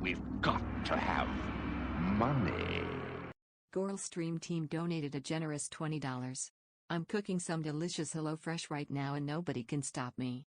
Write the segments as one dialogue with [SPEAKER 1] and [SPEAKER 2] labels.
[SPEAKER 1] We've got to have money.
[SPEAKER 2] Goral Stream Team donated a generous $20. I'm cooking some delicious HelloFresh right now and nobody can stop me.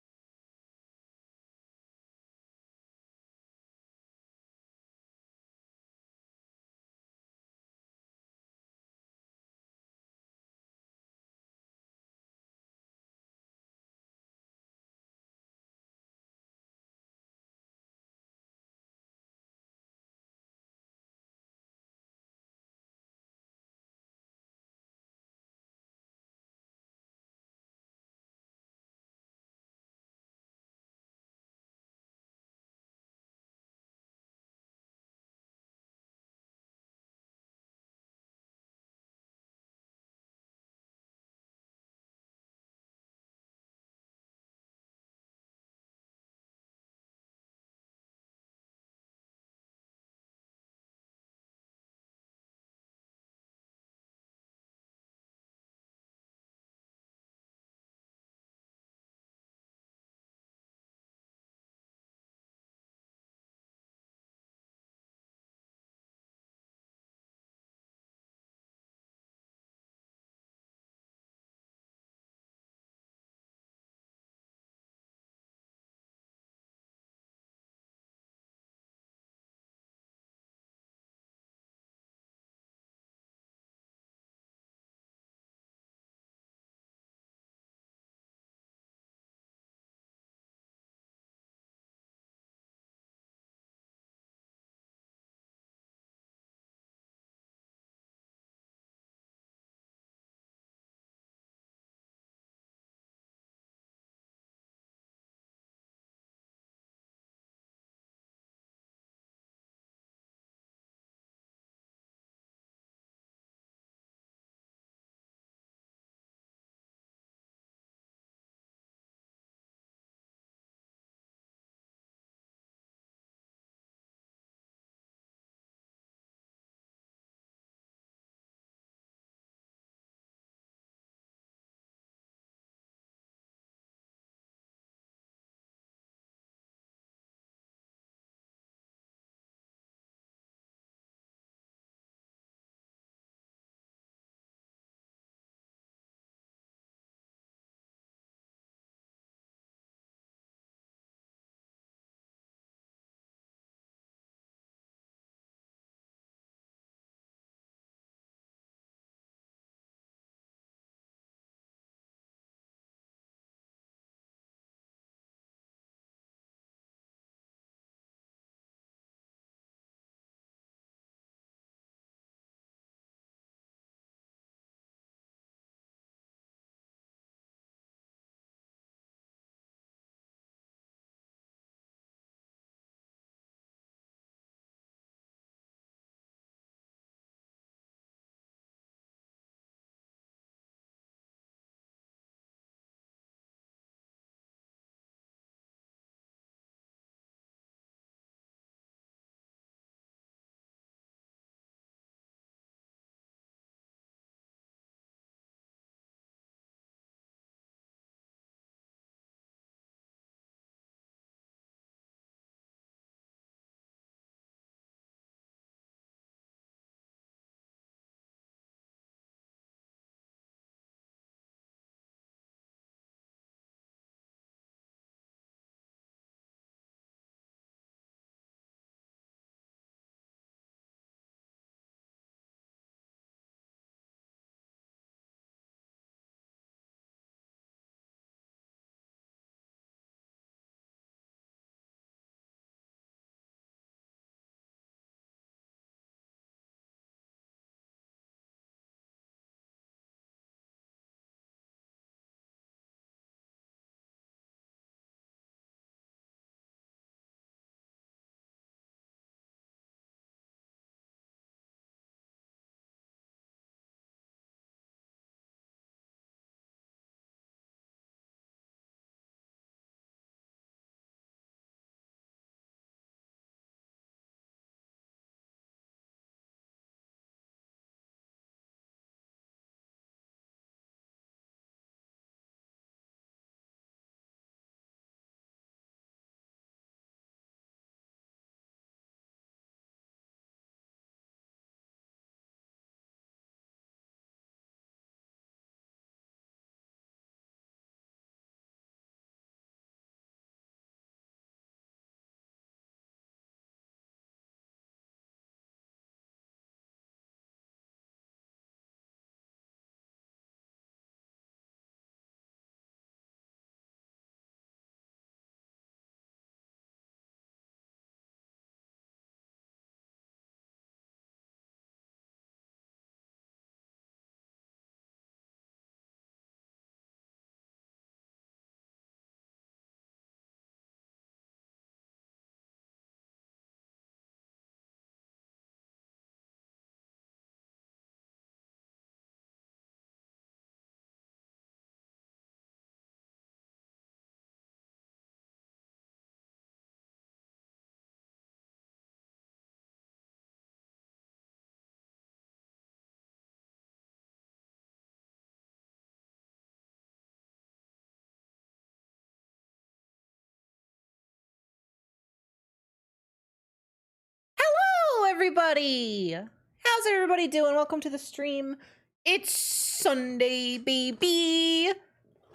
[SPEAKER 3] everybody! How's everybody doing? Welcome to the stream. It's Sunday, baby!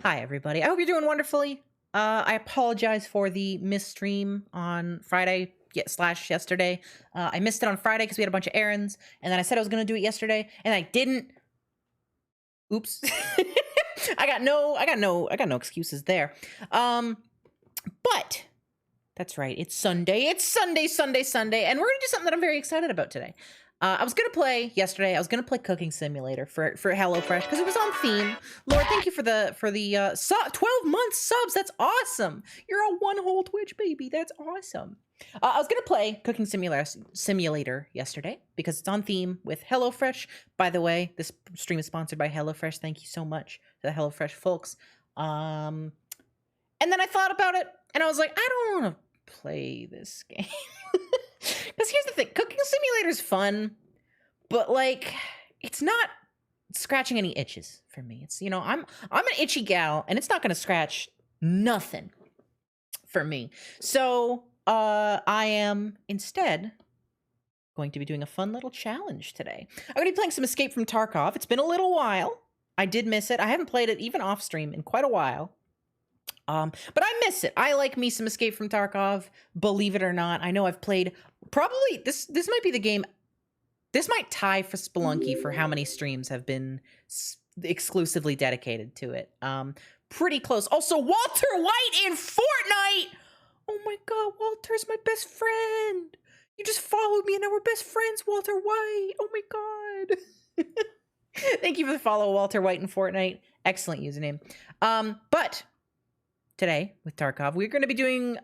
[SPEAKER 3] Hi, everybody. I hope you're doing wonderfully. I apologize for the missed stream on Friday / yesterday. I missed it on Friday because we had a bunch of errands, and then I said I was going to do it yesterday, and I didn't. Oops. I got no excuses there. But that's right. It's Sunday. It's Sunday, and we're gonna do something that I'm very excited about today. I was gonna play yesterday. I was gonna play Cooking Simulator for HelloFresh because it was on theme. Lord, thank you for the 12-month subs. That's awesome. You're a one whole Twitch baby. That's awesome. I was gonna play Cooking Simulator yesterday because it's on theme with HelloFresh. By the way, this stream is sponsored by HelloFresh. Thank you so much to the HelloFresh folks. And then I thought about it, and I was like, I don't want to play this game. Because here's the thing, Cooking Simulator is fun, but like, it's not scratching any itches for me. It's, you know, I'm an itchy gal, and it's not going to scratch nothing for me. So I am instead going to be doing a fun little challenge today. I'm going to be playing some Escape from Tarkov. It's been a little while. I did miss it. I haven't played it even off stream in quite a while. But I miss it. I like me some Escape from Tarkov, believe it or not. I know I've played probably this might be the game. This might tie for Spelunky for how many streams have been exclusively dedicated to it. Pretty close. Also, Walter White in Fortnite. Oh my God, Walter's my best friend. You just followed me and now we're best friends, Walter White. Oh my God. Thank you for the follow, Walter White in Fortnite. Excellent username. But today with Tarkov, we're going to be doing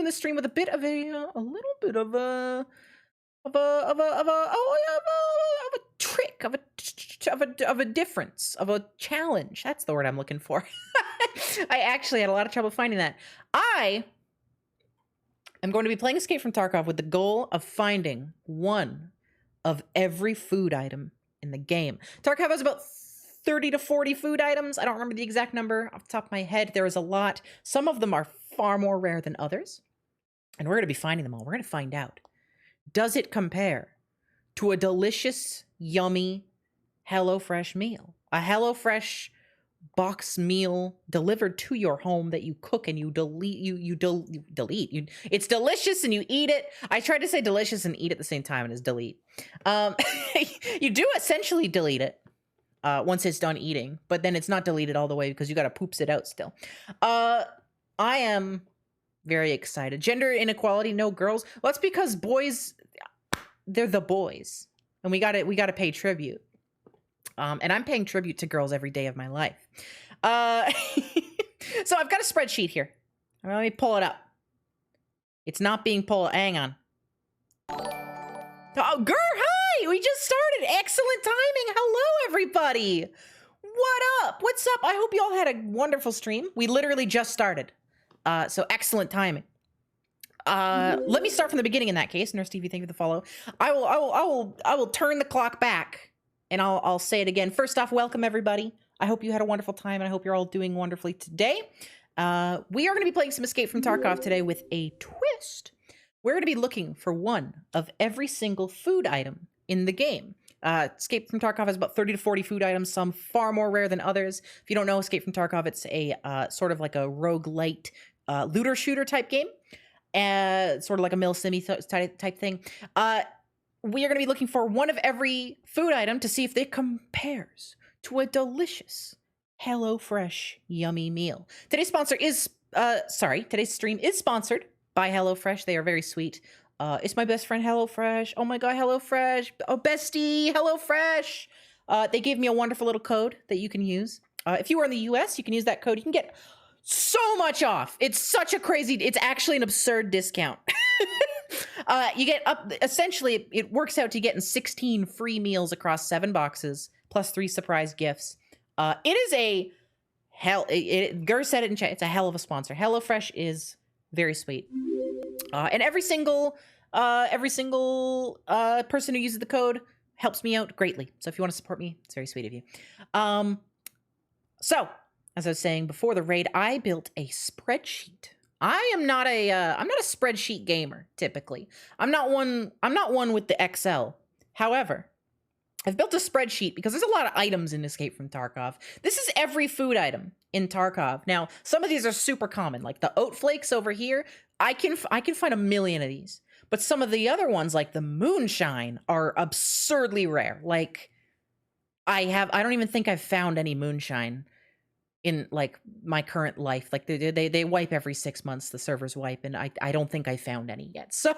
[SPEAKER 3] this stream with a bit of a little bit of a trick, of a difference, of a challenge. That's the word I'm looking for. I actually had a lot of trouble finding that. I am going to be playing Escape from Tarkov with the goal of finding one of every food item in the game. Tarkov has about 30 to 40 food items. I don't remember the exact number off the top of my head. There is a lot. Some of them are far more rare than others. And we're going to be finding them all. We're going to find out. Does it compare to a delicious, yummy HelloFresh meal? A HelloFresh box meal delivered to your home that you cook and you delete. It's delicious and you eat it. I tried to say delicious and eat at the same time, and it's delete. You do essentially delete it once it's done eating, but then it's not deleted all the way because you got to poops it out still. I am very excited. Gender inequality, no girls. Well, that's because boys, they're the boys, and we got to pay tribute. And I'm paying tribute to girls every day of my life. So I've got a spreadsheet here. Let me pull it up. It's not being pulled. Hang on. Oh, girl, hi! We just started. Excellent timing. Hello, everybody. What up? What's up? I hope you all had a wonderful stream. We literally just started. So excellent timing. Let me start from the beginning in that case. Nurse TV, thank you for the follow. I will turn the clock back. And I'll say it again. First off, welcome everybody. I hope you had a wonderful time, and I hope you're all doing wonderfully today. We are going to be playing some Escape from Tarkov today with a twist. We're going to be looking for one of every single food item in the game. Escape from Tarkov has about 30 to 40 food items, some far more rare than others. If you don't know Escape from Tarkov, it's a sort of like a roguelite looter shooter type game. Sort of like a Milsim type thing. We are going to be looking for one of every food item to see if it compares to a delicious HelloFresh yummy meal. Today's stream is sponsored by HelloFresh. They are very sweet. It's my best friend HelloFresh. Oh my God, HelloFresh. Oh, bestie, HelloFresh. They gave me a wonderful little code that you can use. If you are in the US, you can use that code. You can get so much off. It's actually an absurd discount. You get essentially, it works out to getting 16 free meals across 7 boxes, plus 3 surprise gifts. It is a Gur said it in chat, it's a hell of a sponsor. HelloFresh is very sweet. And every single person who uses the code helps me out greatly. So if you want to support me, it's very sweet of you. So, as I was saying before the raid, I built a spreadsheet I'm not a spreadsheet gamer typically. I'm not one with the Excel. However, I've built a spreadsheet because there's a lot of items in Escape from Tarkov. This is every food item in Tarkov. Now, some of these are super common, like the oat flakes over here. I can find a million of these. But some of the other ones, like the moonshine, are absurdly rare. Like I don't even think I've found any moonshine in like my current life. Like they wipe every 6 months, the servers wipe, and I don't think I found any yet. So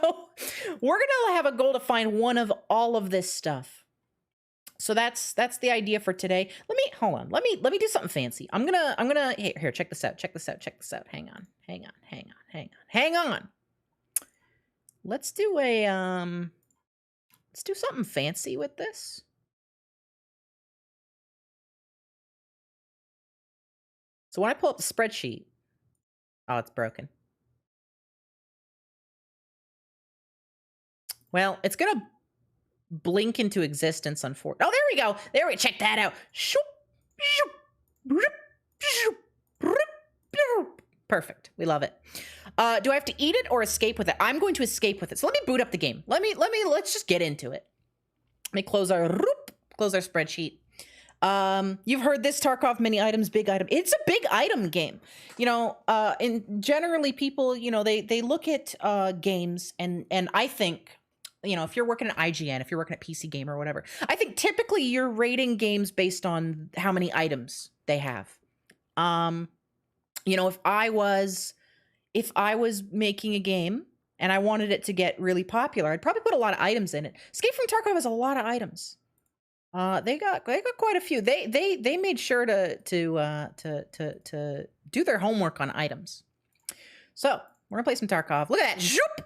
[SPEAKER 3] we're gonna have a goal to find one of all of this stuff. So that's the idea for today. Hold on. Let me do something fancy. I'm gonna here, check this out. Hang on. Let's do something fancy with this. So when I pull up the spreadsheet, oh, it's broken. Well, it's gonna blink into existence, unfortunately. Oh, there we go. Check that out. Perfect. We love it. Do I have to eat it or escape with it? I'm going to escape with it. So let me boot up the game. Let's just get into it. Let me close our spreadsheet. You've heard this Tarkov mini items, big item. It's a big item game. You know, and generally people, you know, they look at games and I think, you know, if you're working at IGN, if you're working at PC Gamer or whatever, I think typically you're rating games based on how many items they have. You know, if I was making a game and I wanted it to get really popular, I'd probably put a lot of items in it. Escape from Tarkov has a lot of items. They got quite a few. They made sure to do their homework on items. So we're gonna play some Tarkov. Look at that. Zoop!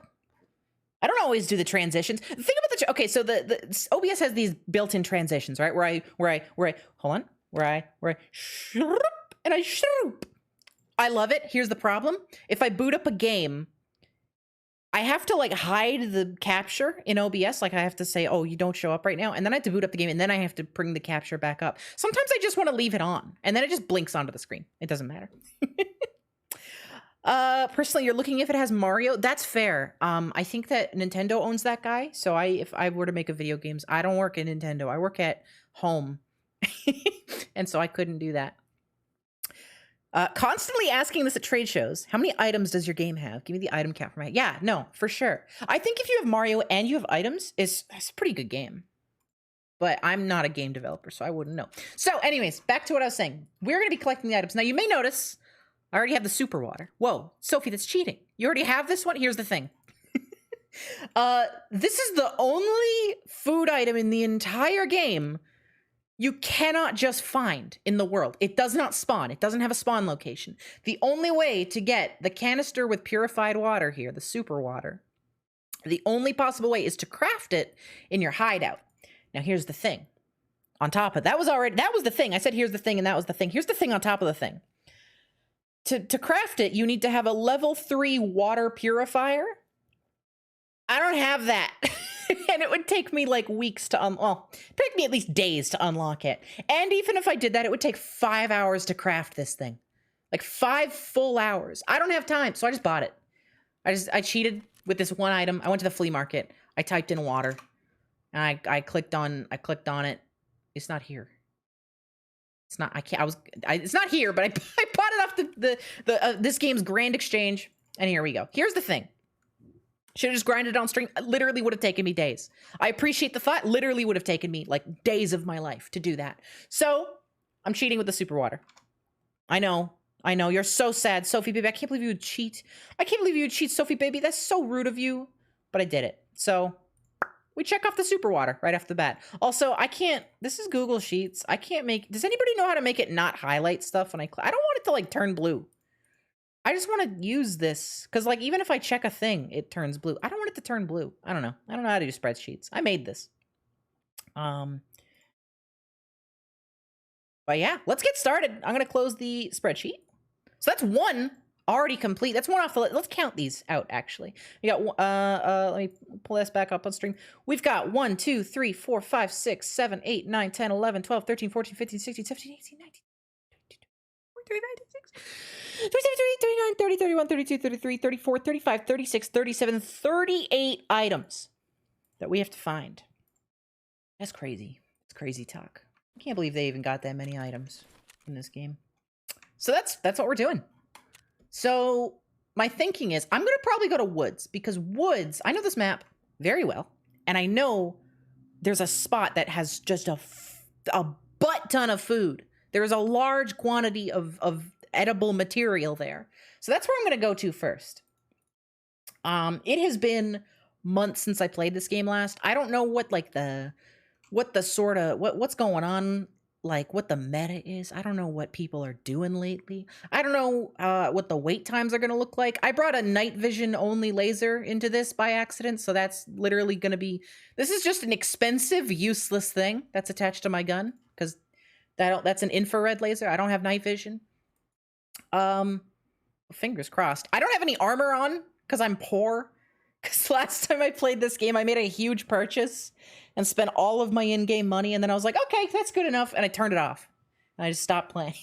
[SPEAKER 3] I don't always do the transitions. The thing about okay, so the OBS has these built-in transitions, right? Where I hold on, where I shroop, and I shroop. I love it. Here's the problem: if I boot up a game, I have to like hide the capture in OBS. Like I have to say, "Oh, you don't show up right now," and then I have to boot up the game, and then I have to bring the capture back up. Sometimes I just want to leave it on, and then it just blinks onto the screen. It doesn't matter. Personally, you're looking if it has Mario. That's fair. I think that Nintendo owns that guy. So if I were to make a video games, I don't work at Nintendo. I work at home. And so I couldn't do that. Constantly asking this at trade shows. How many items does your game have? Give me the item count for my... Yeah, no, for sure. I think if you have Mario and you have items, it's a pretty good game. But I'm not a game developer, so I wouldn't know. So anyways, back to what I was saying. We're going to be collecting the items. Now, you may notice... I already have the super water. Whoa, Sophie, that's cheating. You already have this one? Here's the thing. This is the only food item in the entire game you cannot just find in the world. It does not spawn. It doesn't have a spawn location. The only way to get the canister with purified water here, the super water, the only possible way is to craft it in your hideout. Now, here's the thing. On top of that was the thing. I said, here's the thing, and that was the thing. Here's the thing on top of the thing. To craft it, you need to have a level 3 water purifier. I don't have that. And it would take me like weeks to take me at least days to unlock it. And even if I did that, it would take 5 hours to craft this thing. Like 5 full hours. I don't have time, so I just bought it. I cheated with this one item. I went to the flea market. I typed in water. And I clicked on it. It's not here. It's not. It's not here. But I bought it off this game's Grand Exchange, and here we go. Here's the thing. Should have just grinded it on stream. It literally would have taken me days. I appreciate the thought. Literally would have taken me like days of my life to do that. So I'm cheating with the super water. I know. You're so sad, Sophie baby. I can't believe you would cheat. I can't believe you would cheat, Sophie baby. That's so rude of you. But I did it. So we check off the super water right off the bat. Also, I can't, this is Google Sheets. I can't make, does anybody know how to make it not highlight stuff when I don't want it to like turn blue. I just want to use this because like, even if I check a thing, it turns blue. I don't want it to turn blue. I don't know. I don't know how to do spreadsheets. I made this. But yeah, let's get started. I'm going to close the spreadsheet. So that's one already complete. That's one off the list. Let's count these out, actually. We got, let me pull this back up on stream. We've got 1, 2, 3, 4, 5, 6, 7, 8, 9, 10, 11, 12, 13, 14, 15, 16, 17, 18, 19, 20, 21, 22, 23, 24, 25, 39, 30, 31, 32, 33, 34, 35, 36, 37, 38 items that we have to find. That's crazy. It's crazy talk. I can't believe they even got that many items in this game. So that's what we're doing. So my thinking is I'm going to probably go to Woods because Woods, I know this map very well. And I know there's a spot that has just a butt ton of food. There's a large quantity of edible material there. So that's where I'm going to go to first. It has been months since I played this game last. I don't know what like what's going on, like what the meta is. I don't know what people are doing lately. I don't know what the wait times are going to look like. I brought a night vision only laser into this by accident, so that's literally going to be, this is just an expensive, useless thing that's attached to my gun because that's an infrared laser. I don't have night vision. Fingers crossed. I don't have any armor on because I'm poor. Because last time I played this game, I made a huge purchase and spent all of my in-game money, and then I was like, okay, that's good enough, and I turned it off. And I just stopped playing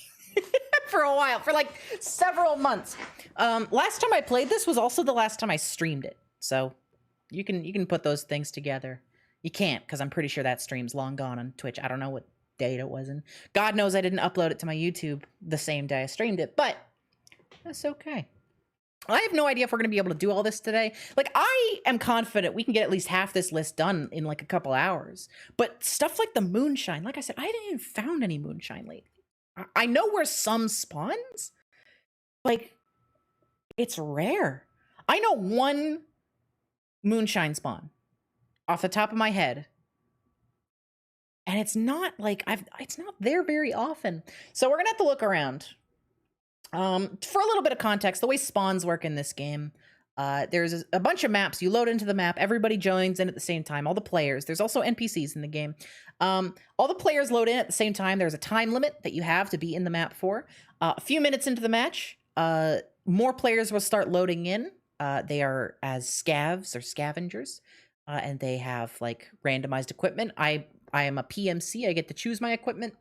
[SPEAKER 3] for a while, for like several months. Last time I played this was also the last time I streamed it. So you can put those things together. You can't, because I'm pretty sure that stream's long gone on Twitch. I don't know what date it was in. God knows I didn't upload it to my YouTube the same day I streamed it, but that's okay. I have no idea if we're going to be able to do all this today. Like, I am confident we can get at least half this list done in like a couple hours. But stuff like the moonshine, like I said, I haven't even found any moonshine lately. I know where some spawns. Like, it's rare. I know one moonshine spawn off the top of my head. And it's not like it's not there very often. So we're going to have to look around. For a little bit of context, the way spawns work in this game, there's a bunch of maps. You load into the map. Everybody joins in at the same time. All the players. There's also NPCs in the game. All the players load in at the same time. There's a time limit that you have to be in the map for. A few minutes into the match, more players will start loading in. They are as scavs or scavengers, and they have like randomized equipment. I am a PMC. I get to choose my equipment.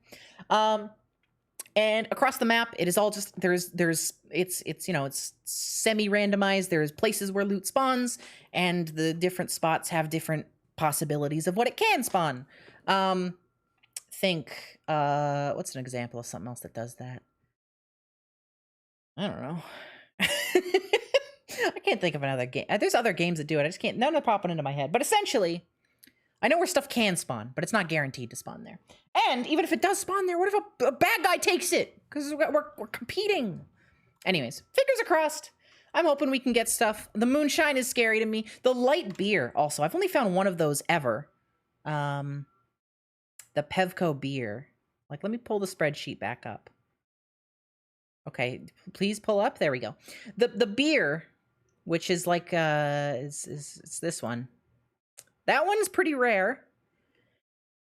[SPEAKER 3] And across the map, it is all just it's you know, it's semi-randomized. There's places where loot spawns, and the different spots have different possibilities of what it can spawn. Think what's an example of something else that does that? I don't know. I can't think of another game. There's other games that do it. I just can't. None are popping into my head. But essentially, I know where stuff can spawn, but it's not guaranteed to spawn there. And even if it does spawn there, what if a bad guy takes it? Because we're competing. Anyways, fingers are crossed. I'm hoping we can get stuff. The moonshine is scary to me. The light beer also. I've only found one of those ever. The Pevco beer. Like, let me pull the spreadsheet back up. Okay, please pull up. There we go. The beer, which is like it's this one. That one's pretty rare.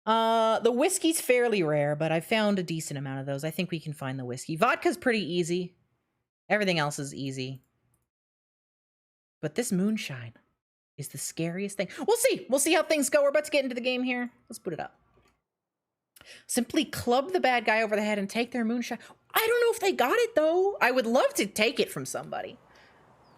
[SPEAKER 3] The whiskey's fairly rare, but I found a decent amount of those. I think we can find the whiskey. Vodka's pretty easy. Everything else is easy. But this moonshine is the scariest thing. We'll see. We'll see how things go. We're about to get into the game here. Let's put it up. Simply club the bad guy over the head and take their moonshine. I don't know if they got it, though. I would love to take it from somebody.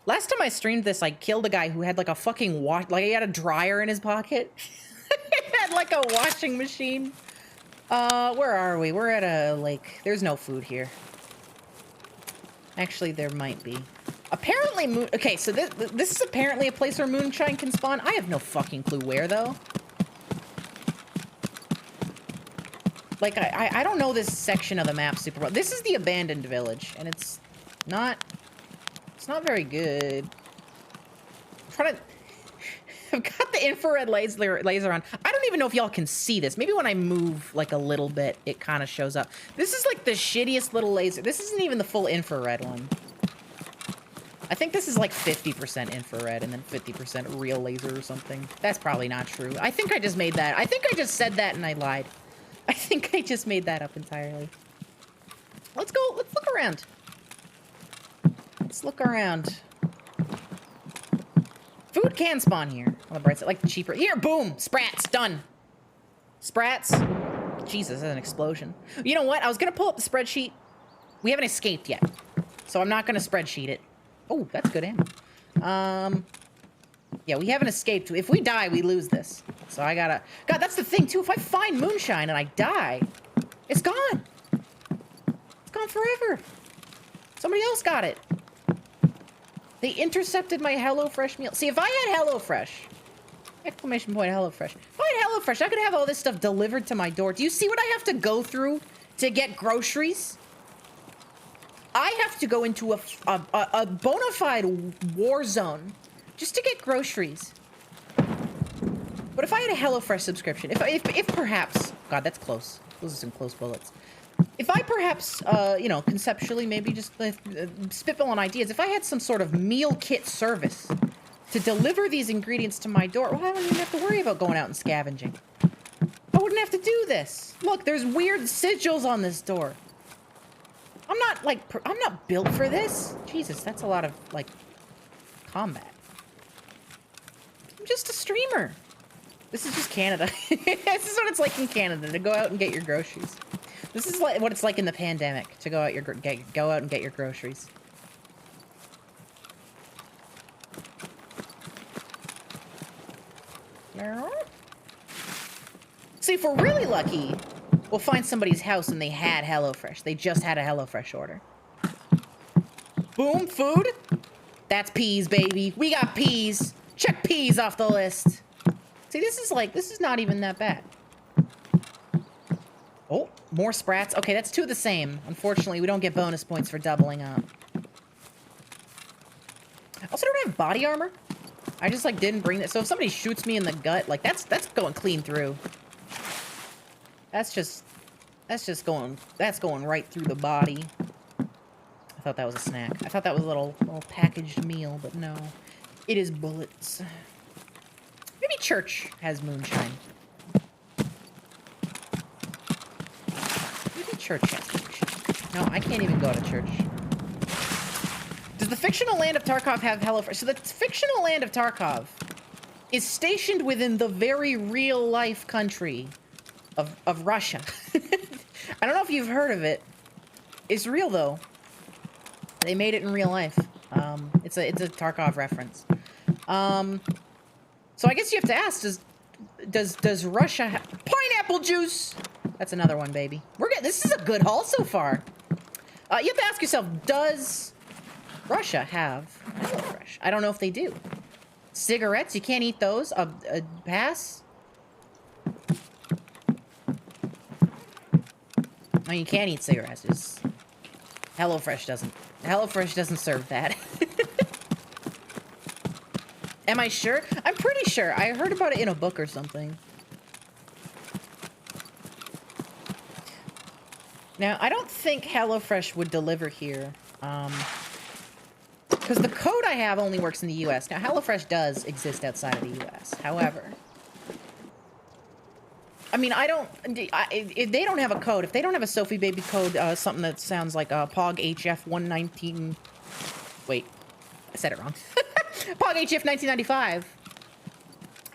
[SPEAKER 3] Last time I streamed this, I killed a guy who had like a fucking like he had a dryer in his pocket. He had like a washing machine. Where are we? We're at a lake. There's no food here. Actually, there might be. Apparently, okay, so this is apparently a place where moonshine can spawn. I have no fucking clue where, though. Like, I don't know this section of the map super well. This is the abandoned village, and it's not very good. I'm trying to... I've got the infrared laser on. I don't even know if y'all can see this. Maybe when I move, like, a little bit, it kind of shows up. This is, like, the shittiest little laser. This isn't even the full infrared one. I think this is, like, 50% infrared and then 50% real laser or something. That's probably not true. I think I just made that. I think I just said that and I lied. I think I just made that up entirely. Let's go. Let's look around. Let's look around. Food can spawn here on the bright side, like cheaper. Here, boom, sprats, done. Sprats. Jesus, that's an explosion. You know what? I was gonna pull up the spreadsheet. We haven't escaped yet. So I'm not going to spreadsheet it. Oh, that's good ammo. Yeah, we haven't escaped. If we die, we lose this. So I gotta... God, that's the thing, too. If I find moonshine and I die, it's gone. It's gone forever. Somebody else got it. They intercepted my HelloFresh meal. See, if I had HelloFresh... Exclamation point, HelloFresh. If I had HelloFresh, I could have all this stuff delivered to my door. Do you see what I have to go through to get groceries? I have to go into a bona fide war zone just to get groceries. But if I had a HelloFresh subscription, if perhaps... God, that's close. Those are some close bullets. If I perhaps, you know, conceptually, maybe just spitballing ideas, if I had some sort of meal kit service to deliver these ingredients to my door, well, I wouldn't even have to worry about going out and scavenging. I wouldn't have to do this. Look, there's weird sigils on this door. I'm not, like, I'm not built for this. Jesus, that's a lot of, like, combat. I'm just a streamer. This is just Canada. This is what it's like in Canada, to go out and get your groceries. This is like what it's like in the pandemic, to go out and get your groceries. See, if we're really lucky, we'll find somebody's house and they had HelloFresh. They just had a HelloFresh order. Boom, food. That's peas, baby. We got peas. Check peas off the list. See, this is not even that bad. Oh, more sprats. Okay, that's two of the same. Unfortunately, we don't get bonus points for doubling up. I also don't have body armor. I just, like, didn't bring that. So if somebody shoots me in the gut, like, that's going clean through. That's going right through the body. I thought that was a snack. I thought that was a little packaged meal, but no. It is bullets. Maybe church has moonshine. Maybe church has moonshine. No, I can't even go to church. Does the fictional land of Tarkov have HelloFresh? So the fictional land of Tarkov is stationed within the very real-life country of Russia. I don't know if you've heard of it. It's real, though. They made it in real life. It's a Tarkov reference. So I guess you have to ask, does Russia have pineapple juice? That's another one, baby. This is a good haul so far. You have to ask yourself, does Russia have HelloFresh? I don't know if they do. Cigarettes, you can't eat those. A pass? I mean, you can't eat cigarettes. Just HelloFresh doesn't serve that. Am I sure? I'm pretty sure. I heard about it in a book or something. Now, I don't think HelloFresh would deliver here. Because the code I have only works in the US. Now, HelloFresh does exist outside of the US. However, I mean, if they don't have a code, if they don't have a Sophie Baby code, something that sounds like POG HF 119... Wait, I said it wrong. POG HF 1995.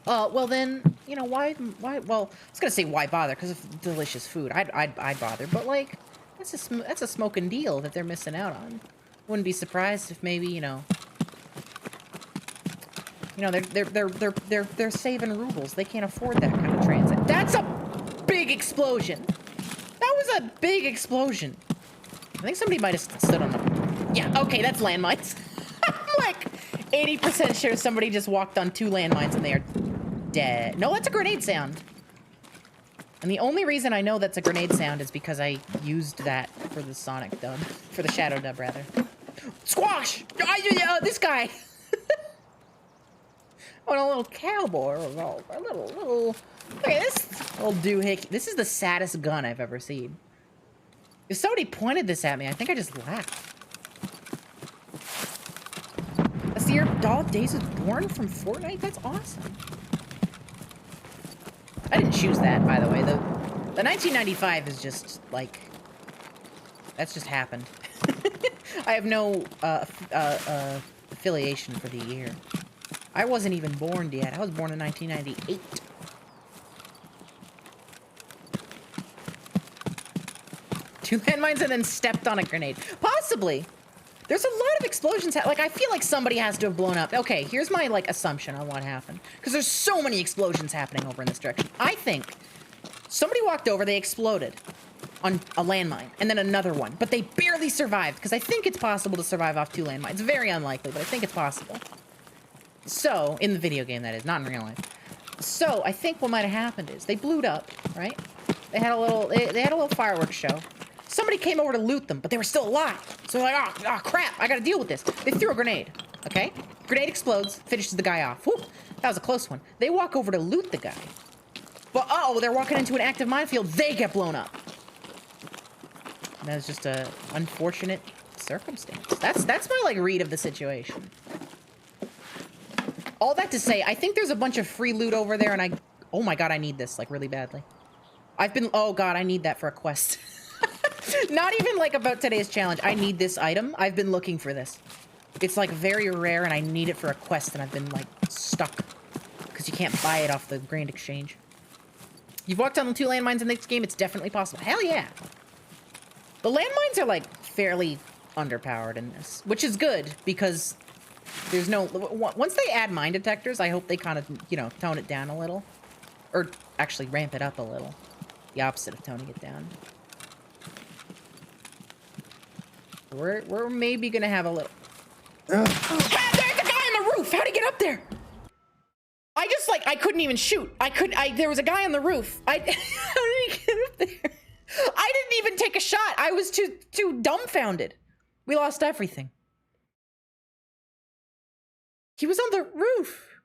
[SPEAKER 3] Well then, you know, why, well, I was gonna say why bother, because of delicious food. I'd bother, but like, that's a smoking deal that they're missing out on. Wouldn't be surprised if maybe, you know, they're saving rubles. They can't afford that kind of transit. That's a big explosion. That was a big explosion. I think somebody might have stood on them. Yeah, okay, that's landmines. I'm like 80% sure somebody just walked on 2 landmines and they are dead. No, that's a grenade sound. And the only reason I know that's a grenade sound is because I used that for the Sonic dub. For the Shadow dub, rather. Squash! This guy! Oh, a little cowboy. A little... Look at this little doohickey. This is the saddest gun I've ever seen. If somebody pointed this at me, I think I just laughed. That's the year Days was born from Fortnite? That's awesome. I didn't choose that, by the way. The 1995 is just, like... That's just happened. I have no affiliation for the year. I wasn't even born yet. I was born in 1998. Two landmines and then stepped on a grenade. Possibly. There's a lot of explosions. Like, I feel like somebody has to have blown up. Okay, here's my, like, assumption on what happened. Because there's so many explosions happening over in this direction. I think somebody walked over, they exploded on a landmine, and then another one. But they barely survived, because I think it's possible to survive off 2 landmines. Very unlikely, but I think it's possible. So, in the video game, that is, not in real life. So, I think what might have happened is they blew up, right? They had a little fireworks show. Somebody came over to loot them, but they were still alive. So they're like, oh, crap, I gotta deal with this. They threw a grenade, okay? Grenade explodes, finishes the guy off. Whew, that was a close one. They walk over to loot the guy. But, uh-oh, they're walking into an active minefield. They get blown up. That was just a unfortunate circumstance. That's my, like, read of the situation. All that to say, I think there's a bunch of free loot over there, and oh my god, I need this, like, really badly. Oh god, I need that for a quest. Not even, like, about today's challenge. I need this item. I've been looking for this. It's, like, very rare, and I need it for a quest, and I've been, like, stuck. Because you can't buy it off the Grand Exchange. You've walked on the 2 landmines in this game, it's definitely possible. Hell yeah! The landmines are, like, fairly underpowered in this. Which is good, because there's no... Once they add mine detectors, I hope they kind of, you know, tone it down a little. Or actually ramp it up a little. The opposite of toning it down. We're maybe gonna have a little... There's a guy on the roof! How'd he get up there? I couldn't even shoot. There was a guy on the roof. How did he get up there? I didn't even take a shot. I was too dumbfounded. We lost everything. He was on the roof.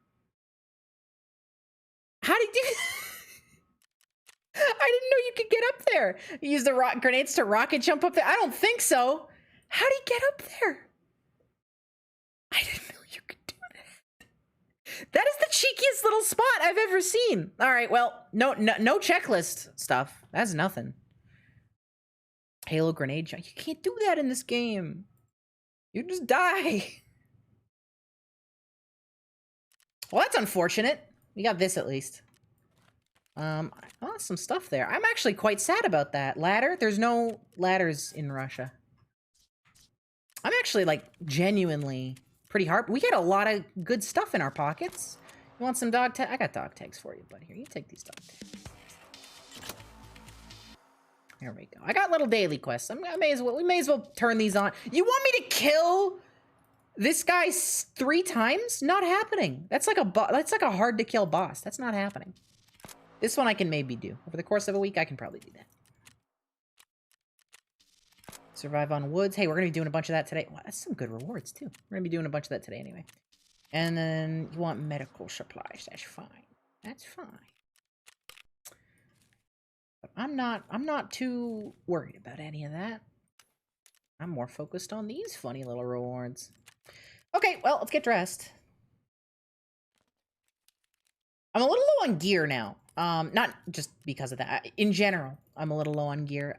[SPEAKER 3] How did he do... I didn't know you could get up there. You use the grenades to rocket jump up there? I don't think so. How'd he get up there? I didn't know you could do that. That is the cheekiest little spot I've ever seen. All right, well, no checklist stuff. That's nothing. Halo grenade jump. You can't do that in this game. You just die. Well, that's unfortunate. We got this at least. I lost some stuff there. I'm actually quite sad about that. Ladder? There's no ladders in Russia. I'm actually, like, genuinely pretty hard. We get a lot of good stuff in our pockets. You want some dog tags? I got dog tags for you, buddy. Here, you take these dog tags. There we go. I got little daily quests. we may as well turn these on. You want me to kill this guy 3 times? Not happening. That's like a hard to kill boss. That's not happening. This one I can maybe do. Over the course of a week, I can probably do that. Survive on woods. Hey, we're going to be doing a bunch of that today. Well, that's some good rewards, too. We're going to be doing a bunch of that today anyway. And then you want medical supplies. That's fine. That's fine. But I'm not too worried about any of that. I'm more focused on these funny little rewards. Okay, well, let's get dressed. I'm a little low on gear now. Not just because of that. In general, I'm a little low on gear.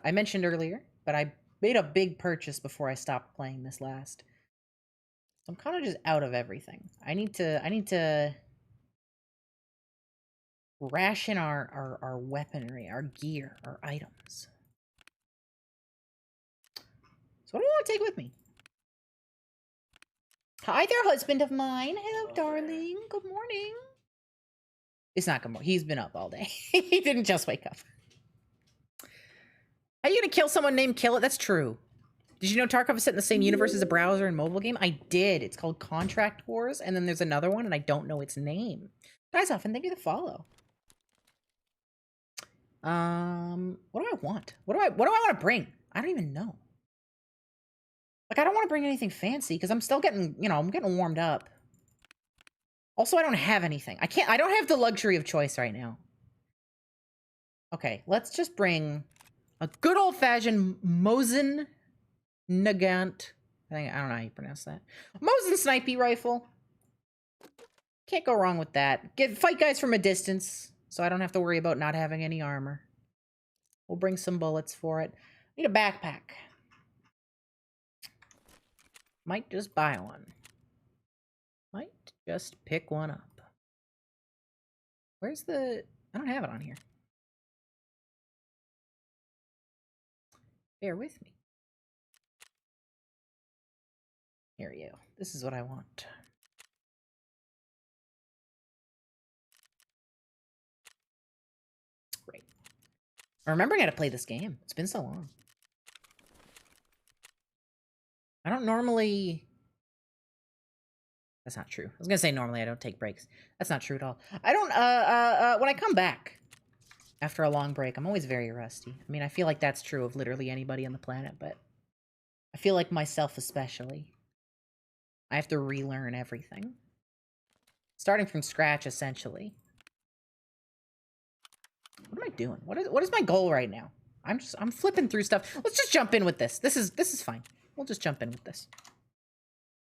[SPEAKER 3] I mentioned earlier, but I made a big purchase before I stopped playing this last. So I'm kind of just out of everything. I need to ration our weaponry, our gear, our items. So what do I want to take with me? Hi there, husband of mine. Hello, darling. Good morning. It's not good morning. He's been up all day. He didn't just wake up. Are you gonna kill someone named Kill It? That's true. Did you know Tarkov is set in the same universe as a browser and mobile game? I did. It's called Contract Wars, and then there's another one, and I don't know its name. Guys, often thank you for the follow. What do I want? What do I want to bring? I don't even know. Like, I don't want to bring anything fancy because I'm still getting, you know, I'm getting warmed up. Also, I don't have anything. I don't have the luxury of choice right now. Okay, let's just bring a good old-fashioned Mosin Nagant. I don't know how you pronounce that. Mosin snipey rifle. Can't go wrong with that. Fight guys from a distance, so I don't have to worry about not having any armor. We'll bring some bullets for it. Need a backpack. Might just buy one. Might just pick one up. Where's the... I don't have it on here. Bear with me. Here you. This is what I want. Great. I'm remembering how to play this game. It's been so long. I don't normally... That's not true. I was gonna say normally I don't take breaks. That's not true at all. I don't, when I come back after a long break, I'm always very rusty. I mean, I feel like that's true of literally anybody on the planet, but I feel like myself especially. I have to relearn everything. Starting from scratch, essentially. What am I doing? What is my goal right now? I'm flipping through stuff. Let's just jump in with this. This is fine. We'll just jump in with this.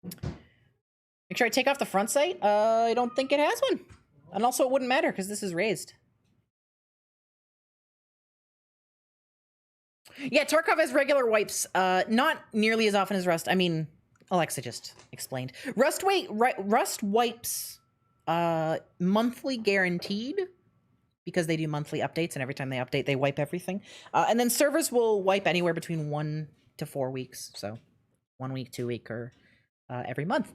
[SPEAKER 3] Make sure I take off the front sight. I don't think it has one. And also it wouldn't matter because this is raised. Yeah, Tarkov has regular wipes. Not nearly as often as Rust. I mean, Alexa just explained. Rust wipes monthly guaranteed because they do monthly updates, and every time they update, they wipe everything. And then servers will wipe anywhere between 1 to 4 weeks. So 1 week, 2 week, or every month.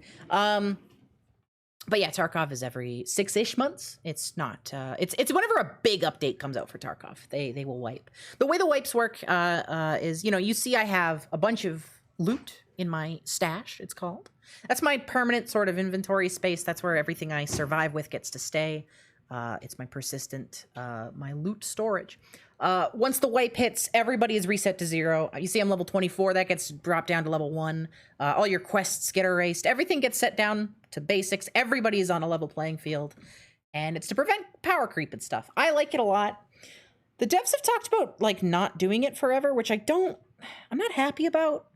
[SPEAKER 3] But yeah, Tarkov is every 6-ish months. It's not. It's whenever a big update comes out for Tarkov, they will wipe. The way the wipes work is, you see I have a bunch of loot in my stash, it's called. That's my permanent sort of inventory space. That's where everything I survive with gets to stay. It's my persistent, my loot storage. Once the wipe hits, everybody is reset to 0. You see I'm level 24, that gets dropped down to level 1. All your quests get erased. Everything gets set down to basics. Everybody is on a level playing field. And it's to prevent power creep and stuff. I like it a lot. The devs have talked about, like, not doing it forever, which I'm not happy about.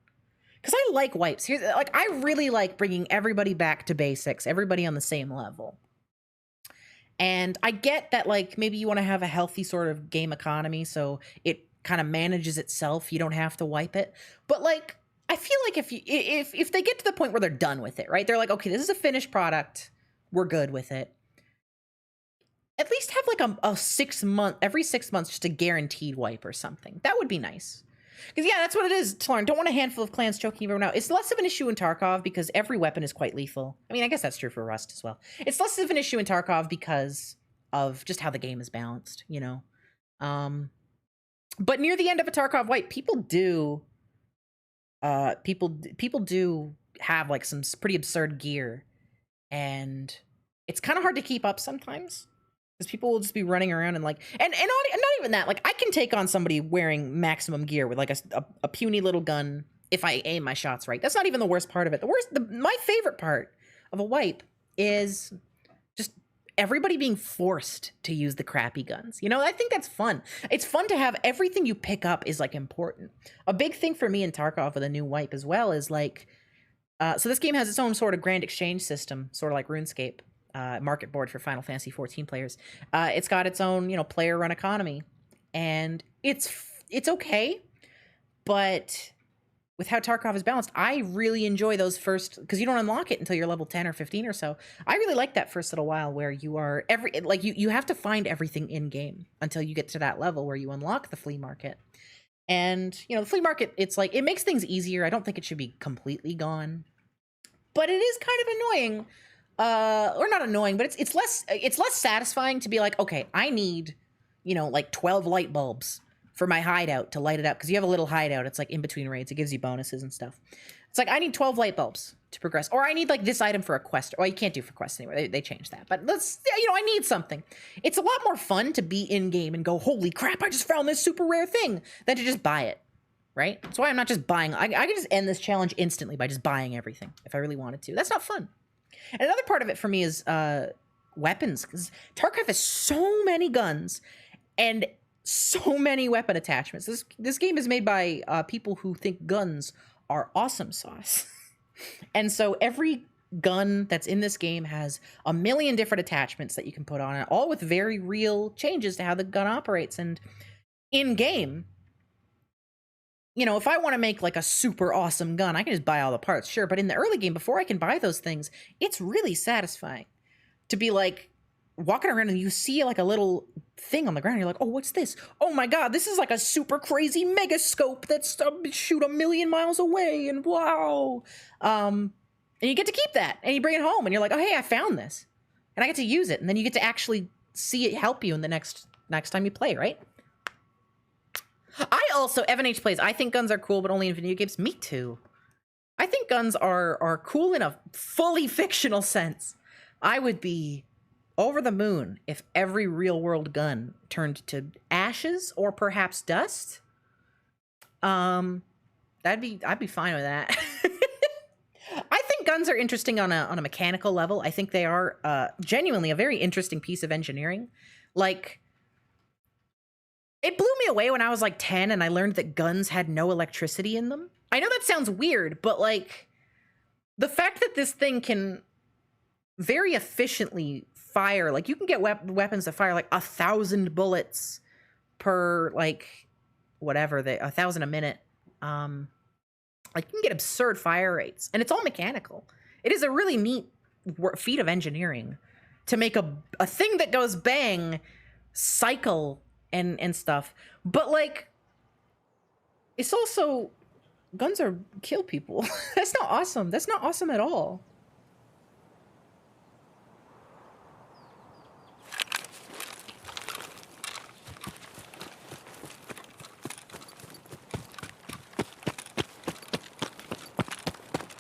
[SPEAKER 3] Because I like wipes. I really like bringing everybody back to basics, everybody on the same level. And I get that, like, maybe you want to have a healthy sort of game economy so it kind of manages itself. You don't have to wipe it. But, like, I feel like if they get to the point where they're done with it, right? They're like, okay, this is a finished product. We're good with it. At least have, like, every 6 months, just a guaranteed wipe or something. That would be nice. Because, yeah, that's what it is, Tarn. Don't want a handful of clans choking everyone out. It's less of an issue in Tarkov because every weapon is quite lethal. I mean, I guess that's true for Rust as well. It's less of an issue in Tarkov because of just how the game is balanced, But near the end of a Tarkov wipe, people do have, like, some pretty absurd gear. And it's kind of hard to keep up sometimes. Because people will just be running around and, like, and not even that. Like, I can take on somebody wearing maximum gear with, like, a puny little gun if I aim my shots right. That's not even the worst part of it. My favorite part of a wipe is just everybody being forced to use the crappy guns. I think that's fun. It's fun to have everything you pick up is, like, important. A big thing for me in Tarkov with a new wipe as well is, like, so this game has its own sort of grand exchange system, sort of like RuneScape. Market board for Final Fantasy 14 players. It's got its own, player run economy, and it's okay, but with how Tarkov is balanced, I really enjoy those first, because you don't unlock it until you're level 10 or 15 or so. I really like that first little while where you are you have to find everything in game until you get to that level where you unlock the flea market. And the flea market, it's like, it makes things easier. I don't think it should be completely gone, but it is kind of annoying. Or not annoying, but it's less satisfying to be like, okay, I need, like 12 light bulbs for my hideout to light it up. Because you have a little hideout. It's like in between raids. It gives you bonuses and stuff. It's like, I need 12 light bulbs to progress. Or I need, like, this item for a quest. Well, you can't do for quests anyway. They changed that. But I need something. It's a lot more fun to be in game and go, holy crap, I just found this super rare thing, than to just buy it. Right? That's why I'm not just buying. I can just end this challenge instantly by just buying everything if I really wanted to. That's not fun. And another part of it for me is weapons, because Tarkov has so many guns and so many weapon attachments. This game is made by people who think guns are awesome sauce. And so every gun that's in this game has a million different attachments that you can put on it, all with very real changes to how the gun operates. And in game, if I want to make, like, a super awesome gun, I can just buy all the parts, sure. But in the early game, before I can buy those things, it's really satisfying to be, like, walking around and you see, like, a little thing on the ground. And you're like, oh, what's this? Oh my God, this is like a super crazy mega scope that's shoot a million miles away. And wow. And you get to keep that, and you bring it home, and you're like, oh, hey, I found this. And I get to use it, and then you get to actually see it help you in the next time you play, right? I also, Evan H plays, I think guns are cool, but only in video games. Me too. I think guns are cool in a fully fictional sense. I would be over the moon if every real-world gun turned to ashes or perhaps dust. I'd be fine with that. I think guns are interesting on a mechanical level. I think they are genuinely a very interesting piece of engineering. Like, it blew me away when I was like 10 and I learned that guns had no electricity in them. I know that sounds weird, but like the fact that this thing can very efficiently fire, like you can get weapons that fire like 1,000 bullets per like whatever, 1,000 a minute. Like you can get absurd fire rates, and it's all mechanical. It is a really neat feat of engineering to make a thing that goes bang cycle and stuff. But like, it's also, guns are kill people. That's not awesome. That's not awesome at all.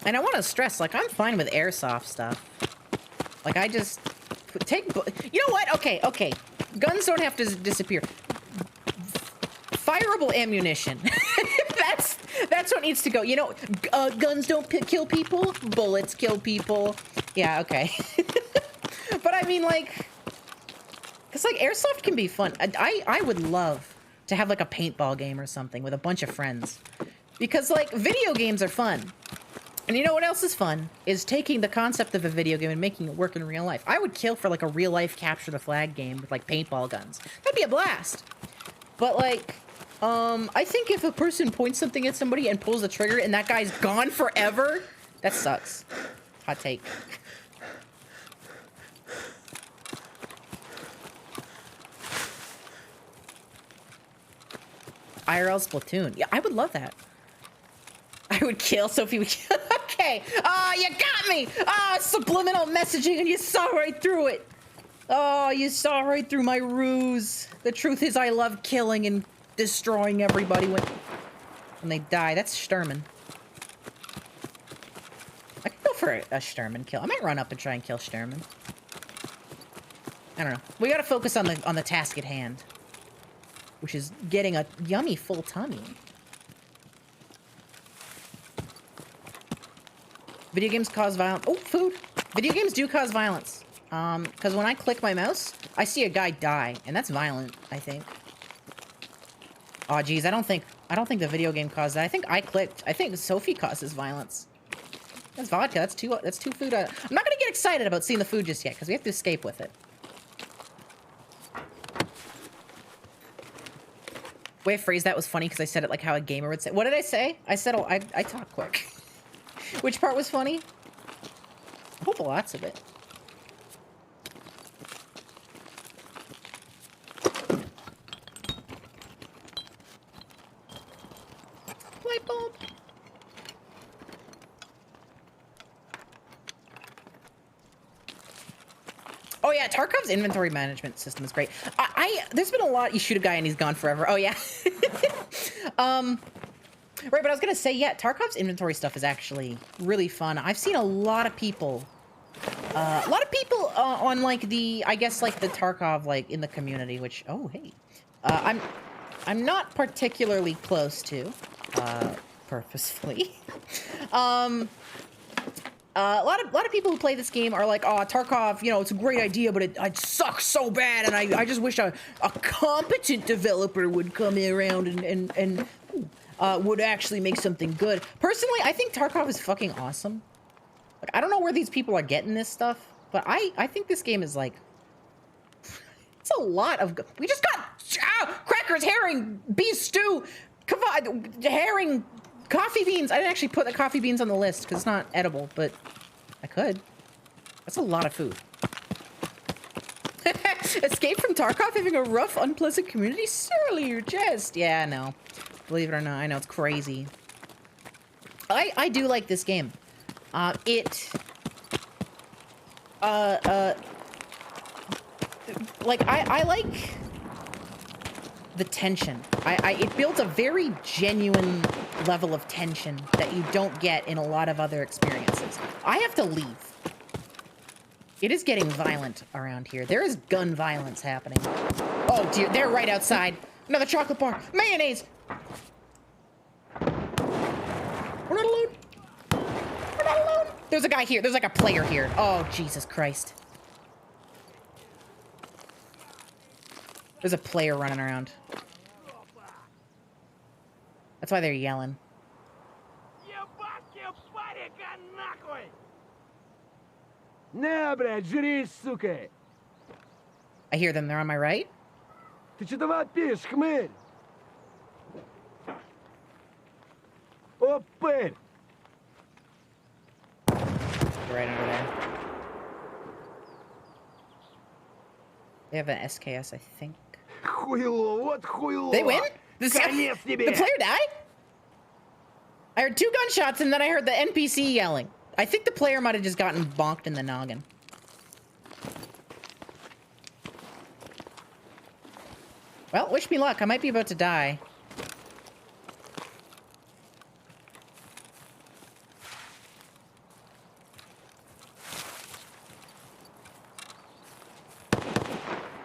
[SPEAKER 3] And I want to stress, like, I'm fine with airsoft stuff. Like, I just you know what? Okay. Guns don't have to disappear. Fireable ammunition. That's what needs to go. You know, guns don't kill people. Bullets kill people. Yeah, okay. But I mean, like, because, like, airsoft can be fun. I would love to have, like, a paintball game or something with a bunch of friends. Because, like, video games are fun. And you know what else is fun? Is taking the concept of a video game and making it work in real life. I would kill for like a real life capture the flag game with like paintball guns. That'd be a blast. But like, I think if a person points something at somebody and pulls the trigger and that guy's gone forever, that sucks. Hot take. IRL Splatoon. Yeah, I would love that. I would kill Sophie. Okay. Oh, you got me. Oh, subliminal messaging, and you saw right through it. Oh, you saw right through my ruse. The truth is, I love killing and destroying everybody when they die. That's Sturman. I could go for a Sturman kill. I might run up and try and kill Sturman. I don't know. We gotta focus on the task at hand, which is getting a yummy full tummy. Video games cause violence. Oh, food. Video games do cause violence. Because when I click my mouse, I see a guy die, and that's violent, I think. Oh, geez, I don't think the video game caused that. I think I clicked. I think Sophie causes violence. That's vodka. That's two food. I'm not gonna get excited about seeing the food just yet, because we have to escape with it. The way I phrased that was funny, because I said it like how a gamer would say. What did I say? I said, oh, I talk quick. Which part was funny? I hope lots of it. Light bulb. Oh yeah, Tarkov's inventory management system is great. There's been a lot. You shoot a guy and he's gone forever. Oh yeah. Right, but I was gonna say, yeah, Tarkov's inventory stuff is actually really fun. I've seen a lot of people on like I guess like the Tarkov like in the community, which, oh hey, I'm not particularly close to, purposefully. A lot of people who play this game are like, oh, Tarkov, you know, it's a great idea, but it sucks so bad, and I just wish a competent developer would come around and would actually make something good. Personally, I think Tarkov is fucking awesome. Like, I don't know where these people are getting this stuff, but I think this game is like, it's a lot of, we just got crackers, herring, beef stew, herring, coffee beans. I didn't actually put the coffee beans on the list because it's not edible, but I could. That's a lot of food. Escape from Tarkov having a rough, unpleasant community? Surely your jest. Yeah, no. Believe it or not, I know it's crazy. I do like this game. Like, I like the tension. It builds a very genuine level of tension that you don't get in a lot of other experiences. I have to leave. It is getting violent around here. There is gun violence happening. Oh dear, they're right outside. Another chocolate bar. Mayonnaise. We're not alone. We're not alone. There's a guy here. There's like a player here. Oh, Jesus Christ. There's a player running around. That's why they're yelling.
[SPEAKER 4] На, блядь, жри, сука!
[SPEAKER 3] I hear them. They're on my right.
[SPEAKER 4] Ты что-то вопишь, хмырь? Опырь!
[SPEAKER 3] They're right under there. They have an SKS, I think.
[SPEAKER 4] Хуйло, вот хуйло!
[SPEAKER 3] They win?
[SPEAKER 4] Конец тебе!
[SPEAKER 3] The player died? I heard 2 gunshots and then I heard the NPC yelling. I think the player might have just gotten bonked in the noggin. Well, wish me luck. I might be about to die.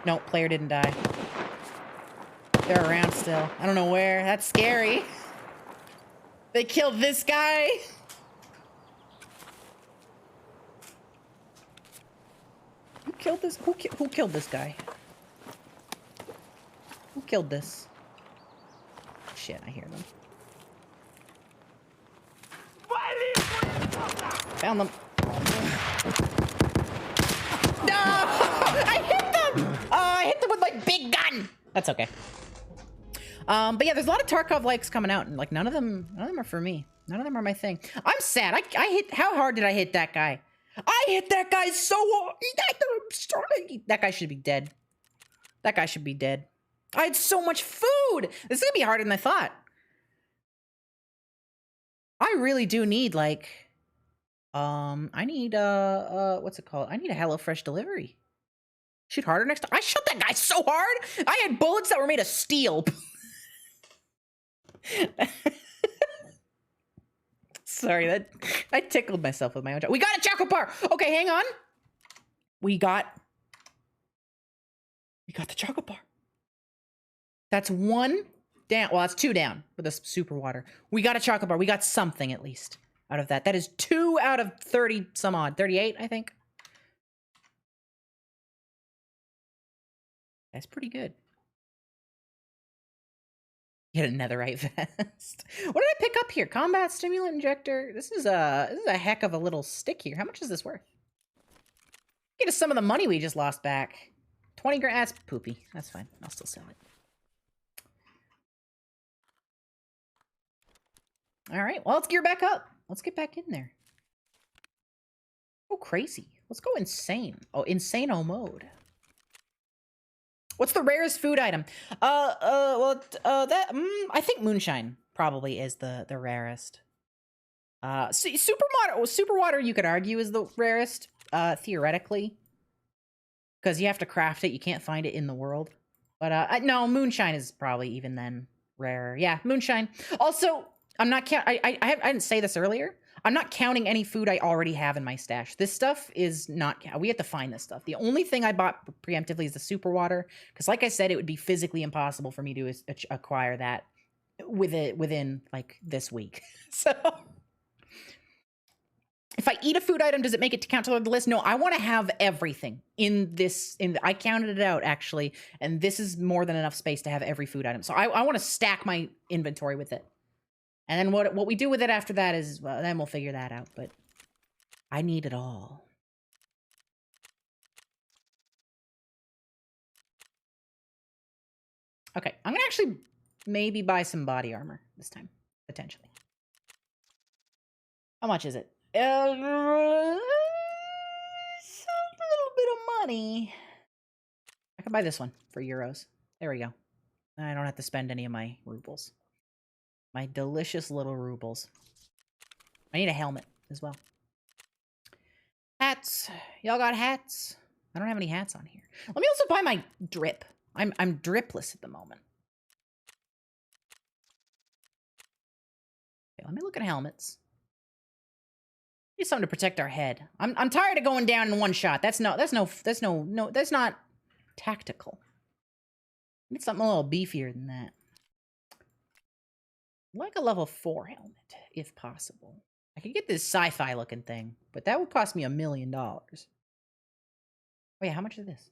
[SPEAKER 3] No, player didn't die. They're around still. I don't know where. That's scary. They killed this guy. Who killed this? Who killed this guy? Who killed this? Shit, I hear them. Found them. No! I hit them! Oh, I hit them with my big gun! That's okay. But yeah, there's a lot of Tarkov likes coming out, and like none of them are for me. None of them are my thing. I'm sad. I hit. How hard did I hit that guy? I hit that guy so hard. That guy should be dead. That guy should be dead. I had so much food. This is gonna be harder than I thought. I really do need like, I need what's it called? I need a HelloFresh delivery. Shoot harder next time. I shot that guy so hard. I had bullets that were made of steel. Sorry, that I tickled myself with my own joke. We got a chocolate bar. Okay, hang on. We got the chocolate bar. That's 1 down. Well, that's 2 down with a super water. We got a chocolate bar. We got something at least out of that. That is 2 out of 30 some odd. 38, I think. That's pretty good. Get a netherite vest. What did I pick up here? Combat stimulant injector. This is a heck of a little stick here. How much is this worth? Get us some of the money we just lost back. 20 grand. That's poopy. That's fine. I'll still sell it. All right. Well, let's gear back up. Let's get back in there. Go crazy. Let's go insane. Oh, insano mode. What's the rarest food item? I think moonshine probably is the rarest. Super water you could argue is the rarest, theoretically. Because you have to craft it, you can't find it in the world. But no, moonshine is probably even then rarer. Yeah, moonshine. Also, I'm not I didn't say this earlier. I'm not counting any food I already have in my stash. This stuff is not, we have to find this stuff. The only thing I bought preemptively is the super water. Because like I said, it would be physically impossible for me to acquire that within like this week. So if I eat a food item, does it make it to count toward the list? No, I want to have everything in this. I counted it out actually. And this is more than enough space to have every food item. So I want to stack my inventory with it. And then what we do with it after that is, well, then we'll figure that out. But I need it all. Okay, I'm going to actually maybe buy some body armor this time, potentially. How much is it? A little bit of money. I can buy this one for euros. There we go. I don't have to spend any of my rubles. My delicious little rubles. I need a helmet as well. hats? Y'all got hats? I don't have any hats on here. Let me also buy my drip. I'm dripless at the moment. Okay, let me look at helmets. Need something to protect our head. I'm tired of going down in one shot. That's not tactical. Need something a little beefier than that. Like a level 4 helmet, if possible. I could get this sci-fi looking thing, but that would cost me $1 million. Oh yeah, how much is this?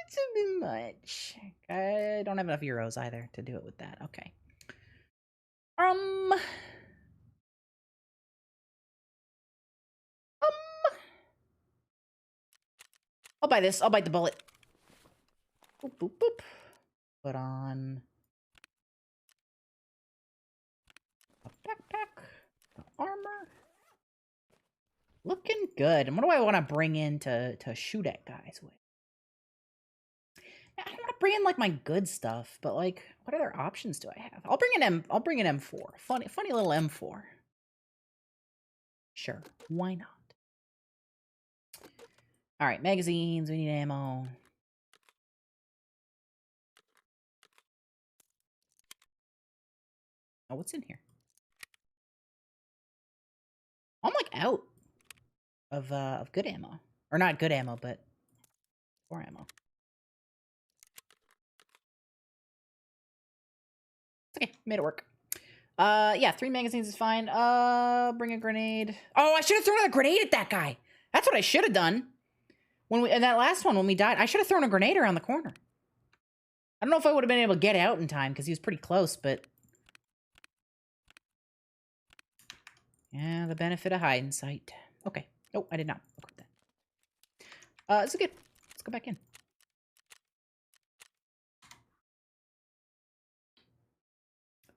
[SPEAKER 3] It's a bit much. I don't have enough euros either to do it with that. Okay. I'll buy this. I'll bite the bullet. Boop, boop, boop. Put on a backpack, the armor. Looking good. And what do I want to bring in to shoot at guys with? I don't want to bring in like my good stuff, but like, what other options do I have? I'll bring an M4. Funny little M4. Sure, why not? All right, magazines. We need ammo. Oh, what's in here? I'm like out of good ammo, or not good ammo, but more ammo. Okay, made it work. Yeah, 3 magazines is fine. Bring a grenade. Oh, I should have thrown a grenade at that guy. That's what I should have done. In that last one, when we died, I should have thrown a grenade around the corner. I don't know if I would have been able to get out in time because he was pretty close, but yeah, the benefit of hide in sight. Okay. Oh, I did not equip that. This is good. Let's go back in.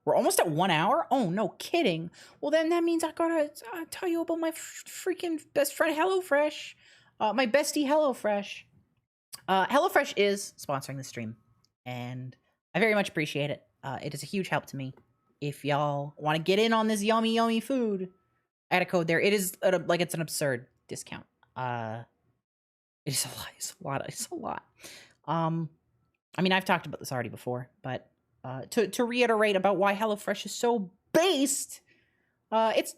[SPEAKER 3] We're almost at 1 hour? Oh, no kidding. Well, then that means I gotta tell you about my freaking best friend, HelloFresh. My bestie, HelloFresh. HelloFresh is sponsoring the stream, and I very much appreciate it. It is a huge help to me. If y'all want to get in on this yummy, yummy food, I had a code there. It is like it's an absurd discount. It is a lot. It's a lot. It's a lot. I mean, I've talked about this already before, but to reiterate about why HelloFresh is so based, it's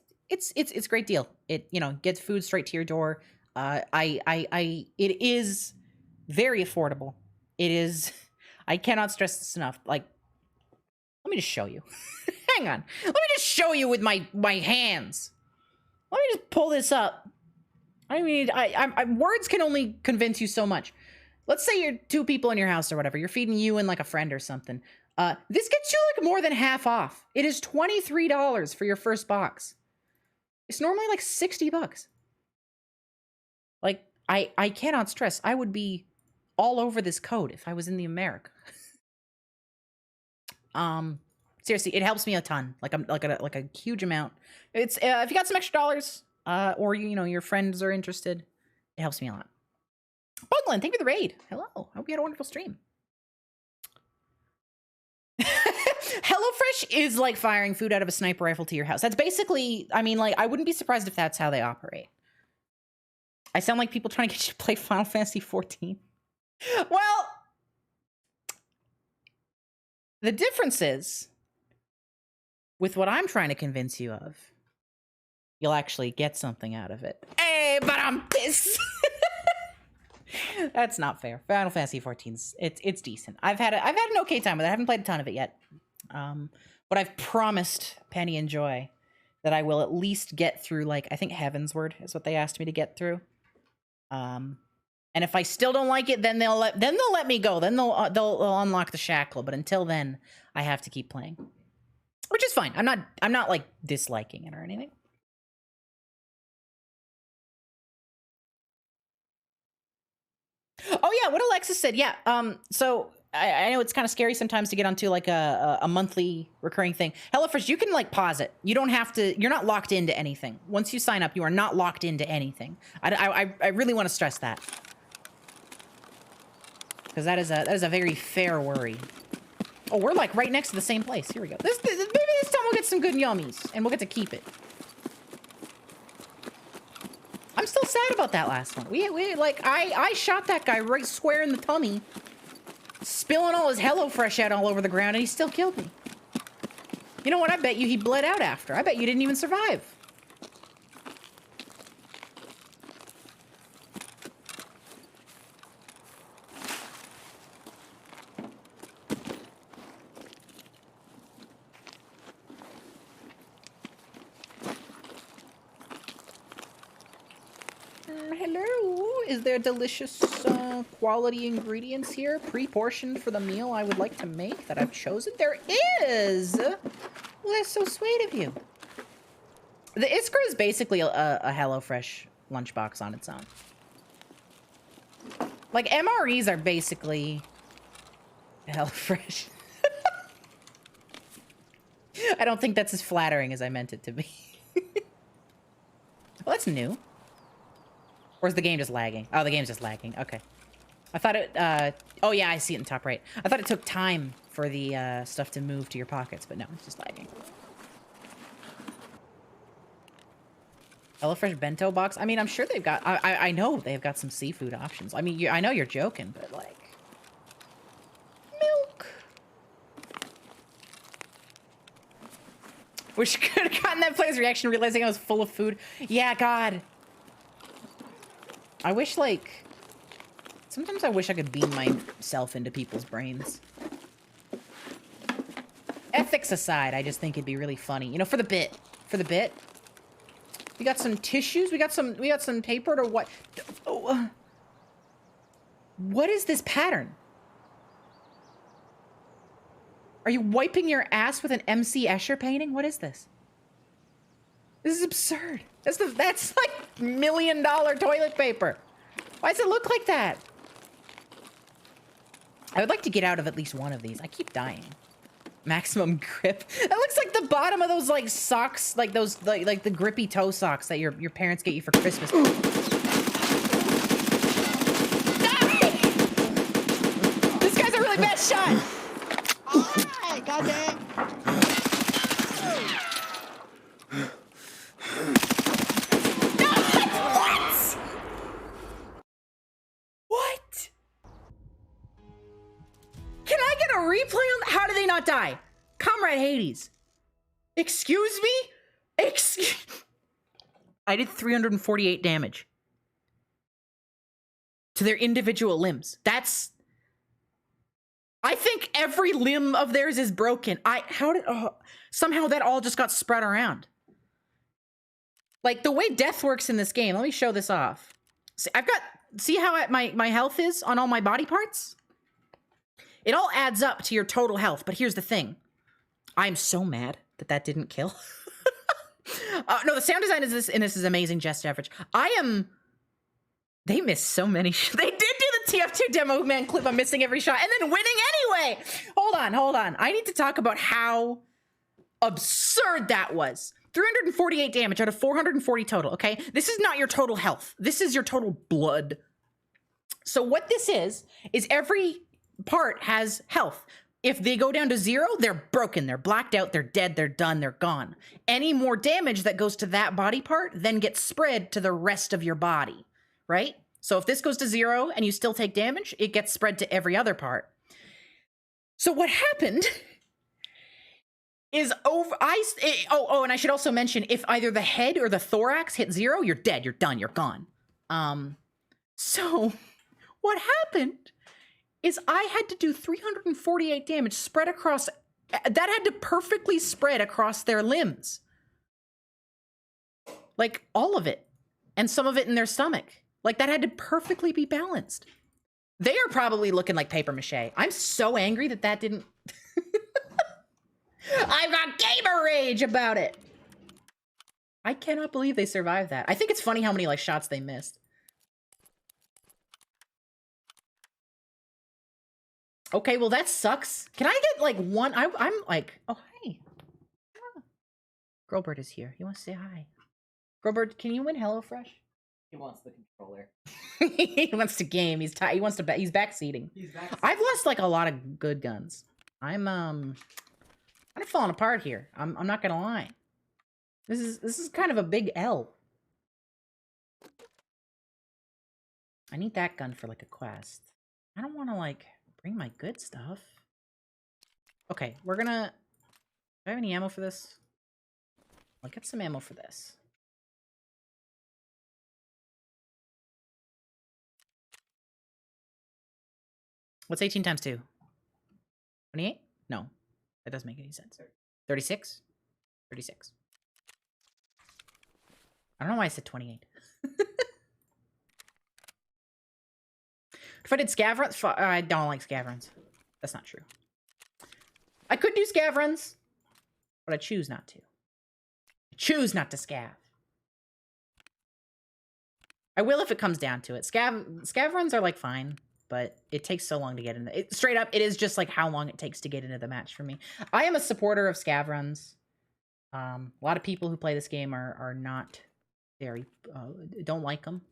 [SPEAKER 3] a great deal. It gets food straight to your door. It is very affordable. It is. I cannot stress this enough. Like, let me just show you. Hang on. Let me just show you with my hands. Let me just pull this up. I mean, words can only convince you so much. Let's say you're 2 people in your house or whatever. You're feeding you and like a friend or something. This gets you like more than half off. It is $23 for your first box. It's normally like $60. Like, I cannot stress. I would be all over this code if I was in the America. Seriously, it helps me a ton. Like a huge amount. It's if you got some extra dollars, or your friends are interested, it helps me a lot. Buglin, thank you for the raid. Hello. I hope you had a wonderful stream. HelloFresh is like firing food out of a sniper rifle to your house. That's basically, I mean, like, I wouldn't be surprised if that's how they operate. I sound like people trying to get you to play Final Fantasy 14. Well, the difference is, with what I'm trying to convince you of, you'll actually get something out of it. Hey, but I'm pissed. That's not fair. Final Fantasy 14's it's decent. I've had an okay time with it. I haven't played a ton of it yet. But I've promised Penny and Joy that I will at least get through, like, I think Heavensward is what they asked me to get through. And if I still don't like it, then they'll let me go. Then they'll unlock the shackle. But until then, I have to keep playing, which is fine. I'm not like disliking it or anything. Oh yeah, what Alexis said. Yeah. So I know it's kind of scary sometimes to get onto like a monthly recurring thing. HelloFresh, you can like pause it. You don't have to. You're not locked into anything. Once you sign up, you are not locked into anything. I really want to stress that, because that is a very fair worry. Oh, we're like right next to the same place. Here we go. Maybe this time we'll get some good yummies, and we'll get to keep it. I'm still sad about that last one. We like, I shot that guy right square in the tummy, spilling all his HelloFresh out all over the ground, and he still killed me. You know what? I bet you he bled out after. I bet you didn't even survive. Hello, is there delicious quality ingredients here, pre-portioned for the meal I would like to make that I've chosen? There is! Well, that's so sweet of you. The Iskra is basically a HelloFresh lunchbox on its own. Like, MREs are basically HelloFresh. I don't think that's as flattering as I meant it to be. Well, that's new. Or is the game just lagging? Oh, the game's just lagging. Okay. I thought it, oh yeah, I see it in the top right. I thought it took time for the stuff to move to your pockets, but no, it's just lagging. HelloFresh bento box? I mean, I'm sure they've got, I know they've got some seafood options. I mean, I know you're joking, but like... Milk! Wish you could have gotten that player's reaction realizing I was full of food. Yeah, God. I wish, like... Sometimes I wish I could beam myself into people's brains. Ethics aside, I just think it'd be really funny. You know, for the bit. For the bit. We got some tissues. We got some paper to what? Oh, what is this pattern? Are you wiping your ass with an MC Escher painting? What is this? This is absurd. That's like $1 million toilet paper. Why does it look like that? I would like to get out of at least one of these. I keep dying. Maximum grip. That looks like the bottom of those like socks, like those like the grippy toe socks that your parents get you for Christmas. This guy's a really bad shot.
[SPEAKER 5] Alright, goddamn.
[SPEAKER 3] What? Can I get a replay on? How do they not die? Comrade Hades. Excuse me? I did 348 damage to their individual limbs. I think every limb of theirs is broken. Somehow that all just got spread around. Like the way death works in this game. Let me show this off. See how my health is on all my body parts? It all adds up to your total health, but here's the thing. I'm so mad that didn't kill. No, the sound design is in this is amazing, Just Average. They missed so many They did do the TF2 demo man clip of missing every shot and then winning anyway! Hold on. I need to talk about how absurd that was. 348 damage out of 440 total, okay? This is not your total health. This is your total blood. So what this is every part has health. If they go down to 0, they're broken, they're blacked out, they're dead, they're done, they're gone. Any more damage that goes to that body part then gets spread to the rest of your body, right? So if this goes to 0 and you still take damage, it gets spread to every other part. So what happened is and I should also mention, if either the head or the thorax hit 0, you're dead, you're done, you're gone. So what happened is I had to do 348 damage spread across, that had to perfectly spread across their limbs. Like all of it. And some of it in their stomach. Like that had to perfectly be balanced. They are probably looking like paper mache. I'm so angry that didn't... I've got gamer rage about it. I cannot believe they survived that. I think it's funny how many like shots they missed. Okay, well that sucks. Can I get like one? I'm like, oh hey. Girlbird is here. He wants to say hi. Girlbird, can you win HelloFresh?
[SPEAKER 6] He wants the controller.
[SPEAKER 3] He wants to game. He's he wants to bet. He's backseating. I've lost like a lot of good guns. I'm falling apart here. I'm not gonna lie. This is kind of a big L. I need that gun for, like, a quest. I don't want to, like, bring my good stuff. Okay, we're gonna... Do I have any ammo for this? I'll get some ammo for this. What's 18 times 2? 28? No. That doesn't make any sense. 36? 36. I don't know why I said 28. If I did scav runs, I don't like scav runs. That's not true. I could do scav runs, but I choose not to. I choose not to scav. I will if it comes down to it. Scav runs are like fine, but it takes so long to get in. Straight up, it is just like how long it takes to get into the match for me. I am a supporter of scav runs. A lot of people who play this game are not very don't like them.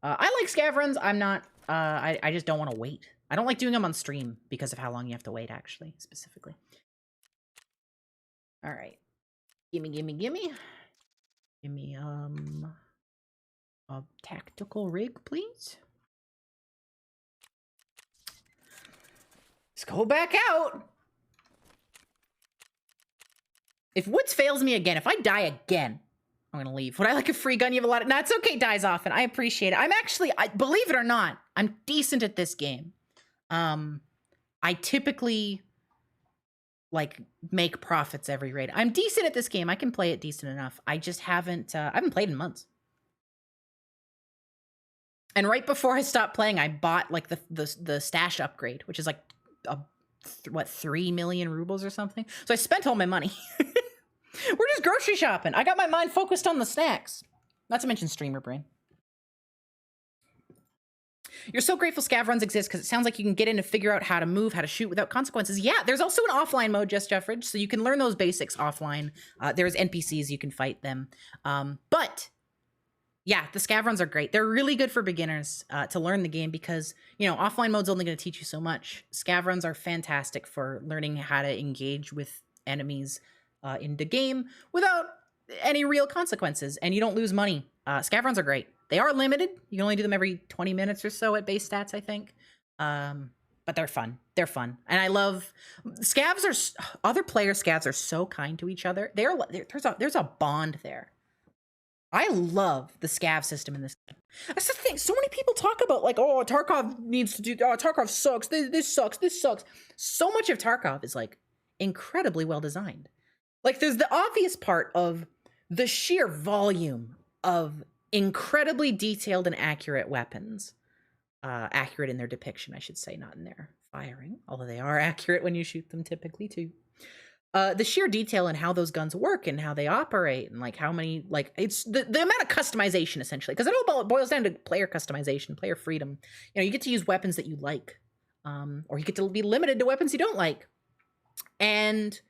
[SPEAKER 3] I like scav runs. I'm not. I just don't want to wait. I don't like doing them on stream because of how long you have to wait. Actually, specifically. All right, gimme. Give me a tactical rig, please. Let's go back out. If Woods fails me again, if I die again, I'm gonna leave. Would I like a free gun? You have a lot of... No, it's okay, dies often. I appreciate it. I'm actually... believe it or not, I'm decent at this game. I typically, like, make profits every raid. I'm decent at this game. I can play it decent enough. I just haven't... I haven't played in months. And right before I stopped playing, I bought, like, the stash upgrade, which is, like, what, 3 million rubles or something? So I spent all my money. We're just grocery shopping. I got my mind focused on the snacks. Not to mention streamer brain. You're so grateful scav runs exist because it sounds like you can get in and figure out how to move, how to shoot without consequences. Yeah, there's also an offline mode, Just Jeffridge, so you can learn those basics offline. There's NPCs, you can fight them. But yeah, the scav runs are great. They're really good for beginners to learn the game because, you know, offline mode's only going to teach you so much. Scav runs are fantastic for learning how to engage with enemies in the game without any real consequences, and you don't lose money. Scav runs are great. They are limited. You can only do them every 20 minutes or so at base stats, I think. But they're fun. They're fun. And I love... Scavs are... Other player scavs are so kind to each other. There's a bond there. I love the scav system in this game. That's the thing. So many people talk about, like, oh, Tarkov needs to do... Oh, Tarkov sucks. This sucks. This sucks. So much of Tarkov is, like, incredibly well designed. Like, there's the obvious part of the sheer volume of incredibly detailed and accurate weapons. Accurate in their depiction, I should say, not in their firing. Although they are accurate when you shoot them typically, too. The sheer detail in how those guns work and how they operate and, like, how many... Like, it's the amount of customization, essentially. Because it all boils down to player customization, player freedom. You know, you get to use weapons that you like. Or you get to be limited to weapons you don't like. And...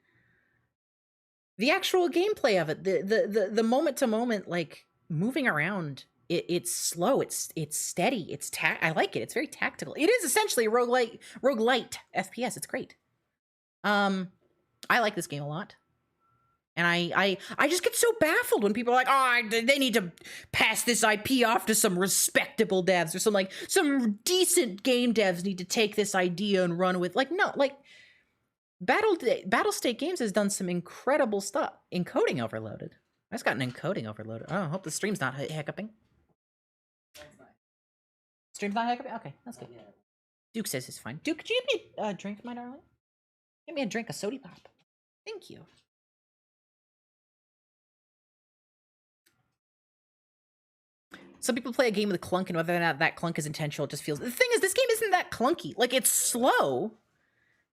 [SPEAKER 3] the actual gameplay of it, the moment to moment, like, moving around, it's slow, it's steady, I like it. It's very tactical. It is essentially a roguelite FPS. It's great. I like this game a lot. And I just get so baffled when people are like, oh, they need to pass this IP off to some respectable devs or some decent game devs need to take this idea and run with. Like, no, like, Battlestate Games has done some incredible stuff. Encoding overloaded. I just got an encoding overloaded. Oh, I hope the stream's not hiccuping. Stream's not hiccuping? Okay, that's good. Duke says it's fine. Duke, could you give me a drink, my darling? Give me a drink, a sody pop. Thank you. Some people play a game with a clunk, and whether or not that clunk is intentional, it just feels... The thing is, this game isn't that clunky. Like, it's slow,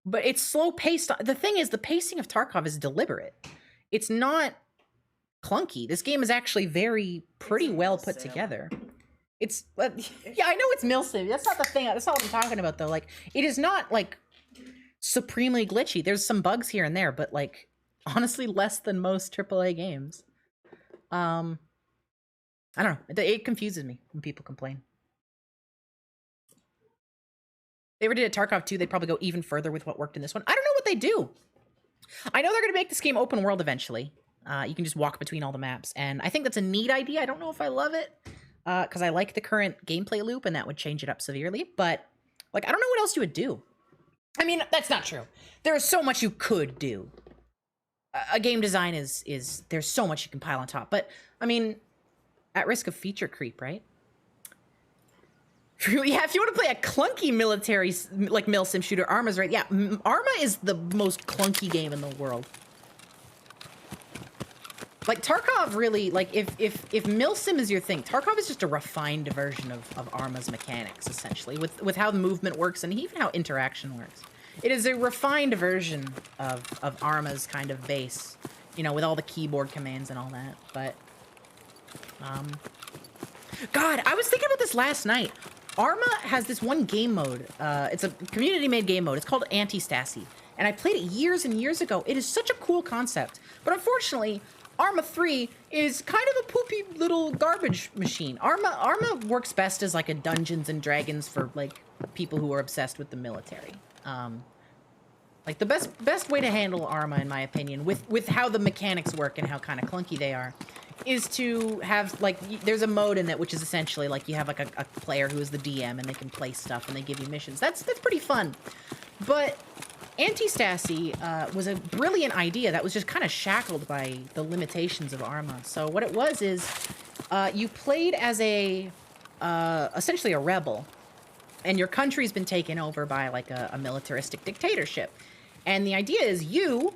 [SPEAKER 3] but it's slow paced. The thing is, the pacing of Tarkov is deliberate. It's not clunky. This game is actually pretty well put together. It's... yeah, I know it's milsim. That's not the thing. That's not what I'm talking about, though. Like, it is not, like, supremely glitchy. There's some bugs here and there, but, like, honestly, less than most AAA games. I don't know. It confuses me when people complain. If they ever did a Tarkov 2, they'd probably go even further with what worked in this one. I don't know what they do. I know they're going to make this game open world eventually. You can just walk between all the maps, and I think that's a neat idea. I don't know if I love it. because I like the current gameplay loop, and that would change it up severely. But like, I don't know what else you would do. I mean, that's not true. There is so much you could do. A game design is there's so much you can pile on top. But I mean, at risk of feature creep, right? Yeah, if you want to play a clunky military, like milsim shooter, Arma's right. Yeah, Arma is the most clunky game in the world. Like, Tarkov really, like, if milsim is your thing, Tarkov is just a refined version of Arma's mechanics, essentially, with how the movement works and even how interaction works. It is a refined version of Arma's kind of base, you know, with all the keyboard commands and all that, but, God, I was thinking about this last night. Arma has this one game mode. It's a community-made game mode. It's called Anti-Stassi. And I played it years and years ago. It is such a cool concept. But unfortunately, Arma 3 is kind of a poopy little garbage machine. Arma works best as like a Dungeons and Dragons for like people who are obsessed with the military. Like the best way to handle Arma, in my opinion, with how the mechanics work and how kind of clunky they are, is to have, like, there's a mode in it which is essentially like you have like a player who is the DM and they can play stuff and they give you missions. That's pretty fun. But Anti-Stassi was a brilliant idea that was just kind of shackled by the limitations of Arma. So what it was is you played as essentially a rebel, and your country's been taken over by like a militaristic dictatorship. And the idea is you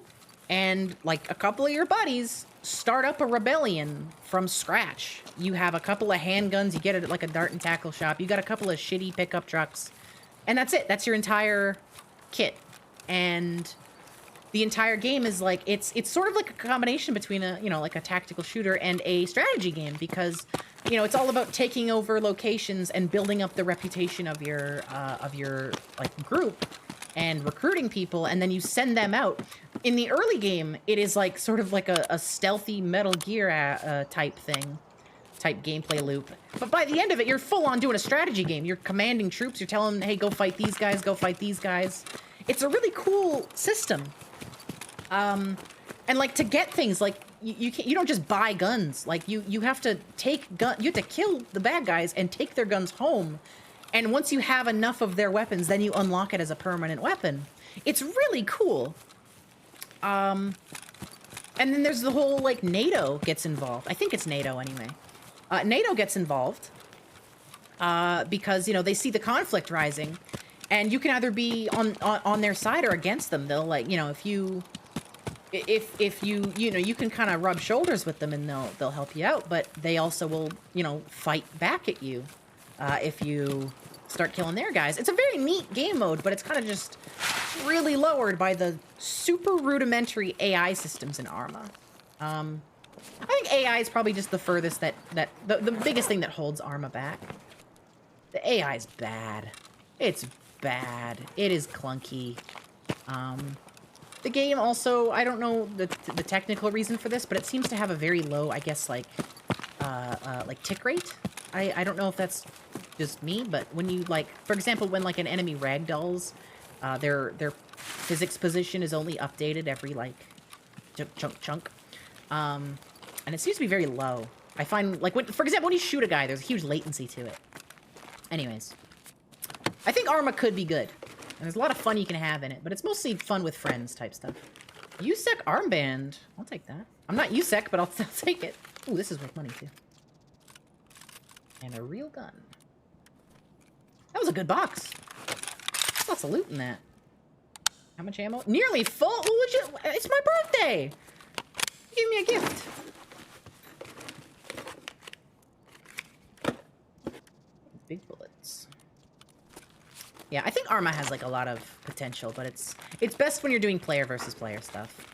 [SPEAKER 3] and like a couple of your buddies start up a rebellion from scratch. You have a couple of handguns, you get it at like a dart and tackle shop, you got a couple of shitty pickup trucks, and that's it. That's your entire kit. And the entire game is like, it's sort of like a combination between a, you know, like a tactical shooter and a strategy game, because, you know, it's all about taking over locations and building up the reputation of your like group and recruiting people, and then you send them out. In the early game, it is like sort of like a stealthy Metal Gear type gameplay loop. But by the end of it, you're full on doing a strategy game. You're commanding troops. You're telling them, hey, go fight these guys, go fight these guys. It's a really cool system. And like, to get things, like, you don't just buy guns. Like, you have to you have to kill the bad guys and take their guns home. And once you have enough of their weapons, then you unlock it as a permanent weapon. It's really cool. And then there's the whole, like, NATO gets involved. I think it's NATO anyway. NATO gets involved because, you know, they see the conflict rising, and you can either be on their side or against them. They'll, like, you know, if you you know, you can kind of rub shoulders with them and they'll help you out, but they also will, you know, fight back at you if you start killing their guys. It's a very neat game mode, but it's kind of just really lowered by the super rudimentary AI systems in Arma. I think AI is probably just the furthest the biggest thing that holds Arma back. The AI is bad. It's bad. It is clunky. The game also, I don't know the technical reason for this, but it seems to have a very low, I guess, like tick rate. I don't know if that's just me, but when you, like, for example, when like an enemy ragdolls, their physics position is only updated every like chunk. And it seems to be very low. I find, like, for example, when you shoot a guy, there's a huge latency to it. Anyways, I think Arma could be good. And there's a lot of fun you can have in it, but it's mostly fun with friends type stuff. USEC armband. I'll take that. I'm not USEC, but I'll take it. Ooh, this is worth money too. And a real gun. That was a good box. Lots of loot in that. How much ammo? Nearly full? It's my birthday! Give me a gift. Big bullets. Yeah, I think Arma has like a lot of potential, but it's best when you're doing player versus player stuff,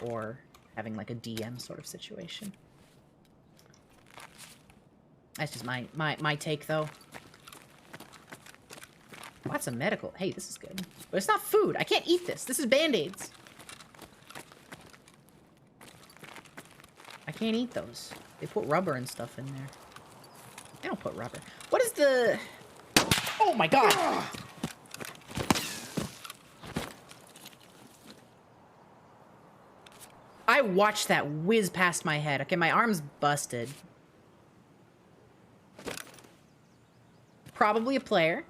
[SPEAKER 3] or having like a DM sort of situation. That's just my take, though. Lots of medical. Hey, this is good, but it's not food. I can't eat this. This is Band-Aids. I can't eat those. They put rubber and stuff in there. They don't put rubber. What is the... Oh my god! I watched that whiz past my head. Okay, my arm's busted. Probably a player.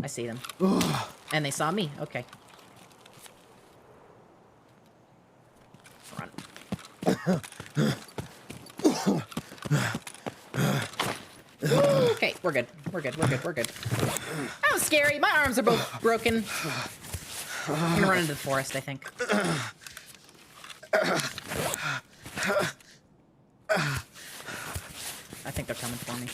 [SPEAKER 3] I see them. And they saw me. Okay. Run. Okay, we're good. We're good. We're good. We're good. That was scary. My arms are both broken. I'm gonna run into the forest, I think. I think they're coming for me.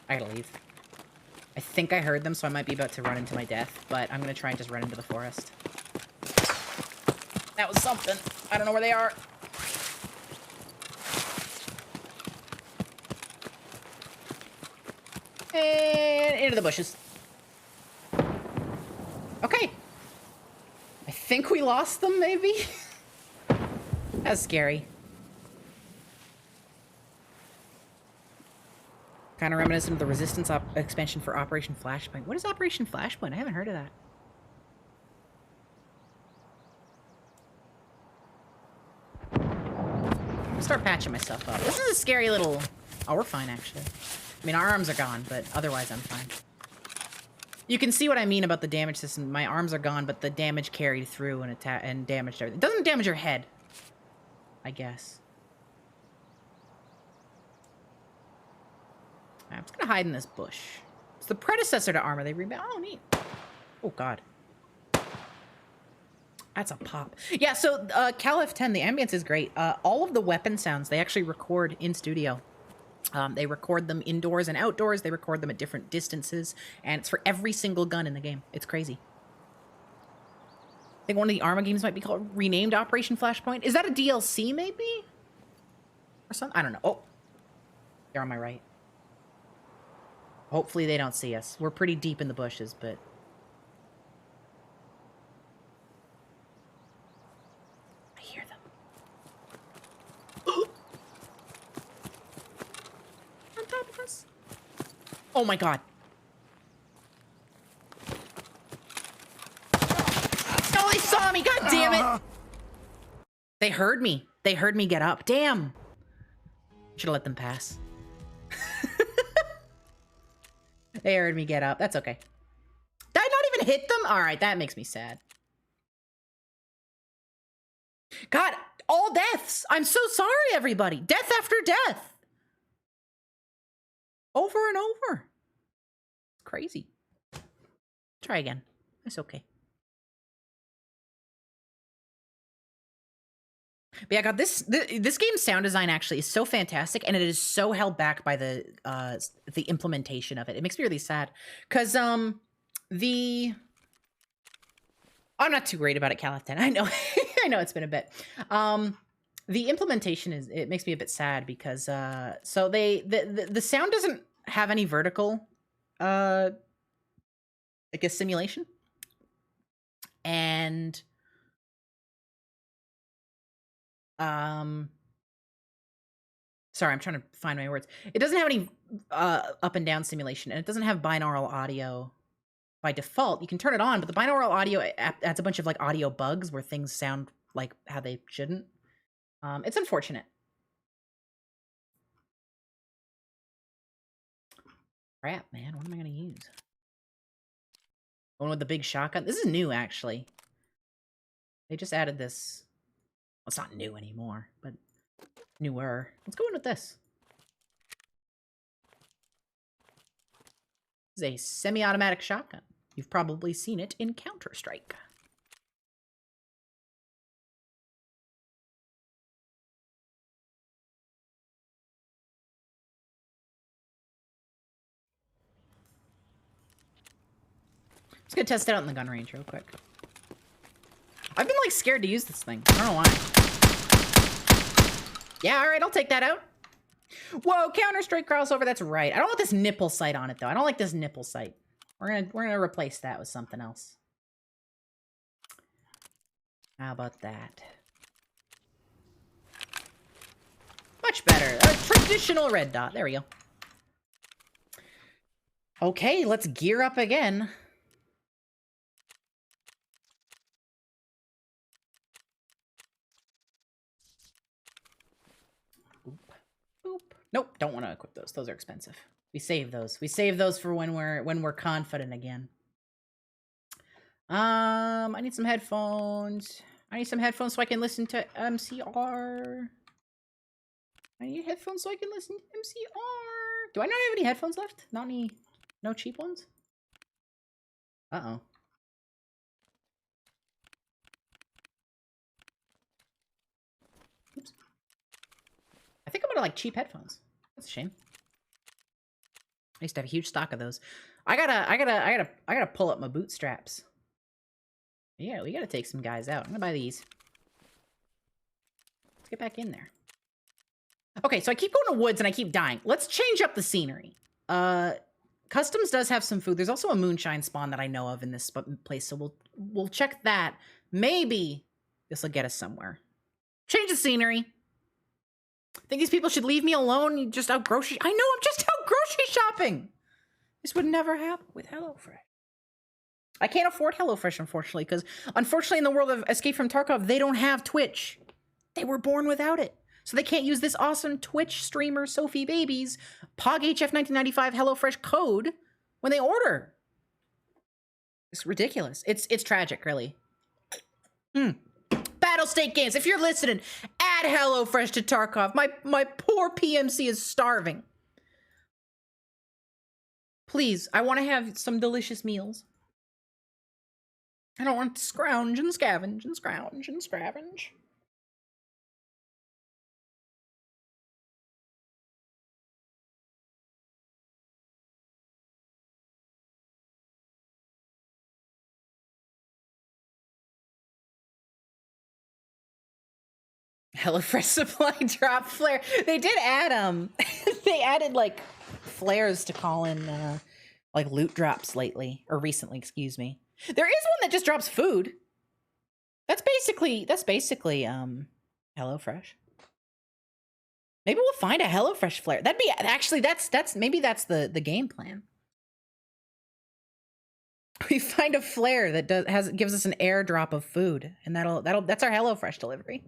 [SPEAKER 3] I gotta leave. I think I heard them, so I might be about to run into my death, but I'm gonna try and just run into the forest. That was something. I don't know where they are. And into the bushes. Okay. I think we lost them, maybe? That's scary. Kind of reminiscent of the Resistance expansion for Operation Flashpoint. What is Operation Flashpoint? I haven't heard of that. I'll start patching myself up. This is a scary little... Oh, we're fine, actually. I mean, our arms are gone, but otherwise I'm fine. You can see what I mean about the damage system. My arms are gone, but the damage carried through and damaged everything. It doesn't damage your head, I guess. I'm just gonna hide in this bush. It's the predecessor to armor. They rebound. Oh, neat. Oh, God. That's a pop. Yeah, so Cal F10, the ambience is great. All of the weapon sounds, they actually record in studio. They record them indoors and outdoors. They record them at different distances. And it's for every single gun in the game. It's crazy. I think one of the Arma games might be called renamed Operation Flashpoint. Is that a DLC, maybe? Or something? I don't know. Oh. They're on my right. Hopefully they don't see us. We're pretty deep in the bushes, but... I hear them. On top of us. Oh my God. Oh, they saw me. God damn it. They heard me. They heard me get up. Damn. Should have let them pass. They heard me get up. That's okay. Did I not even hit them? All right, that makes me sad. God, all deaths. I'm so sorry, everybody. Death after death. Over and over. It's crazy. Try again. It's okay. But yeah, God, this game's sound design actually is so fantastic, and it is so held back by the implementation of it. It makes me really sad, because I'm not too worried about it, Califton. I know, I know it's been a bit. The implementation it makes me a bit sad because so the sound doesn't have any vertical, I guess, simulation, and sorry, I'm trying to find my words. It doesn't have any up and down simulation, and it doesn't have binaural audio by default. You can turn it on, but the binaural audio adds a bunch of like audio bugs where things sound like how they shouldn't. It's unfortunate. Crap, man. What am I going to use? Going with the big shotgun. This is new, actually. They just added this. Well, it's not new anymore, but newer. Let's go in with this. This is a semi-automatic shotgun. You've probably seen it in Counter-Strike. Just gonna test it out in the gun range real quick. I've been like scared to use this thing. I don't know why. Yeah, all right, I'll take that out. Whoa, Counter-Strike crossover. That's right. I don't want this nipple sight on it though. I don't like this nipple sight. We're gonna replace that with something else. How about that? Much better. A traditional red dot. There we go. Okay, let's gear up again. Nope, don't want to equip those. Those are expensive. We save those. We save those for when we're confident again. I need some headphones. I need some headphones so I can listen to MCR. I need headphones so I can listen to MCR. Do I not have any headphones left? No cheap ones? Uh-oh. Oops. I think I'm gonna like cheap headphones. That's a shame. I used to have a huge stock of those. I gotta pull up my bootstraps. Yeah, we gotta take some guys out. I'm gonna buy these. Let's get back in there. Okay, so I keep going to woods and I keep dying. Let's change up the scenery. Customs does have some food. There's also a moonshine spawn that I know of in this place, so we'll check that. Maybe this will get us somewhere. Change the scenery. Think these people should leave me alone? You just out grocery. I know, I'm just out grocery shopping. This would never happen with HelloFresh. I can't afford HelloFresh, unfortunately, because unfortunately in the world of Escape from Tarkov, they don't have Twitch. They were born without it. So they can't use this awesome Twitch streamer Sophie Baby's PogHF1995 HelloFresh code when they order. It's ridiculous. It's tragic, really. Battlestate Games, if you're listening, add HelloFresh to Tarkov. My poor PMC is starving. Please, I want to have some delicious meals. I don't want to scrounge and scavenge and scrounge and scavenge. HelloFresh supply drop flare. They did add they added like flares to call in like loot drops lately or recently, excuse me. There is one that just drops food. That's basically HelloFresh. Maybe we'll find a HelloFresh flare. That'd be actually that's maybe that's the game plan. We find a flare that gives us an airdrop of food, and that's our HelloFresh delivery.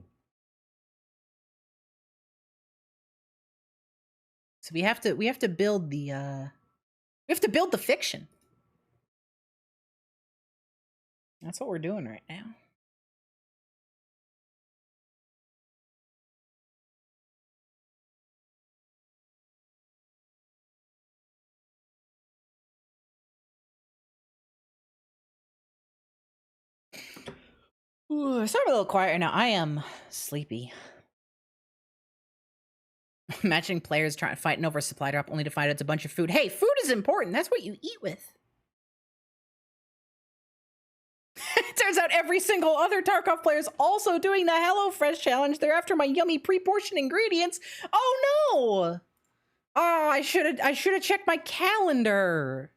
[SPEAKER 3] So we have to build the fiction. That's what we're doing right now. Ooh, sorry, I'm a little quiet right now. I am sleepy. Matching players fighting over a supply drop only to find it's a bunch of food. Hey, food is important. That's what you eat with. It turns out every single other Tarkov player is also doing the HelloFresh challenge. They're after my yummy pre-portioned ingredients. Oh no! Oh, I should have checked my calendar.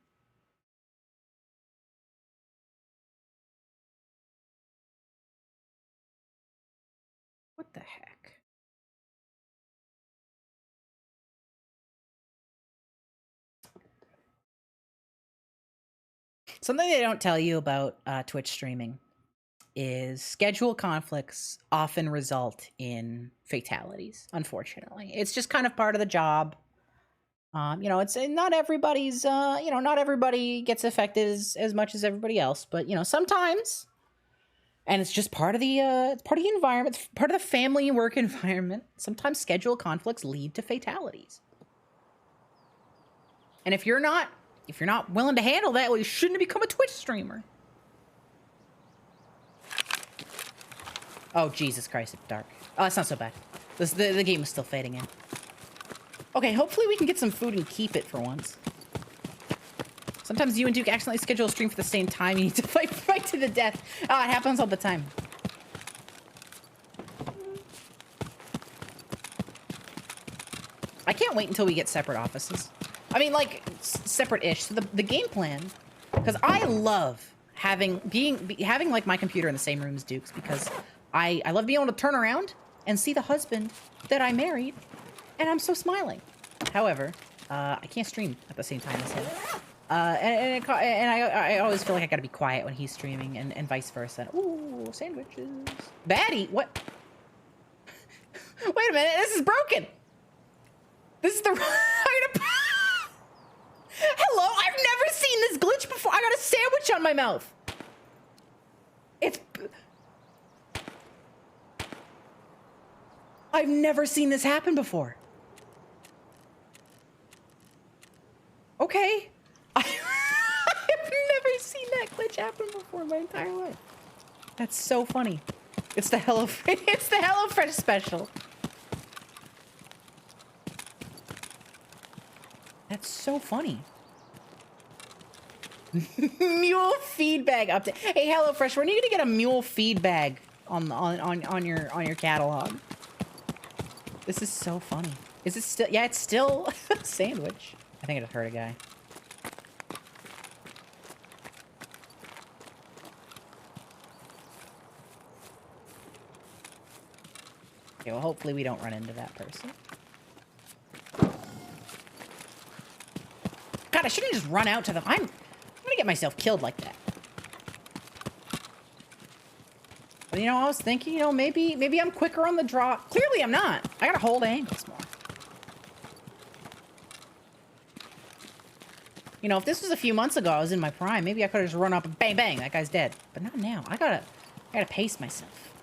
[SPEAKER 3] What the heck? Something they don't tell you about Twitch streaming is schedule conflicts often result in fatalities, unfortunately. It's just kind of part of the job. It's not everybody's, not everybody gets affected as much as everybody else, but, sometimes, and it's just part of the environment, it's part of the family work environment. Sometimes schedule conflicts lead to fatalities. And if you're not willing to handle that, well, you shouldn't have become a Twitch streamer. Oh, Jesus Christ, it's dark. Oh, it's not so bad. The game is still fading in. Okay, hopefully we can get some food and keep it for once. Sometimes you and Duke accidentally schedule a stream for the same time. You need to fight to the death. Oh, it happens all the time. I can't wait until we get separate offices. I mean, like, separate-ish. So the game plan, because I love having like my computer in the same room as Duke's, because I love being able to turn around and see the husband that I married, and I'm so smiling. However, I can't stream at the same time as him, and I always feel like I gotta be quiet when he's streaming, and vice versa. Ooh, sandwiches. Baddie, what? Wait a minute, this is broken. This is the right. Hello, I've never seen this glitch before. I got a sandwich on my mouth. I've never seen this happen before. Okay. I've never seen that glitch happen before in my entire life. That's so funny. It's the HelloFresh special. That's so funny. Mule feed bag update. Hey, HelloFresh, we're needing to get a mule feed bag on your catalog. This is so funny. Is it still? Yeah, it's still a sandwich. I think I just heard a guy. Okay, well, hopefully we don't run into that person. God, I shouldn't just run out to them. I'm gonna get myself killed like that. But, you know, I was thinking, you know, maybe I'm quicker on the draw. Clearly I'm not. I gotta hold angles more. You know, if this was a few months ago, I was in my prime, maybe I could have just run up and bang, bang, that guy's dead. But not now. I gotta pace myself.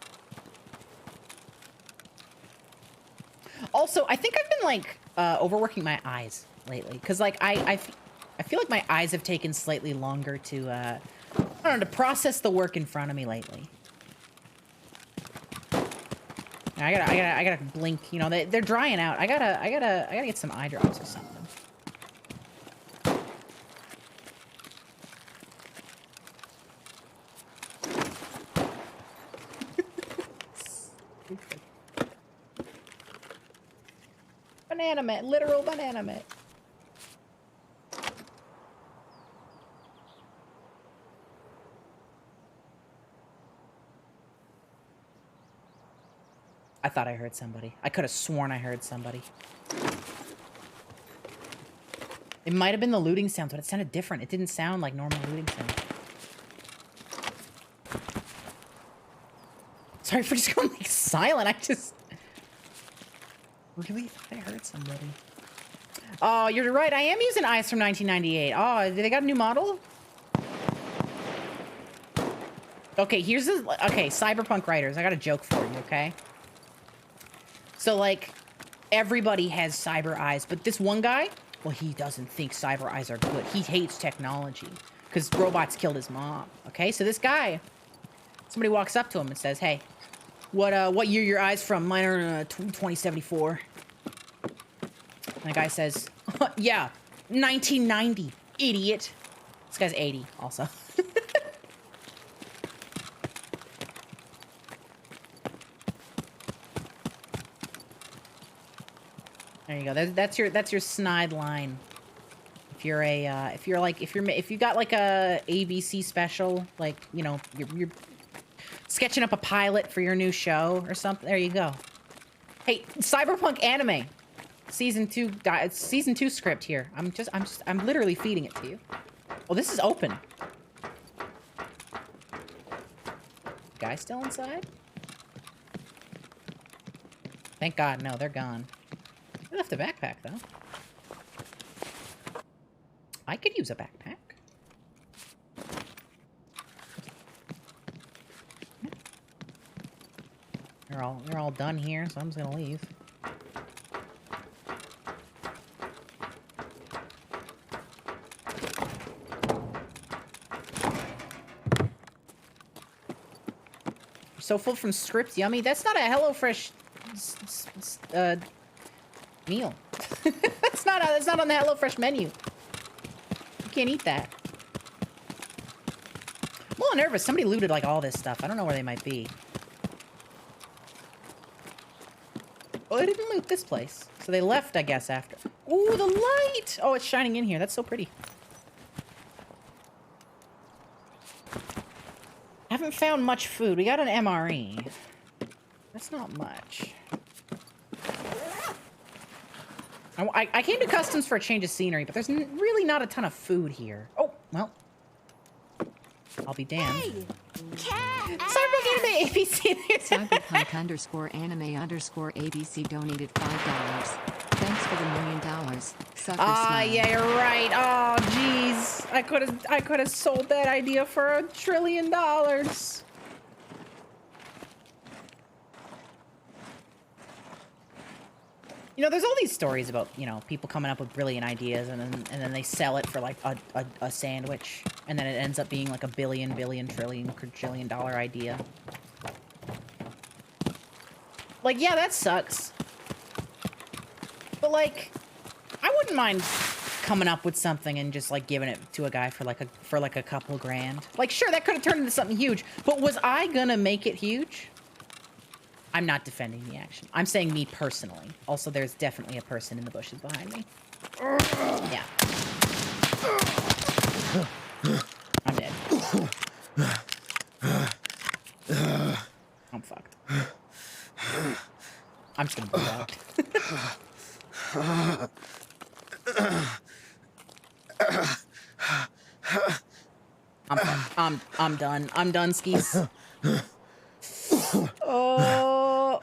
[SPEAKER 3] Also, I think I've been, like, overworking my eyes lately. Because, like, I feel like my eyes have taken slightly longer to, I don't know, to process the work in front of me lately. I gotta blink. You know, they're drying out. I gotta get some eye drops or something. Banana met, literal banana met. I thought I heard somebody. I could have sworn I heard somebody. It might have been the looting sounds, but it sounded different. It didn't sound like normal looting sounds. Sorry for just going like silent. I just really thought I heard somebody. Oh, you're right. I am using eyes from 1998. Oh, they got a new model? Okay, here's this. Okay, Cyberpunk writers. I got a joke for you, okay? So, like, everybody has cyber eyes, but this one guy, well, he doesn't think cyber eyes are good. He hates technology because robots killed his mom, okay? So this guy, somebody walks up to him and says, hey, what year your eyes from? Mine are 2074. And the guy says, yeah, 1990, idiot. This guy's 80 also. There you go. That's your snide line. If you're a if you got like a ABC special, like, you know, you're sketching up a pilot for your new show or something. There you go. Hey, Cyberpunk anime, season 2 script here. I'm literally feeding it to you. Oh, this is open. Guy still inside? Thank God, no, they're gone. They left a backpack, though. I could use a backpack. You're all done here, so I'm just gonna leave. So full from scripts, yummy. That's not a HelloFresh meal. That's not on the HelloFresh menu. You can't eat that. I'm a little nervous. Somebody looted like all this stuff. I don't know where they might be. Oh, they didn't loot this place. So they left, I guess, after. Ooh, the light! Oh, it's shining in here. That's so pretty. Haven't found much food. We got an MRE. That's not much. I came to Customs for a change of scenery, but there's really not a ton of food here. Oh, well. I'll be damned.
[SPEAKER 5] Hey,
[SPEAKER 3] Cyberpunk Anime ABC.
[SPEAKER 2] Cyberpunk _anime_ABC donated $5. Thanks for the $1 sucker
[SPEAKER 3] Ah,
[SPEAKER 2] smile.
[SPEAKER 3] yeah, you're right. Oh, jeez. I could have sold that idea for $1 trillion. You know, there's all these stories about, you know, people coming up with brilliant ideas and then they sell it for like a sandwich, and then it ends up being like a billion, trillion, quadrillion dollar idea. Like, yeah, that sucks. But like, I wouldn't mind coming up with something and just like giving it to a guy for like a couple grand. Like, sure, that could have turned into something huge, but was I gonna make it huge? I'm not defending the action. I'm saying me personally. Also, there's definitely a person in the bushes behind me. Yeah. I'm dead. I'm fucked. I'm just gonna bleed out. I'm fucked. I'm done. I'm done, skis. Oh.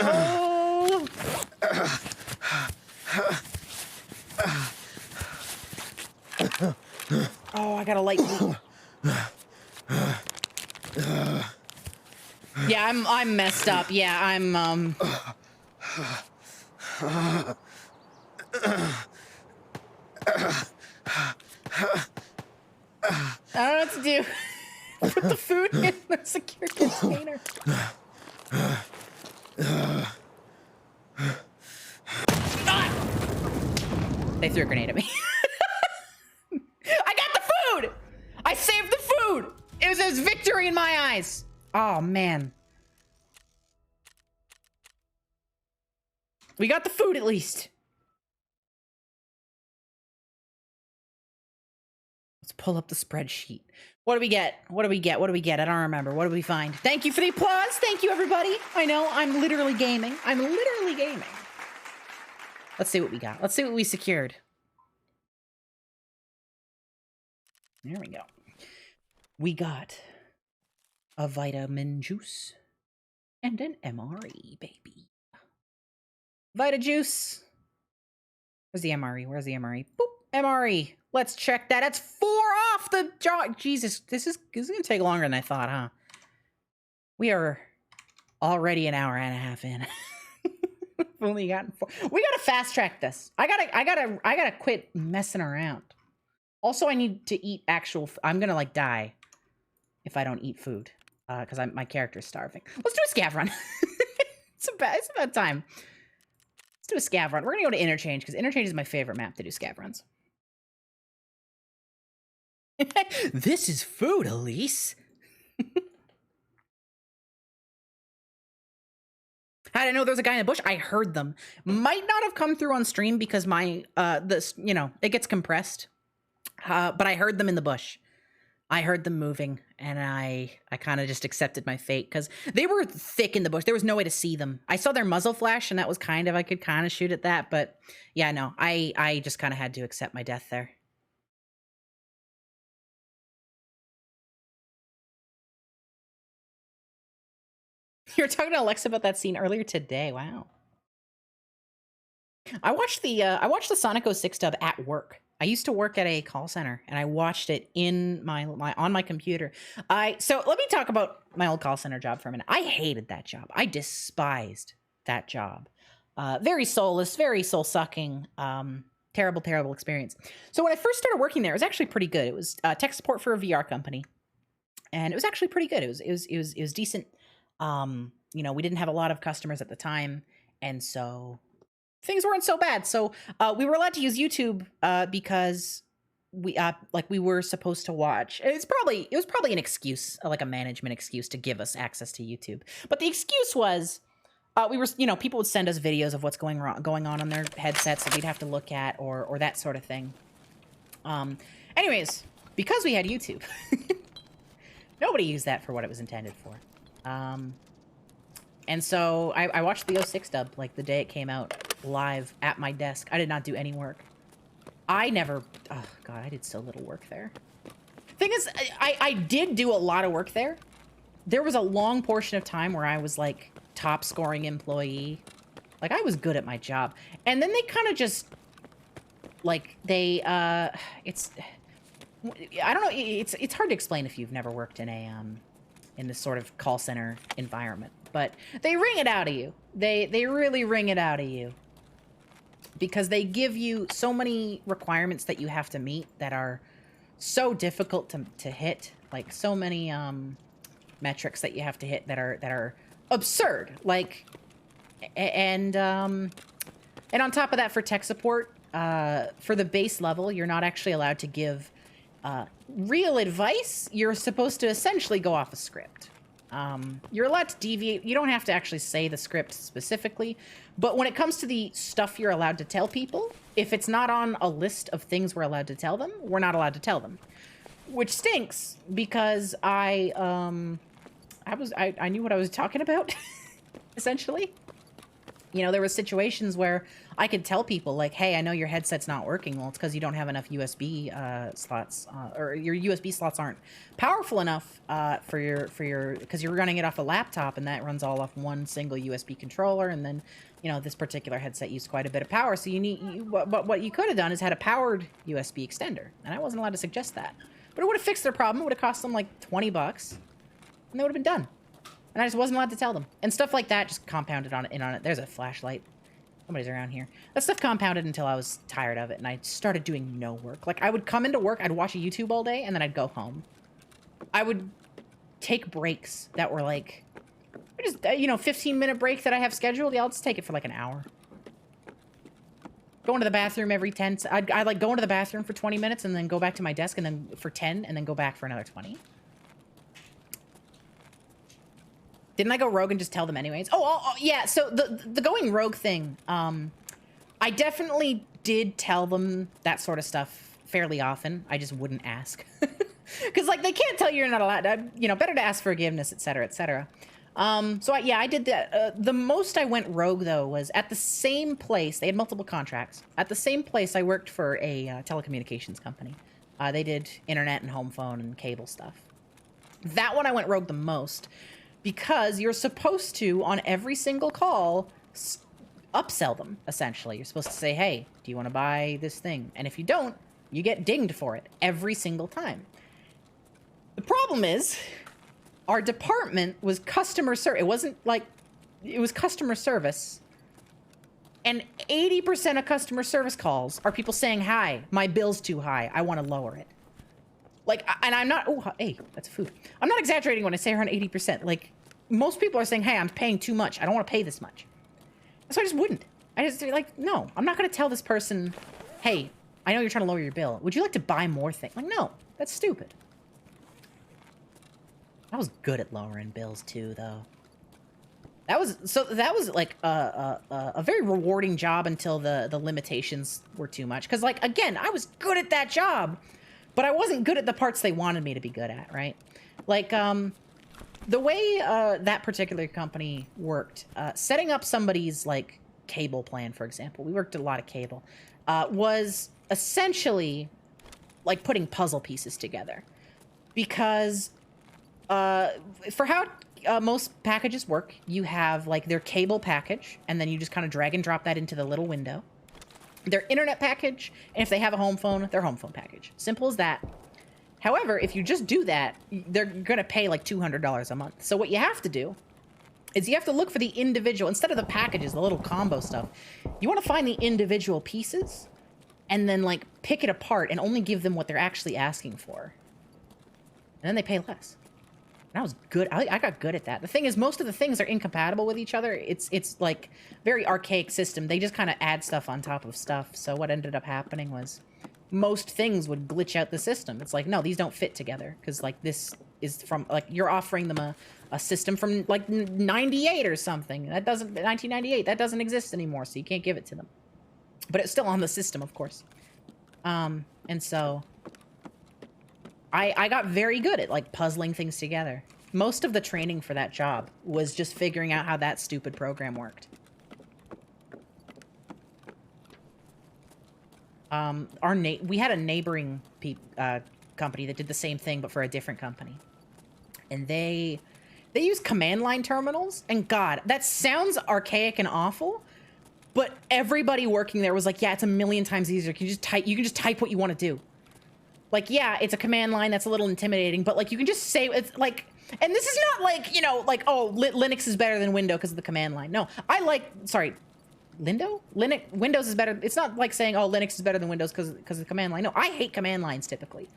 [SPEAKER 3] Oh. Oh, I got a light bleed. Yeah, I'm messed up. Yeah, I'm I don't know what to do. Put the food in the secure container. Ah! They threw a grenade at me. I got the food! I saved the food! It was victory in my eyes. Oh, man. We got the food at least. Let's pull up the spreadsheet. What do we get? What do we get? What do we get? I don't remember. What do we find? Thank you for the applause. Thank you, everybody. I know, I'm literally gaming. I'm literally gaming. Let's see what we got. Let's see what we secured. There we go. We got a vitamin juice and an MRE, baby. Vita juice. Where's the MRE? Where's the MRE? Boop. MRE. Let's check that. That's 4 off the jaw. Jesus, this is gonna take longer than I thought, huh? We are already an hour and a half in. We've only gotten 4. We gotta fast track this. I gotta quit messing around. Also, I need to eat actual. I'm gonna like die if I don't eat food because my character's starving. Let's do a scav run. It's about time. Let's do a scav run. We're gonna go to interchange because interchange is my favorite map to do scav runs. This is food, Elise. How did I know there was a guy in the bush? I heard them. Might not have come through on stream because my this, you know, it gets compressed. But I heard them in the bush. I heard them moving, and I kind of just accepted my fate because they were thick in the bush. There was no way to see them. I saw their muzzle flash, and that was kind of, I could kind of shoot at that. But yeah, no, I just kind of had to accept my death there. You were talking to Alexa about that scene earlier today. Wow. I watched the Sonic 06 dub at work. I used to work at a call center, and I watched it in on my computer. So let me talk about my old call center job for a minute. I hated that job. I despised that job. Very soulless, very soul-sucking, terrible experience. So when I first started working there, it was actually pretty good. It was tech support for a VR company, and it was actually pretty good. It was decent. You know, we didn't have a lot of customers at the time, and so things weren't so bad. So we were allowed to use YouTube because we were supposed to watch. It was probably an excuse, like a management excuse to give us access to YouTube. But the excuse was we were, you know, people would send us videos of what's going on their headsets that we'd have to look at or that sort of thing. Anyways, because we had YouTube, nobody used that for what it was intended for. And so I watched the 06 dub like the day it came out live at my desk. I did not do any work. I did so little work there. Thing is, I did do a lot of work there, there was a long portion of time where I was like top scoring employee. Like I was good at my job. And then they kind of just like they it's I don't know, it's hard to explain if you've never worked in a in this sort of call center environment, but they wring it out of you. They really wring it out of you. Because they give you so many requirements that you have to meet that are so difficult to hit, like so many metrics that you have to hit that are absurd. Like, and on top of that, for tech support, for the base level, you're not actually allowed to give real advice. You're supposed to essentially go off a script. You're allowed to deviate. You don't have to actually say the script specifically, but when it comes to the stuff you're allowed to tell people, if it's not on a list of things we're allowed to tell them, we're not allowed to tell them, which stinks because I knew what I was talking about, essentially. You know, there were situations where I could tell people like, hey, I know your headset's not working. Well, it's because you don't have enough USB slots, or your USB slots aren't powerful enough because you're running it off a laptop, and that runs all off one single USB controller. And then, you know, this particular headset used quite a bit of power. So what you could have done is had a powered USB extender, and I wasn't allowed to suggest that. But it would have fixed their problem. It would have cost them like $20, and they would have been done. And I just wasn't allowed to tell them. And stuff like that just compounded on it. There's a flashlight. Somebody's around here. That stuff compounded until I was tired of it, and I started doing no work. Like, I would come into work, I'd watch a YouTube all day, and then I'd go home. I would take breaks that were like, just, 15-minute break that I have scheduled. Yeah, I'll just take it for like an hour. Go into the bathroom every 10. I'd like go into the bathroom for 20 minutes and then go back to my desk and then for 10 and then go back for another 20. Didn't I go rogue and just tell them anyways? Oh, yeah. So the going rogue thing, I definitely did tell them that sort of stuff fairly often. I just wouldn't ask. Because, like, they can't tell you you're not allowed to, better to ask forgiveness, et cetera, et cetera. I did that. The most I went rogue, though, was at the same place. They had multiple contracts. At the same place, I worked for a telecommunications company. They did internet and home phone and cable stuff. That one I went rogue the most. Because you're supposed to, on every single call, upsell them, essentially. You're supposed to say, hey, do you want to buy this thing? And if you don't, you get dinged for it every single time. The problem is, our department was customer service. It wasn't like, it was customer service. And 80% of customer service calls are people saying, hi, my bill's too high. I want to lower it. Like, and I'm not, oh, hey, that's food. I'm not exaggerating when I say around 80%. Like, most people are saying, hey, I'm paying too much. I don't want to pay this much. So I just wouldn't. I just, like, no, I'm not going to tell this person, hey, I know you're trying to lower your bill. Would you like to buy more things? Like, no, that's stupid. I was good at lowering bills, too, though. That was like a very rewarding job until the limitations were too much. Because, like, again, I was good at that job. But I wasn't good at the parts they wanted me to be good at, right? Like, the way that particular company worked, setting up somebody's, like, cable plan, for example, we worked a lot of cable, was essentially like putting puzzle pieces together. Because for how most packages work, you have, like, their cable package, and then you just kind of drag and drop that into the little window. Their internet package, and if they have a home phone, their home phone package. Simple as that. However, if you just do that, they're going to pay like $200 a month. So what you have to do is you have to look for the individual, instead of the packages, the little combo stuff, you want to find the individual pieces and then, like, pick it apart and only give them what they're actually asking for. And then they pay less. And I was good. I got good at that. The thing is, most of the things are incompatible with each other. It's like very archaic system. They just kind of add stuff on top of stuff. So what ended up happening was most things would glitch out the system. It's like, no, these don't fit together. Because, like, this is from, like, you're offering them a system from, like, 98 or something. That doesn't, 1998, that doesn't exist anymore. So you can't give it to them. But it's still on the system, of course. And so I got very good at, like, puzzling things together. Most of the training for that job was just figuring out how that stupid program worked. We had a neighboring company that did the same thing, but for a different company. And they They use command line terminals, and God, that sounds archaic and awful, but everybody working there was like, yeah, it's a million times easier. You can just type what you want to do. Like, yeah, it's a command line that's a little intimidating, but like you can just say, it's like, and this is not like, you know, like, oh, Linux is better than Windows because of the command line. No, Windows is better. It's not like saying, oh, Linux is better than Windows because of the command line. No, I hate command lines typically.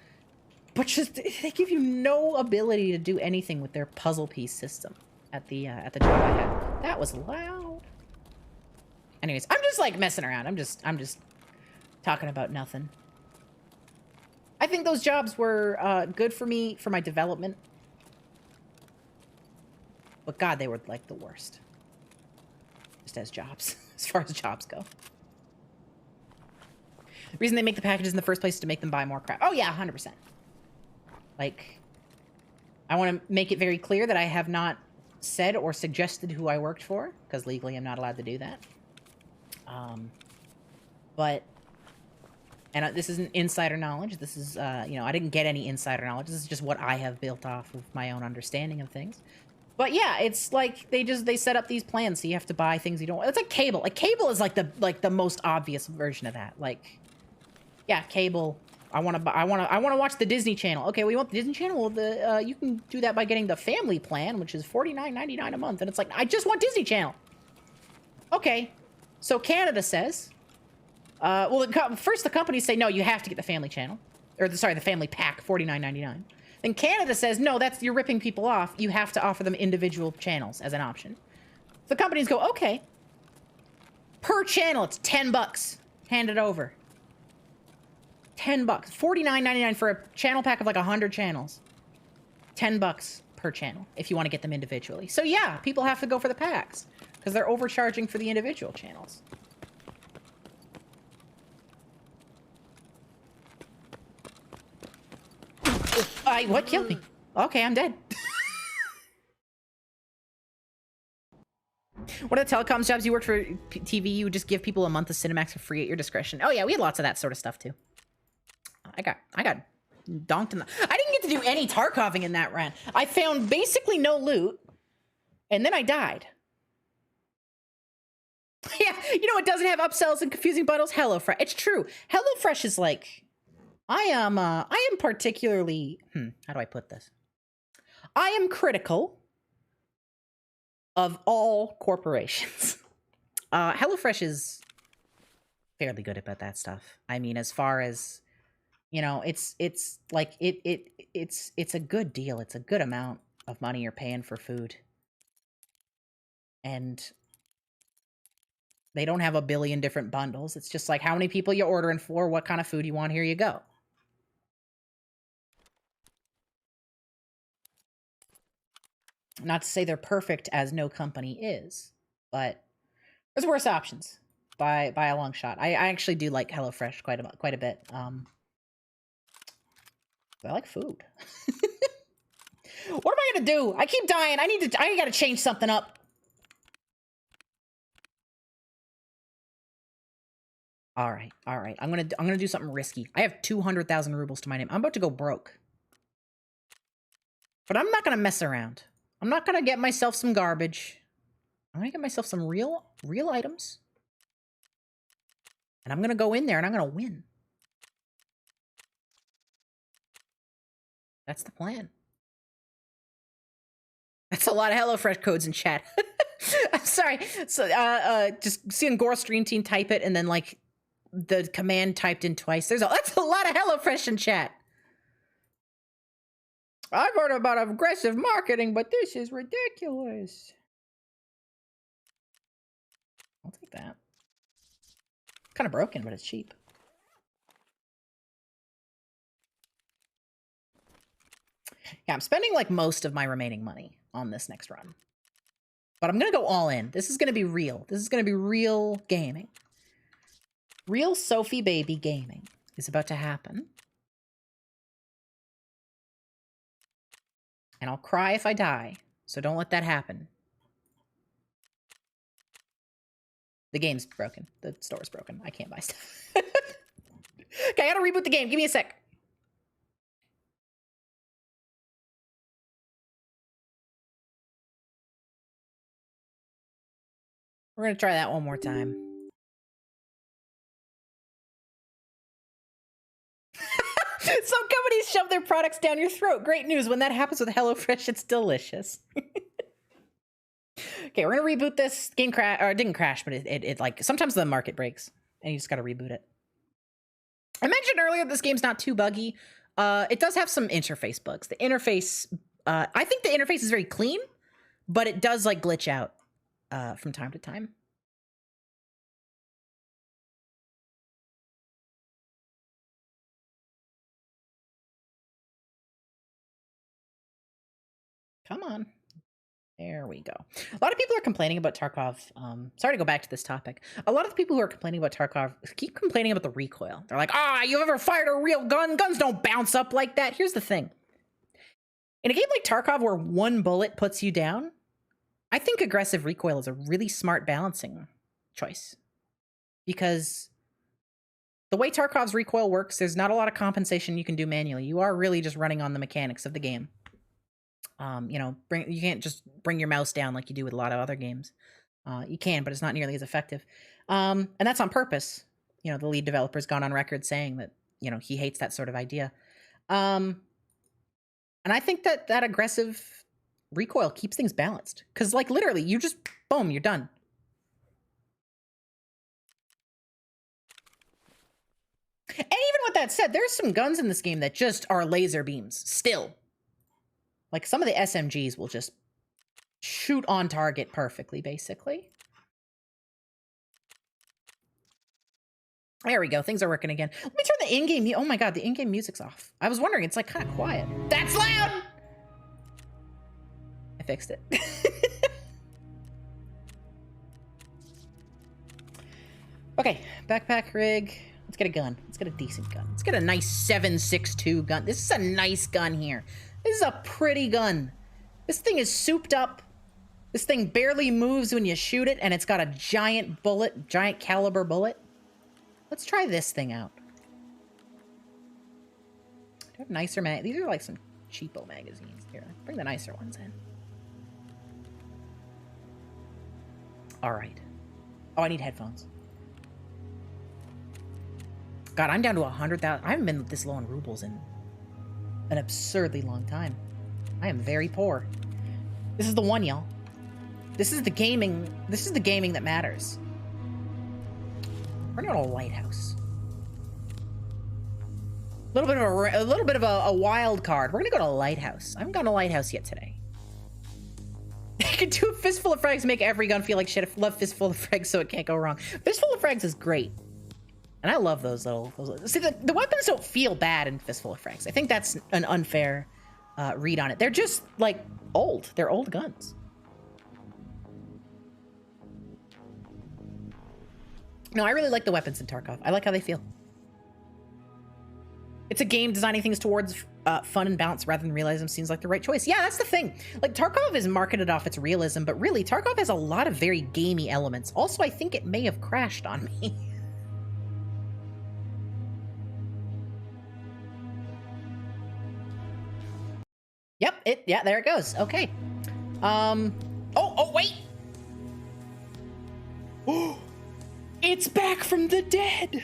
[SPEAKER 3] But just, they give you no ability to do anything with their puzzle piece system at the job I had. That was loud. Anyways, I'm just like messing around. I'm just talking about nothing. I think those jobs were good for me, for my development. But God, they were like the worst. Just as jobs, as far as jobs go. The reason they make the packages in the first place is to make them buy more crap. Oh yeah, 100%. Like, I want to make it very clear that I have not said or suggested who I worked for, because legally I'm not allowed to do that. But, and this isn't insider knowledge. This is, you know, I didn't get any insider knowledge. This is just what I have built off of my own understanding of things. But yeah, it's like they set up these plans, so you have to buy things you don't want. It's like cable. Like cable is like the most obvious version of that. Like, yeah, cable. I want to watch the Disney Channel. Okay, well, you want the Disney Channel? Well, you can do that by getting the family plan, which is $49.99 a month. And it's like, I just want Disney Channel. Okay, so Canada says, well, first the companies say, no, you have to get the family channel. Or, sorry, the family pack, $49.99. Then Canada says, no, you're ripping people off. You have to offer them individual channels as an option. The companies go, okay. Per channel, it's $10. Hand it over. $10. $49.99 for a channel pack of like 100 channels. $10 per channel if you want to get them individually. So yeah, people have to go for the packs because they're overcharging for the individual channels. What killed me? Okay, I'm dead. What are the telecoms jobs you worked for? TV, you would just give people a month of Cinemax for free at your discretion. Oh yeah, we had lots of that sort of stuff too. I got donked in the... I didn't get to do any Tarkoving in that run. I found basically no loot, and then I died. Yeah, you know what doesn't have upsells and confusing bundles? HelloFresh. It's true. HelloFresh is like... I am particularly... how do I put this? I am critical of all corporations. HelloFresh is fairly good about that stuff. I mean, as far as... You know, it's like it's a good deal. It's a good amount of money you're paying for food. And they don't have a billion different bundles. It's just like how many people you're ordering for, what kind of food you want, here you go. Not to say they're perfect, as no company is, but there's worse options by a long shot. I actually do like HelloFresh quite a bit. I like food. What am I gonna do? I keep dying. I gotta change something up. All right. I'm gonna do something risky. I have 200,000 rubles to my name. I'm about to go broke. But I'm not gonna mess around. I'm not gonna get myself some garbage. I'm gonna get myself some real items. And I'm gonna go in there and I'm gonna win. That's the plan. That's a lot of HelloFresh codes in chat. I'm sorry. So, just seeing Gore Stream Team type it and then like the command typed in twice. That's a lot of HelloFresh in chat. I've heard about aggressive marketing, but this is ridiculous. I'll take that. Kind of broken, but it's cheap. Yeah, I'm spending like most of my remaining money on this next run. But I'm going to go all in. This is going to be real. This is going to be real gaming. Real Sophie baby gaming is about to happen. And I'll cry if I die. So don't let that happen. The game's broken. The store's broken. I can't buy stuff. Okay, I gotta reboot the game. Give me a sec. We're gonna try that one more time. Some companies shove their products down your throat. Great news. When that happens with HelloFresh, it's delicious. Okay, we're gonna reboot this. Game crash, or it didn't crash, but it like sometimes the market breaks and you just gotta reboot it. I mentioned earlier this game's not too buggy. It does have some interface bugs. The interface, I think the interface is very clean, but it does like glitch out from time to time. Come on. There we go. A lot of people are complaining about Tarkov. Sorry to go back to this topic. A lot of the people who are complaining about Tarkov keep complaining about the recoil. They're like, you ever fired a real gun? Guns don't bounce up like that. Here's the thing. In a game like Tarkov where one bullet puts you down, I think aggressive recoil is a really smart balancing choice. Because the way Tarkov's recoil works, there's not a lot of compensation you can do manually. You are really just running on the mechanics of the game. You know, you can't just bring your mouse down like you do with a lot of other games. You can, but it's not nearly as effective. And that's on purpose. You know, the lead developer's gone on record saying that, you know, he hates that sort of idea. And I think that that aggressive recoil keeps things balanced. Because, like, literally, you just, boom, you're done. And even with that said, there's some guns in this game that just are laser beams, still. Like, some of the SMGs will just shoot on target perfectly, basically. There we go. Things are working again. Let me turn the in-game... Oh my god, the in-game music's off. I was wondering. It's, like, kind of quiet. That's loud! I fixed it. Okay, backpack rig. Let's get a gun. Let's get a decent gun. Let's get a nice 7.62 gun. This is a nice gun here. This is a pretty gun. This thing is souped up. This thing barely moves when you shoot it, and it's got a giant bullet, giant caliber bullet. Let's try this thing out. Do I have nicer These are like some cheapo magazines here. Bring the nicer ones in. All right. Oh, I need headphones. God, I'm down to 100,000. I haven't been this low on rubles in an absurdly long time. I am very poor. This is the one, y'all. This is the gaming. This is the gaming that matters. We're going to a lighthouse. A little bit of a wild card. We're gonna go to a lighthouse. I haven't gone to a lighthouse yet today. I could do a fistful of frags, make every gun feel like shit. I love fistful of frags, so it can't go wrong. Fistful of frags is great. And I love those little... See, the weapons don't feel bad in Fistful of Frags. I think that's an unfair read on it. They're just, like, old. They're old guns. No, I really like the weapons in Tarkov. I like how they feel. It's a game designing things towards fun and balance rather than realism seems like the right choice. Yeah, that's the thing. Like, Tarkov is marketed off its realism, but really, Tarkov has a lot of very gamey elements. Also, I think it may have crashed on me. Yep, yeah, there it goes. Okay. Oh, wait! Oh, it's back from the dead!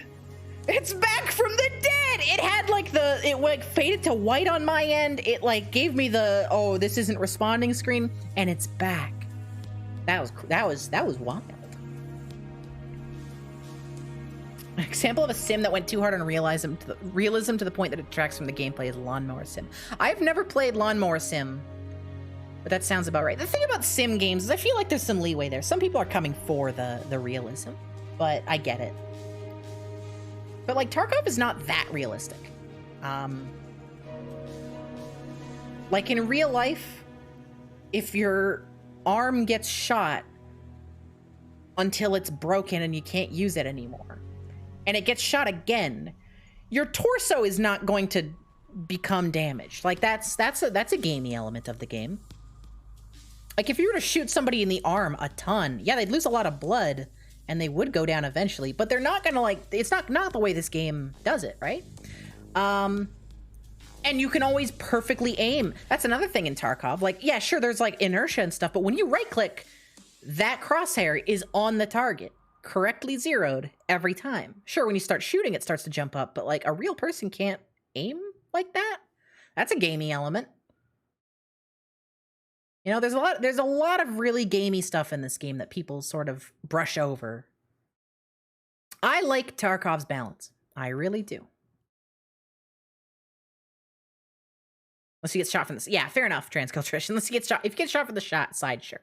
[SPEAKER 3] It's back from the dead! It had, like, it, like, faded to white on my end. It, like, gave me the, oh, this isn't responding screen, and it's back. That was wild. An example of a sim that went too hard on realism to the point that it detracts from the gameplay is Lawnmower Sim. I've never played Lawnmower Sim, but that sounds about right. The thing about sim games is I feel like there's some leeway there. Some people are coming for the realism, but I get it. But, like, Tarkov is not that realistic. Like, in real life, if your arm gets shot until it's broken and you can't use it anymore, and it gets shot again, your torso is not going to become damaged. Like, that's a gamey element of the game. Like, if you were to shoot somebody in the arm a ton, yeah, they'd lose a lot of blood, and they would go down eventually, but they're not gonna, like, it's not the way this game does it, right? And you can always perfectly aim. That's another thing in Tarkov. Like, yeah, sure, there's, like, inertia and stuff, but when you right-click, that crosshair is on the target, correctly zeroed every time. Sure, when you start shooting, it starts to jump up, but like a real person can't aim like that. That's a gamey element. You know, there's a lot of really gamey stuff in this game that people sort of brush over. I like Tarkov's balance. I really do. Unless he gets shot from this. Yeah, fair enough, Transkill Trish. Unless he gets shot. If he gets shot from the side, sure.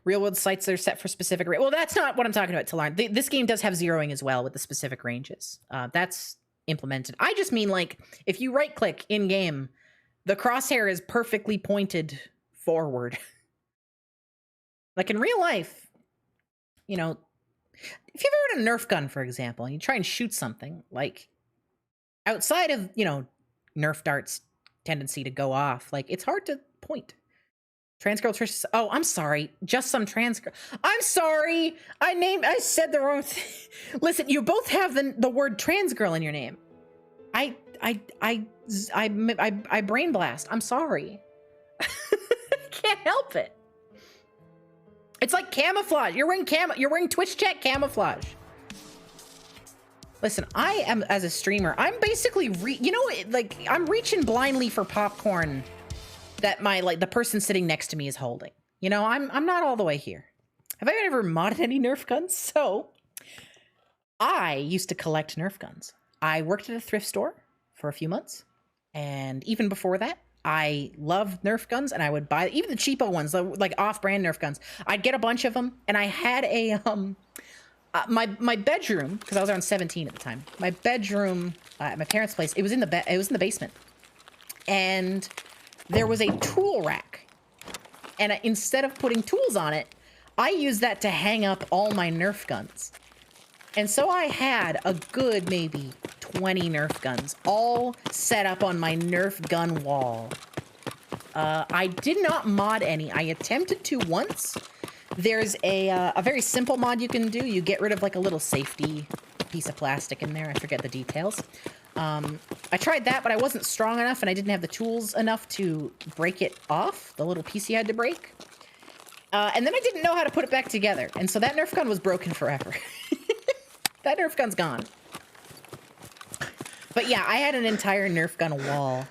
[SPEAKER 3] Real world sights that are set for specific range. Well, that's not what I'm talking about, Talarn. This game does have zeroing as well with the specific ranges. That's implemented. I just mean, like, if you right click in game, the crosshair is perfectly pointed forward. Like in real life, you know, if you've ever had a Nerf gun, for example, and you try and shoot something, like, outside of, you know, Nerf darts' tendency to go off, like, it's hard to point. Trans girl Trish. Oh, I'm sorry. Just some trans girl. I'm sorry. I said the wrong thing. Listen, you both have the word trans girl in your name. I brain blast. I'm sorry. I can't help it. It's like camouflage. You're wearing Twitch chat camouflage. Listen, I am, as a streamer, I'm basically I'm reaching blindly for popcorn that the person sitting next to me is holding. You know, I'm not all the way here. Have I ever modded any Nerf guns? So I used to collect Nerf guns. I worked at a thrift store for a few months, and even before that, I loved Nerf guns, and I would buy even the cheapo ones, like off-brand Nerf guns. I'd get a bunch of them, and I had a my bedroom, because I was around 17 at the time. My bedroom at my parents' place, it was in the basement, and there was a tool rack, and instead of putting tools on it, I used that to hang up all my Nerf guns. And so I had a good maybe 20 Nerf guns, all set up on my Nerf gun wall. I did not mod any. I attempted to once. There's a very simple mod you can do. You get rid of like a little safety piece of plastic in there. I forget the details. I tried that, but I wasn't strong enough, and I didn't have the tools enough to break it off, the little piece you had to break. And then I didn't know how to put it back together, and so that Nerf gun was broken forever. That Nerf gun's gone. But yeah, I had an entire Nerf gun wall.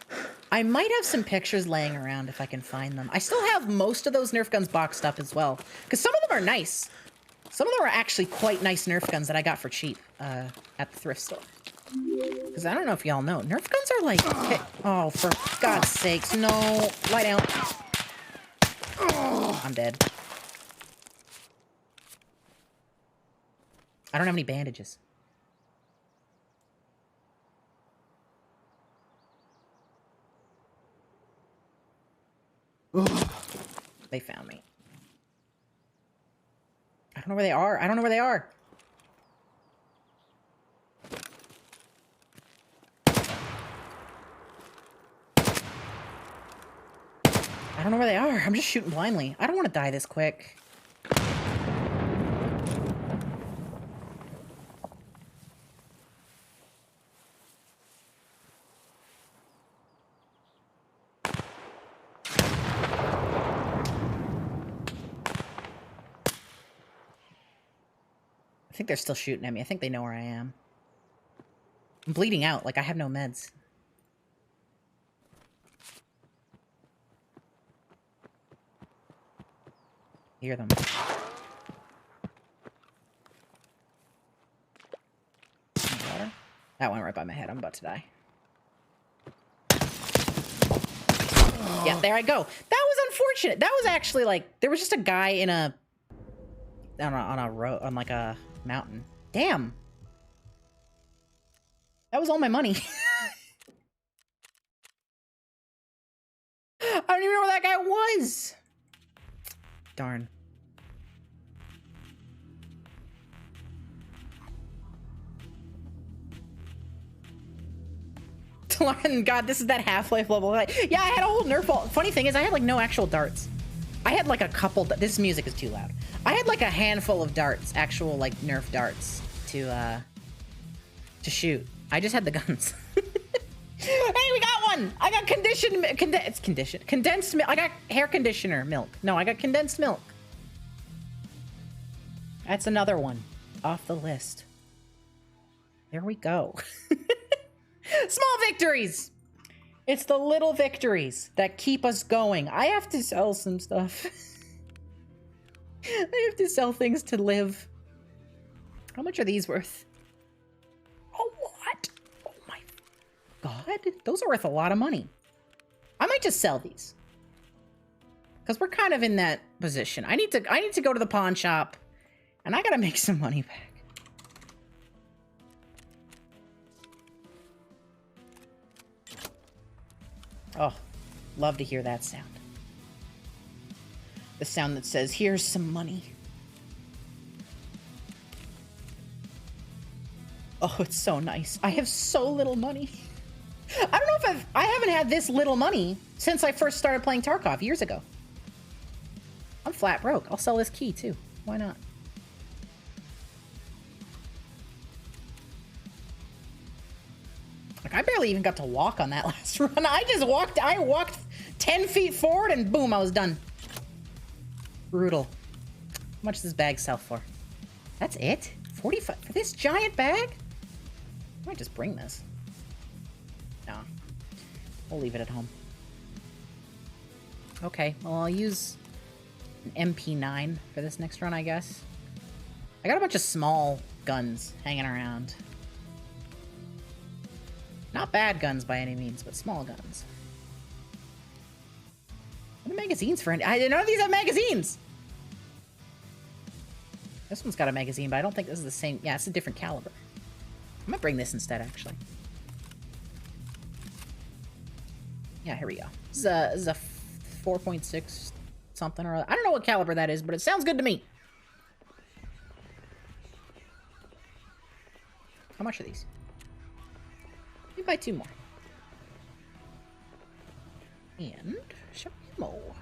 [SPEAKER 3] I might have some pictures laying around if I can find them. I still have most of those Nerf guns boxed up as well, because some of them are nice. Some of them are actually quite nice Nerf guns that I got for cheap at the thrift store. Because I don't know if y'all know, Nerf guns are like... Oh, for God's sakes, no. Lie down. I'm dead. I don't have any bandages. They found me. I don't know where they are. I don't know where they are. I don't know where they are. I'm just shooting blindly. I don't want to die this quick. I think they're still shooting at me. I think they know where I am. I'm bleeding out. Like, I have no meds. Hear them. Water? That went right by my head. I'm about to die. Yeah, there I go. That was unfortunate. That was actually like, there was just a guy in a on a road, on like a mountain. Damn. That was all my money. I don't even know where that guy was. Darn. God, this is that Half-Life level. Yeah, I had a whole Nerf ball. Funny thing is, I had like no actual darts. I had like a couple. This music is too loud. I had like a handful of darts, actual like Nerf darts to shoot. I just had the guns. Hey, we got one. I got condensed milk. I got hair conditioner milk. No, I got condensed milk. That's another one off the list. There we go. Small victories. It's the little victories that keep us going. I have to sell some stuff. I have to sell things to live. How much are these worth? A lot. Oh my God. Those are worth a lot of money. I might just sell these. Because we're kind of in that position. I need to go to the pawn shop and I gotta make some money back. Oh, love to hear that sound. The sound that says, here's some money. Oh, it's so nice. I have so little money. I don't know if I haven't had this little money since I first started playing Tarkov years ago. I'm flat broke. I'll sell this key too. Why not? Like, I barely even got to walk on that last run. I walked 10 feet forward and boom, I was done. Brutal. How much does this bag sell for? That's it? 45 for this giant bag? I might just bring this. No. We'll leave it at home. Okay, well, I'll use an MP9 for this next run, I guess. I got a bunch of small guns hanging around. Not bad guns by any means, but small guns. What are magazines for? None of these have magazines! This one's got a magazine, but I don't think this is the same. Yeah, it's a different caliber. I'm gonna bring this instead, actually. Yeah, here we go. This is a 4.6 something or other. I don't know what caliber that is, but it sounds good to me. How much are these? Let me buy 2 more. And show me more.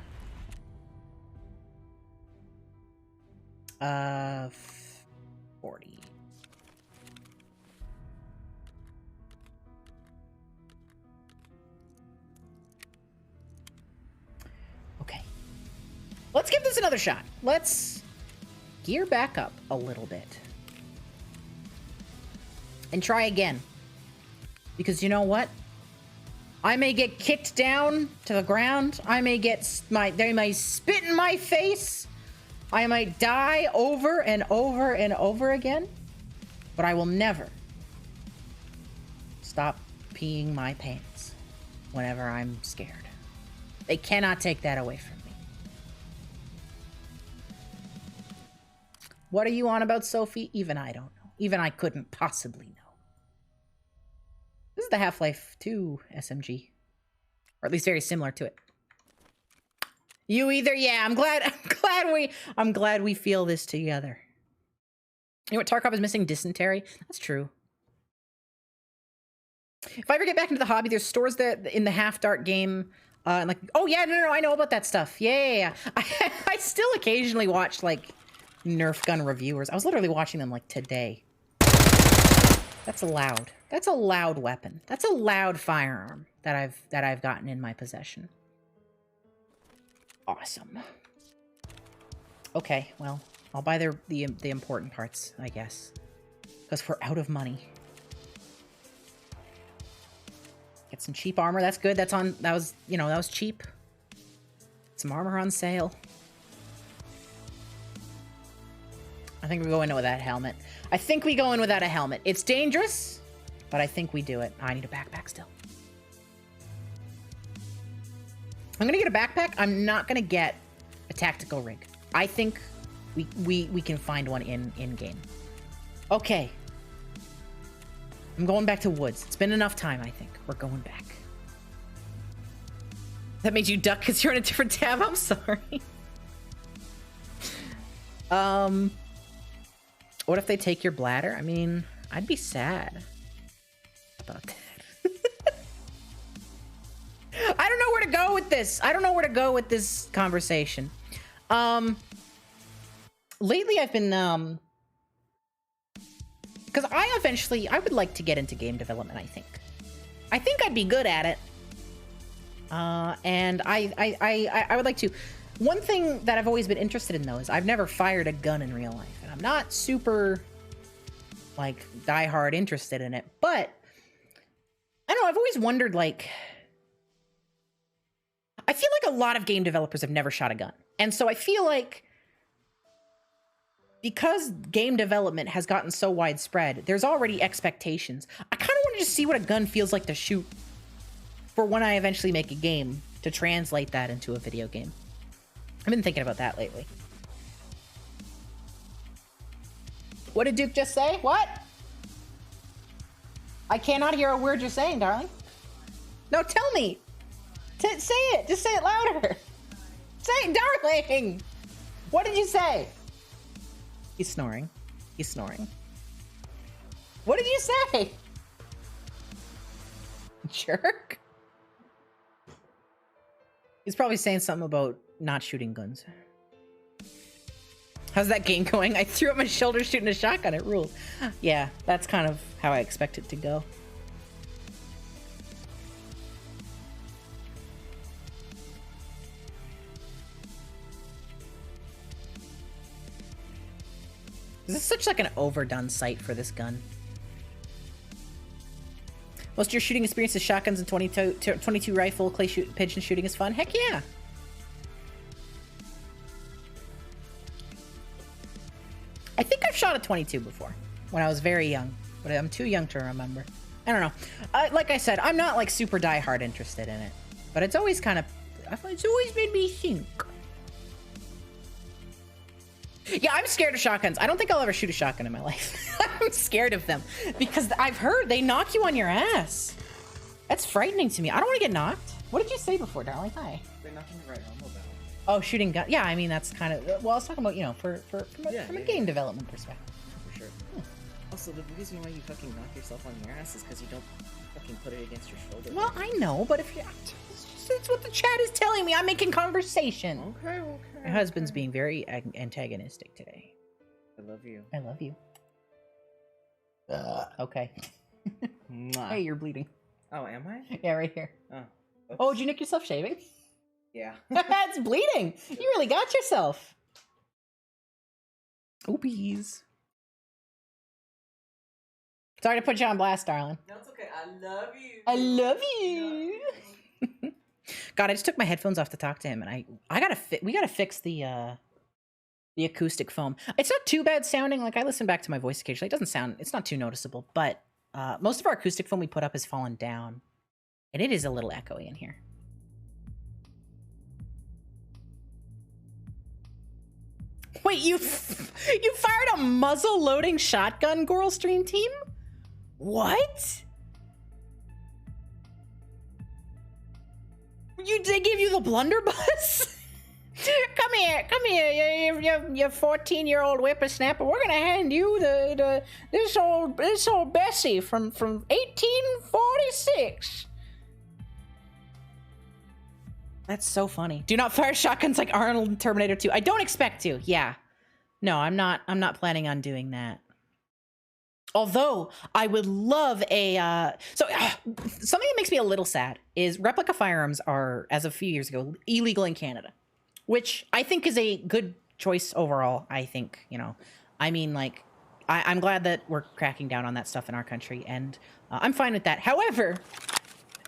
[SPEAKER 3] 40. Okay. Let's give this another shot. Let's gear back up a little bit. And try again. Because you know what? I may get kicked down to the ground. I may get they may spit in my face. I might die over and over and over again. But I will never stop peeing my pants whenever I'm scared. They cannot take that away from me. What are you on about, Sophie? Even I don't know. Even I couldn't possibly know. This is the Half-Life 2 SMG. Or at least very similar to it. You either, yeah, I'm glad we feel this together. You know what Tarkov is missing? Dysentery. That's true. If I ever get back into the hobby, there's stores there in the Half Dark game. And like, oh yeah, no, I know about that stuff. Yeah. I still occasionally watch like Nerf gun reviewers. I was literally watching them like today. That's loud. That's a loud weapon. That's a loud firearm that I've gotten in my possession. Awesome. Okay, well, I'll buy the important parts, I guess, because we're out of money. Get some cheap armor. That's good. That was cheap. Some armor on sale. I think we go in without a helmet. I think we go in without a helmet. It's dangerous, but I think we do it. I need a backpack still. I'm gonna get a backpack. I'm not gonna get a tactical rig. I think we can find one in game. Okay. I'm going back to woods. It's been enough time, I think. We're going back. That made you duck because you're in a different tab? I'm sorry. What if they take your bladder? I mean, I'd be sad about that. I don't know where to go with this. I don't know where to go with this conversation. Lately I've been, because I would like to get into game development, I think. I think I'd be good at it. And I would like to. One thing that I've always been interested in, though, is I've never fired a gun in real life. And I'm not super, like, diehard interested in it. But, I don't know, I've always wondered, like... I feel like a lot of game developers have never shot a gun. And so I feel like... because game development has gotten so widespread, there's already expectations. I kind of want to just see what a gun feels like to shoot for when I eventually make a game, to translate that into a video game. I've been thinking about that lately. What did Duke just say? What? I cannot hear a word you're saying, darling. No, tell me. Say it. Just say it louder. Say it, darling. What did you say? He's snoring. He's snoring. What did you say? Jerk. He's probably saying something about not shooting guns. How's that game going? I threw up my shoulder shooting a shotgun. It rules. Yeah, that's kind of how I expect it to go. This is such like an overdone sight for this gun. Most of your shooting experience is shotguns and 22 rifle, pigeon shooting is fun. Heck yeah. I think I've shot a 22 before when I was very young, but I'm too young to remember. I don't know. Like I said, I'm not like super diehard interested in it, but it's always kind of, it's always made me think. Yeah, I'm scared of shotguns. I don't think I'll ever shoot a shotgun in my life. I'm scared of them because I've heard they knock you on your ass. That's frightening to me. I don't want to get knocked. What did you say before, darling? Hi.
[SPEAKER 6] They're knocking the right elbow down.
[SPEAKER 3] Oh, shooting gun. Yeah, I mean, that's kind of... Well, I was talking about, you know, from a game development perspective.
[SPEAKER 6] For sure. Also, the reason why you fucking knock yourself on your ass is because you don't fucking put it against your shoulder.
[SPEAKER 3] Well, I know, but if you... That's what the chat is telling me. I'm making conversation.
[SPEAKER 6] Okay.
[SPEAKER 3] My husband's being very antagonistic today.
[SPEAKER 6] I love you.
[SPEAKER 3] I love you. Okay. Hey, you're bleeding.
[SPEAKER 6] Oh, am I?
[SPEAKER 3] Yeah, right here.
[SPEAKER 6] Oh. Oops.
[SPEAKER 3] Oh, did you nick yourself shaving?
[SPEAKER 6] Yeah.
[SPEAKER 3] It's bleeding. You really got yourself. Oopies. Sorry to put you on blast, darling.
[SPEAKER 6] No, it's okay. I love you.
[SPEAKER 3] I love you. God, I just took my headphones off to talk to him, and we gotta fix the acoustic foam. It's not too bad sounding. Like, I listen back to my voice occasionally. It doesn't sound, it's not too noticeable, but most of our acoustic foam we put up has fallen down, and it is a little echoey in here. Wait, you fired a muzzle loading shotgun, Goral Stream Team? What? They give you the blunderbuss? Come here, you 14-year-old whippersnapper. We're gonna hand you this old Bessie from 1846. That's so funny. Do not fire shotguns like Arnold in Terminator 2. I don't expect to. Yeah, no, I'm not planning on doing that. Although I would love a something that makes me a little sad is replica firearms are, as of a few years ago, illegal in Canada, which I think is a good choice overall. I think, you know, I mean, like, I'm glad that we're cracking down on that stuff in our country, and I'm fine with that. However,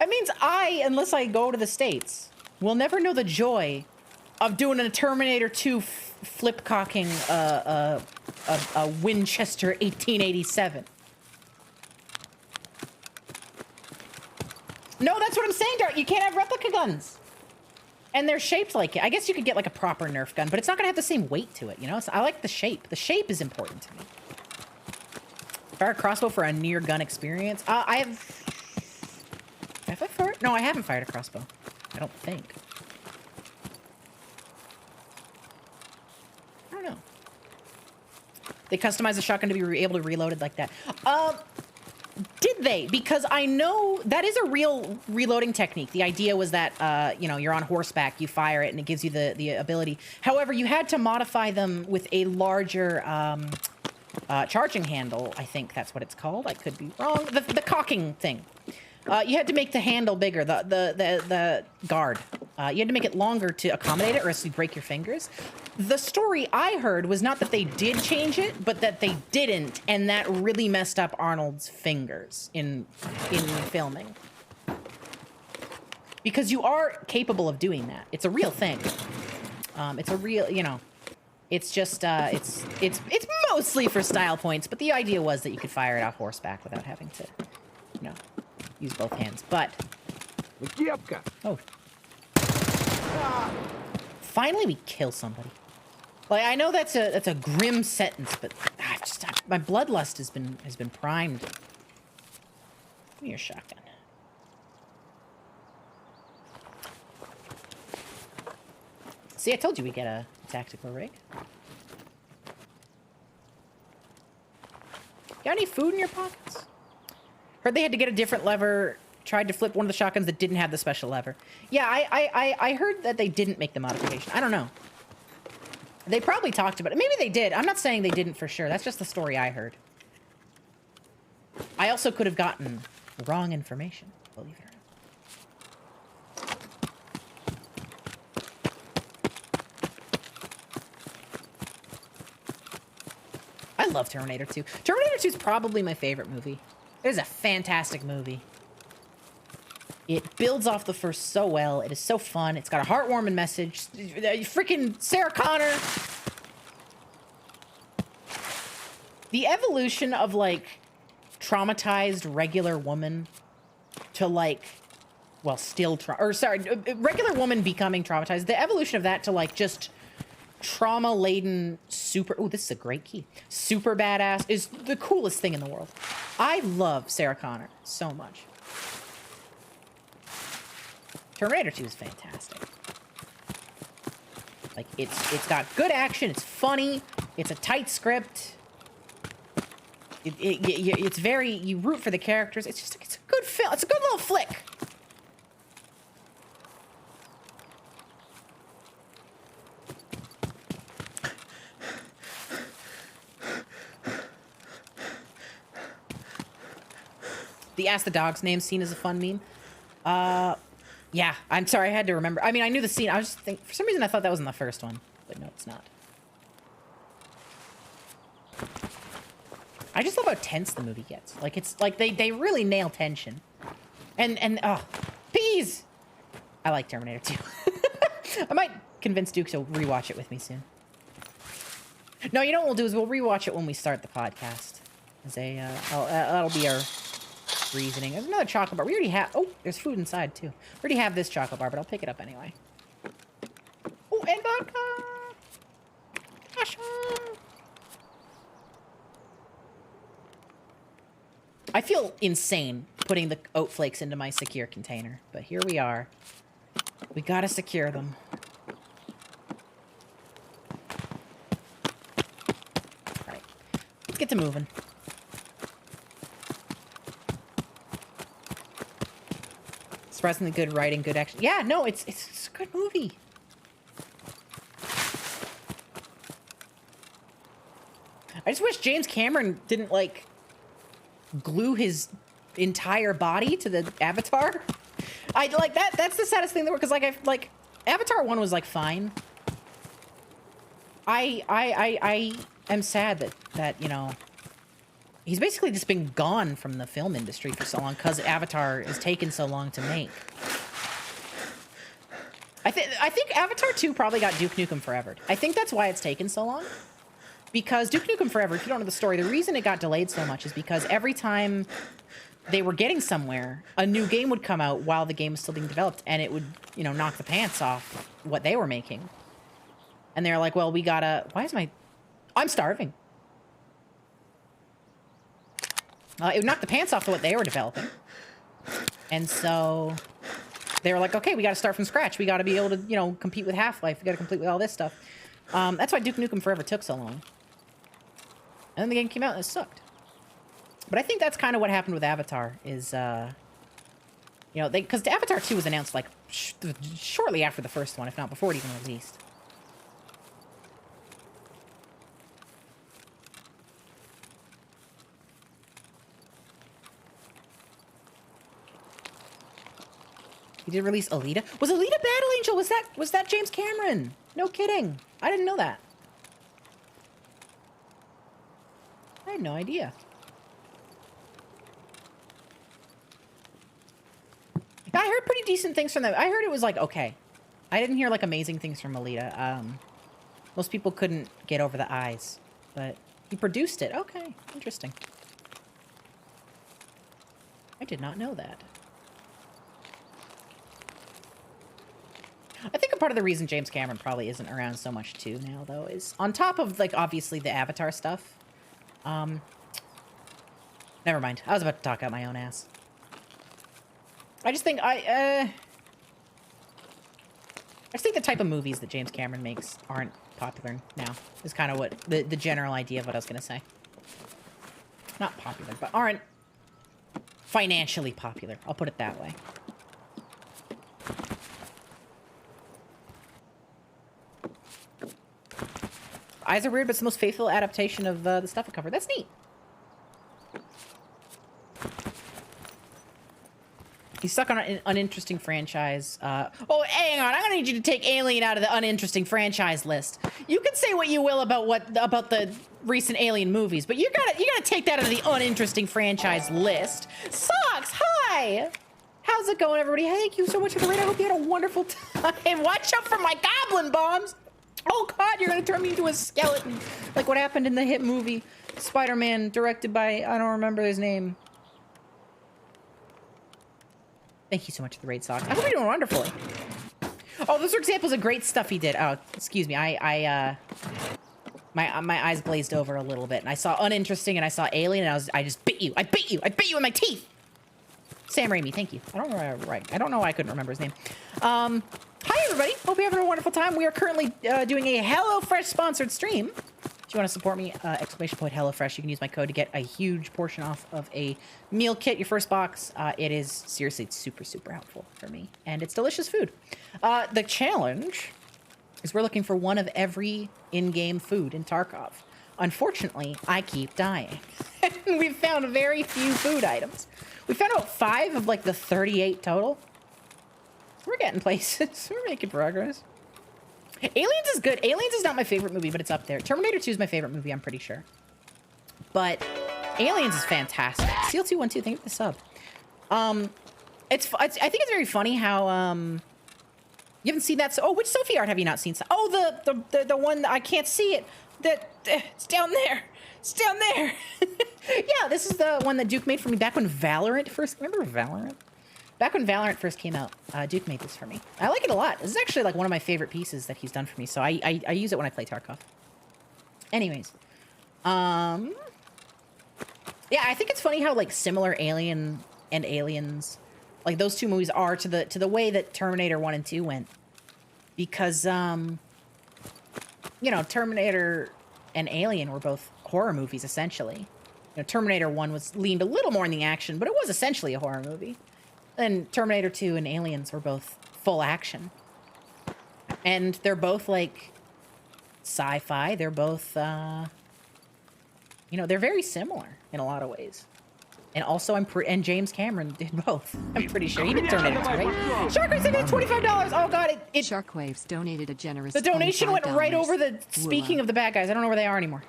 [SPEAKER 3] it means unless I go to the States, will never know the joy of doing a Terminator 2 flip cocking a Winchester 1887. No, that's what I'm saying, Dart. You can't have replica guns. And they're shaped like it. I guess you could get like a proper Nerf gun, but it's not gonna have the same weight to it, you know? I like the shape. The shape is important to me. Fire a crossbow for a near gun experience. Have I fired? No, I haven't fired a crossbow. I don't think. I don't know. They customized the shotgun to be able to reload it like that. Did they? Because I know that is a real reloading technique. The idea was that, you know, you're on horseback, you fire it, and it gives you the ability. However, you had to modify them with a larger charging handle. I think that's what it's called. I could be wrong. The cocking thing. You had to make the handle bigger, the guard. You had to make it longer to accommodate it, or else you'd break your fingers. The story I heard was not that they did change it, but that they didn't, and that really messed up Arnold's fingers in filming. Because you are capable of doing that. It's a real thing. It's a real, you know. It's just, it's mostly for style points, but the idea was that you could fire it off horseback without having to, you know, use both hands. But
[SPEAKER 4] Кепка!
[SPEAKER 3] oh, finally we kill somebody. Like, I know that's a grim sentence, but my bloodlust has been primed. Give me your shotgun. See, I told you we get a tactical rig. Got any food in your pockets? Heard they had to get a different lever. Tried to flip one of the shotguns that didn't have the special lever. Yeah, I heard that they didn't make the modification. I don't know. They probably talked about it. Maybe they did. I'm not saying they didn't for sure. That's just the story I heard. I also could have gotten wrong information, believe it or not. I love Terminator 2. Terminator 2 is probably my favorite movie. It is a fantastic movie. It builds off the first so well. It is so fun. It's got a heartwarming message. Freaking Sarah Connor. The evolution of, like, traumatized regular woman to, like, well, still regular woman becoming traumatized. The evolution of that to, like, just trauma-laden super... Oh, this is a great key. Super badass is the coolest thing in the world. I love Sarah Connor so much. Terminator 2 is fantastic. Like, it's got good action, it's funny, it's a tight script. It's very... You root for the characters. It's just... It's a good film. It's a good little flick. The Ask the Dog's name scene is a fun meme. Yeah, I'm sorry, I had to remember. I mean, I knew the scene. I was just thinking... For some reason, I thought that was in the first one. But no, it's not. I just love how tense the movie gets. Like, it's like they really nail tension. And oh, peas! I like Terminator 2. I might convince Duke to rewatch it with me soon. No, you know what we'll do is we'll rewatch it when we start the podcast. As a, that'll be our reasoning. There's another chocolate bar. We already have... Oh, there's food inside, too. We already have this chocolate bar, but I'll pick it up anyway. Oh, and vodka! Awesome! I feel insane putting the oat flakes into my secure container, but here we are. We gotta secure them. Alright, let's get to moving. Surprisingly good writing, good action. Yeah, no, it's a good movie. I just wish James Cameron didn't, like, glue his entire body to the Avatar. I like that. That's the saddest thing that because like Avatar 1 was like fine. I am sad that you know he's basically just been gone from the film industry for so long because Avatar has taken so long to make. I think Avatar 2 probably got Duke Nukem Forever. I think that's why it's taken so long. Because Duke Nukem Forever, if you don't know the story, the reason it got delayed so much is because every time they were getting somewhere, a new game would come out while the game was still being developed, and it would, you know, knock the pants off what they were making. And they're like, well, we gotta... Why is my... I'm starving. It would knock the pants off of what they were developing. And so they were like, okay, we gotta start from scratch. We gotta be able to, you know, compete with Half-Life. We gotta compete with all this stuff. That's why Duke Nukem Forever took so long. And then the game came out and it sucked. But I think that's kind of what happened with Avatar is, you know, because Avatar 2 was announced like shortly after the first one, if not before it even released. He did release Alita. Was Alita Battle Angel? Was that James Cameron? No kidding. I didn't know that. I had no idea. I heard pretty decent things from them. I heard it was like, okay. I didn't hear like amazing things from Alita. Most people couldn't get over the eyes, but he produced it. Okay, interesting. I did not know that. I think a part of the reason James Cameron probably isn't around so much too now, though, is on top of like obviously the Avatar stuff. Never mind. I was about to talk out my own ass. I just think I just think the type of movies that James Cameron makes aren't popular now. Is kind of what the general idea of what I was gonna say. Not popular, but aren't financially popular. I'll put it that way. Eyes are weird, but it's the most faithful adaptation of the stuff I covered. That's neat. He's stuck on an uninteresting franchise. Oh, hang on. I'm gonna need you to take Alien out of the uninteresting franchise list. You can say what you will about the recent Alien movies, but you gotta take that out of the uninteresting franchise list. Socks, hi. How's it going, everybody? Thank you so much for the raid. I hope you had a wonderful time. Watch out for my goblin bombs. Oh God, you're gonna turn me into a skeleton, like what happened in the hit movie Spider-Man, directed by I don't remember his name. Thank you so much for the raid, Socks. I hope you're doing wonderfully. Oh, those are examples of great stuff he did. Oh, excuse me. My eyes glazed over a little bit, and I saw uninteresting, and I saw Alien, and I just bit you. I bit you with my teeth. Sam Raimi, thank you. I don't know why I couldn't remember his name. Hi everybody. Hope you're having a wonderful time. We are currently doing a HelloFresh sponsored stream. If you want to support me, exclamation point HelloFresh. You can use my code to get a huge portion off of a meal kit, your first box. It is, seriously, it's super, super helpful for me. And it's delicious food. The challenge is we're looking for one of every in-game food in Tarkov. Unfortunately, I keep dying. We've found very few food items. We found about 5 of like the 38 total. We're getting places. We're making progress. Aliens is good. Aliens is not my favorite movie, but it's up there. Terminator 2 is my favorite movie, I'm pretty sure. But Aliens is fantastic. Seal212, thank you for the sub. I think it's very funny how you haven't seen that. Oh, which Sophie art have you not seen? Oh, the one that I can't see it. It's down there. It's down there. Yeah, this is the one that Duke made for me back when Valorant first. Remember Valorant? Back when Valorant first came out, Duke made this for me. I like it a lot. This is actually like one of my favorite pieces that he's done for me, so I use it when I play Tarkov. Anyways, yeah, I think it's funny how like similar Alien and Aliens, like those two movies are to the way that Terminator 1 and 2 went, because you know, Terminator and Alien were both horror movies essentially. You know, Terminator 1 was leaned a little more in the action, but it was essentially a horror movie. And Terminator 2 and Aliens were both full action. And they're both, like, sci-fi. They're both, you know, they're very similar in a lot of ways. And also, and James Cameron did both. I'm pretty sure. He did Terminator 2, right? Sharkwave said $25. Oh, God.
[SPEAKER 2] Sharkwaves donated a generous
[SPEAKER 3] The donation went right over the, speaking of the bad guys. I don't know where they are anymore.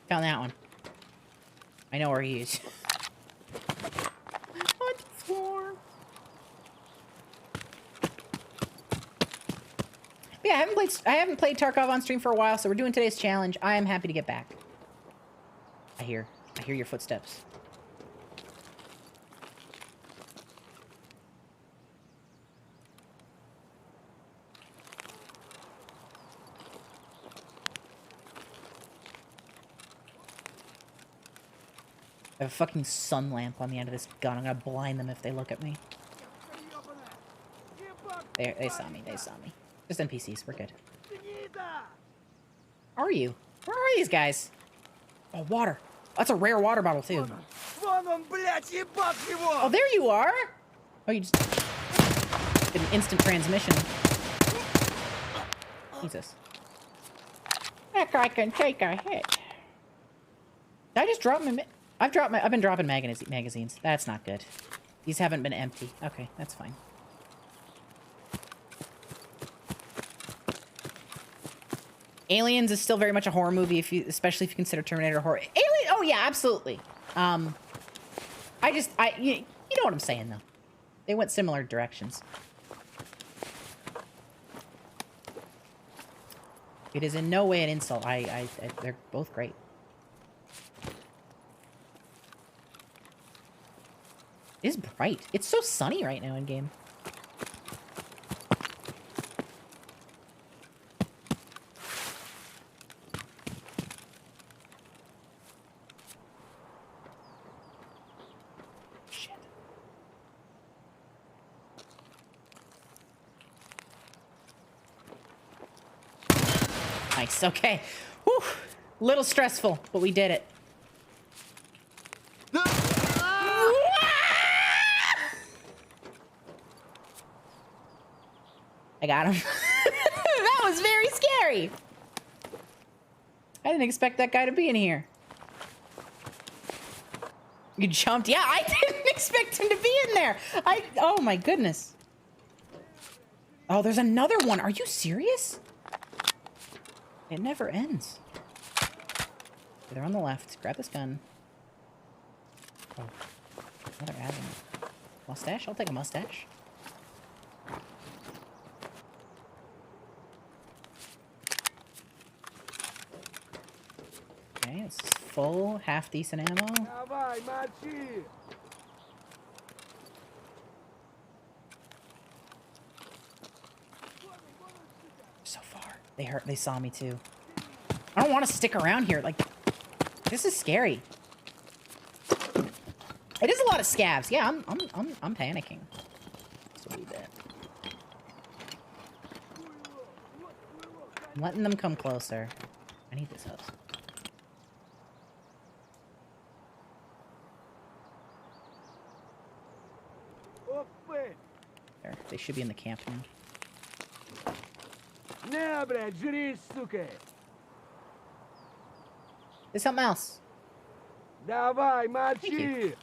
[SPEAKER 3] Found that one. I know where he is. On the floor. Yeah, I haven't played Tarkov on stream for a while, so we're doing today's challenge. I am happy to get back. I hear your footsteps. I have a fucking sun lamp on the end of this gun. I'm gonna blind them if they look at me. They saw me. They saw me. Just NPCs. We're good. Are you? Where are these guys? Oh, water. That's a rare water bottle, too. Oh, there you are. Oh, you just did an instant transmission. Jesus. That guy can take a hit. Did I just drop him? I've been dropping magazines. That's not good. These haven't been empty. Okay, that's fine. Aliens is still very much a horror movie, especially if you consider Terminator horror. Alien, oh yeah, absolutely. You know what I'm saying though. They went similar directions. It is in no way an insult. They're both great. It is bright. It's so sunny right now in game. Shit. Nice. Okay. Whew. Little stressful, but we did it. I got him. That was very scary. I didn't expect that guy to be in here. You jumped. Yeah, I didn't expect him to be in there. Oh my goodness. Oh, there's another one. Are you serious? It never ends. Okay, they're on the left. Grab this gun. Oh, another avenue. Mustache? I'll take a mustache. Okay, it's full, half decent ammo. So far. They saw me too. I don't want to stick around here. Like, this is scary. It is a lot of scavs. Yeah, I'm panicking. Just a wee bit. I'm letting them come closer. I need this house. There, they should be in the camp now. There's something else. Thank you.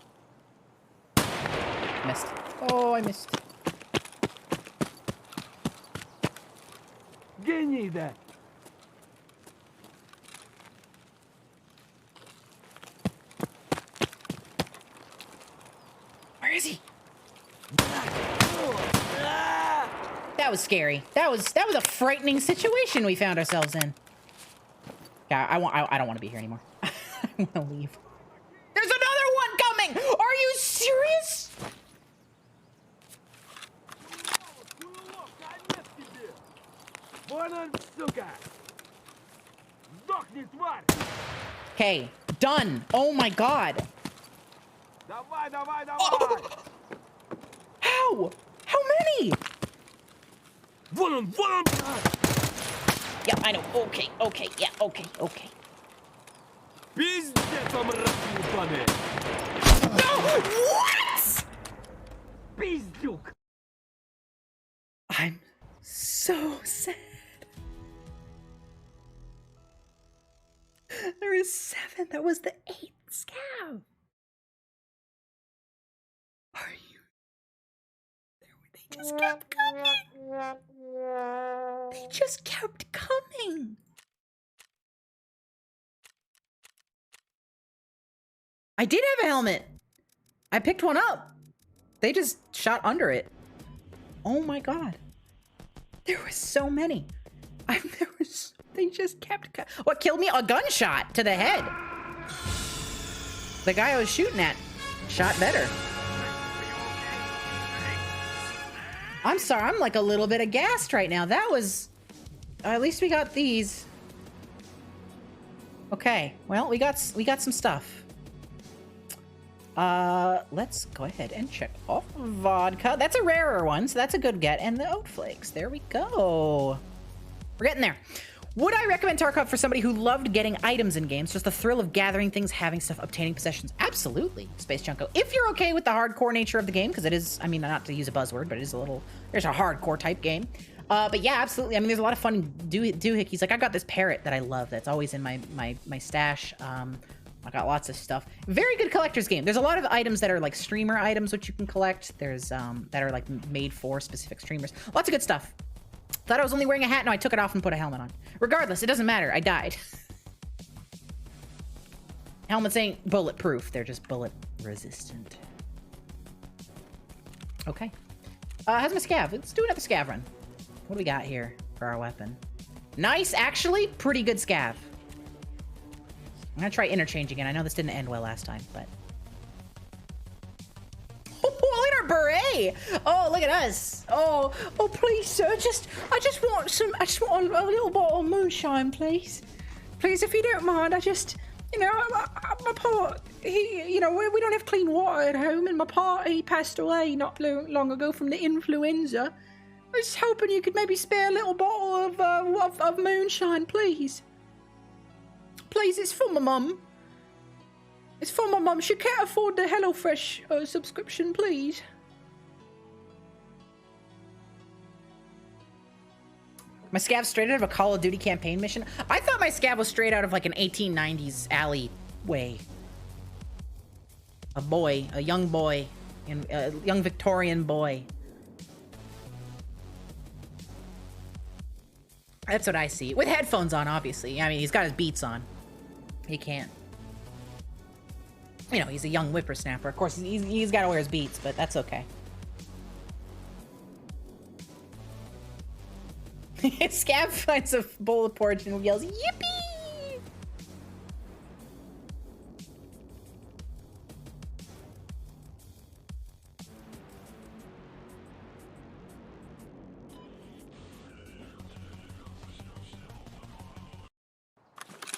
[SPEAKER 3] Missed. Oh, I missed. Where is he? That was scary. That was a frightening situation we found ourselves in. Yeah, I don't want to be here anymore. I want to leave. There's another one coming! Are you serious? Okay, done. Oh my god. Oh. How? How many? Yeah, I know. Okay, okay, yeah, okay, okay. No! What? I'm so sad. There is 7. That was the 8th scav. Are you? They just kept coming. They just kept coming. I did have a helmet. I picked one up. They just shot under it. Oh my god. There was so many. They just kept... What killed me? A gunshot to the head. The guy I was shooting at shot better. I'm sorry, I'm like a little bit aghast right now. That was... At least we got these. Okay, well, we got some stuff. Let's go ahead and check off vodka. That's a rarer one, so that's a good get. And the oat flakes. There we go. We're getting there. Would I recommend TARKOV for somebody who loved getting items in games? Just the thrill of gathering things, having stuff, obtaining possessions. Absolutely, Space Junko. If you're okay with the hardcore nature of the game, because it is, I mean, not to use a buzzword, but it is a little, there's a hardcore type game. But yeah, absolutely. I mean, there's a lot of fun doohickeys. Like, I got this parrot that I love that's always in my stash. I got lots of stuff. Very good collector's game. There's a lot of items that are like streamer items, which you can collect. There's that are like made for specific streamers. Lots of good stuff. Thought I was only wearing a hat. No, I took it off and put a helmet on. Regardless, it doesn't matter. I died. Helmets ain't bulletproof. They're just bullet resistant. Okay. How's my scav? Let's do another scav run. What do we got here for our weapon? Nice, actually. Pretty good scav. I'm gonna try interchanging it. I know this didn't end well last time, but... Oh, look at our beret! Oh, look at us! Oh, please, sir, I just want a little bottle of moonshine, please. Please, if you don't mind, you know, my part, you know, we don't have clean water at home, and my part, he passed away not long ago from the influenza. I was hoping you could maybe spare a little bottle of moonshine, please. Please, it's for my mum. It's for my mum. She can't afford the HelloFresh subscription, please. My scav's straight out of a Call of Duty campaign mission. I thought my scav was straight out of like an 1890s alleyway. A young boy, a young Victorian boy. That's what I see. With headphones on, obviously. I mean, he's got his Beats on. He can't. You know, he's a young whippersnapper. Of course, he's got to wear his Beats, but that's okay. Scav finds a bowl of porridge and yells, "Yippee!"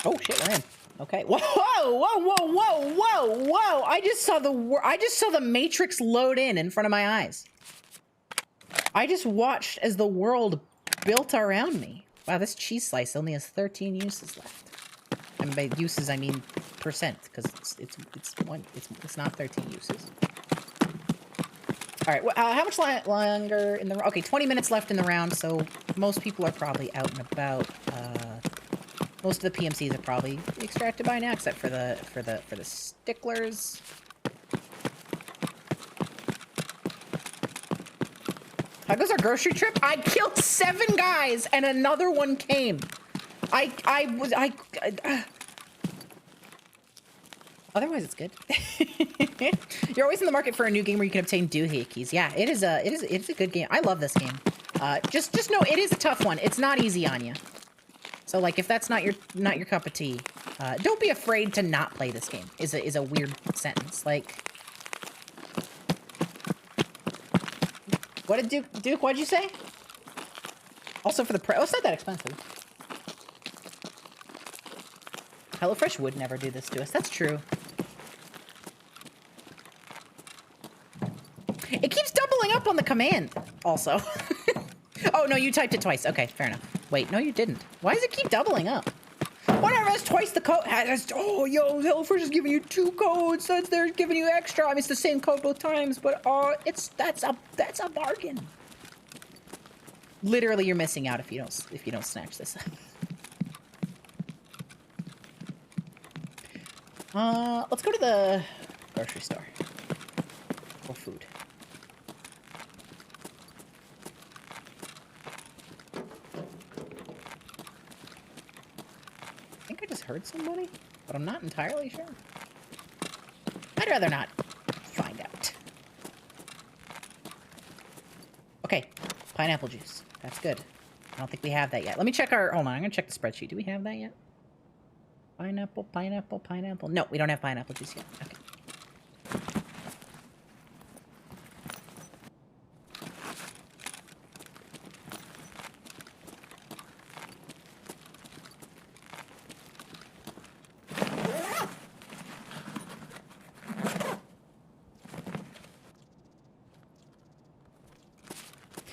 [SPEAKER 3] Oh shit, we're in. Okay. Whoa! I just saw the Matrix load in front of my eyes. I just watched as the world built around me. Wow, this cheese slice only has 13 uses left. And by uses I mean percent, because it's not 13 uses. All right, how much longer in the? Okay, 20 minutes left in the round, so most people are probably out and about. Most of the PMCs are probably extracted by now, except for the sticklers. How goes our grocery trip? I killed 7 guys and another one came. Otherwise, it's good. You're always in the market for a new game where you can obtain doohickeys. Yeah, it is a good game. I love this game. Just know it is a tough one. It's not easy on you. So like, if that's not your cup of tea, don't be afraid to not play this game. Is a weird sentence. Like, what did Duke? What'd you say? Also for the price, oh, it's not that expensive. HelloFresh would never do this to us. That's true. It keeps doubling up on the command, also. Oh, no, you typed it twice. Okay, fair enough. Wait, no, you didn't. Why does it keep doubling up? Whatever, that's twice the code. Oh, yo, HelloFresh is giving you 2 codes. They're giving you extra. I mean, it's the same code both times, but that's a bargain. Literally, you're missing out if you don't snatch this up. Let's go to the grocery store for food. I think I just heard somebody, but I'm not entirely sure. I'd rather not find out. Okay, pineapple juice. That's good. I don't think we have that yet. Let me check our... Hold on, I'm gonna check the spreadsheet. Do we have that yet? Pineapple, pineapple, pineapple. No, we don't have pineapple juice yet. Okay.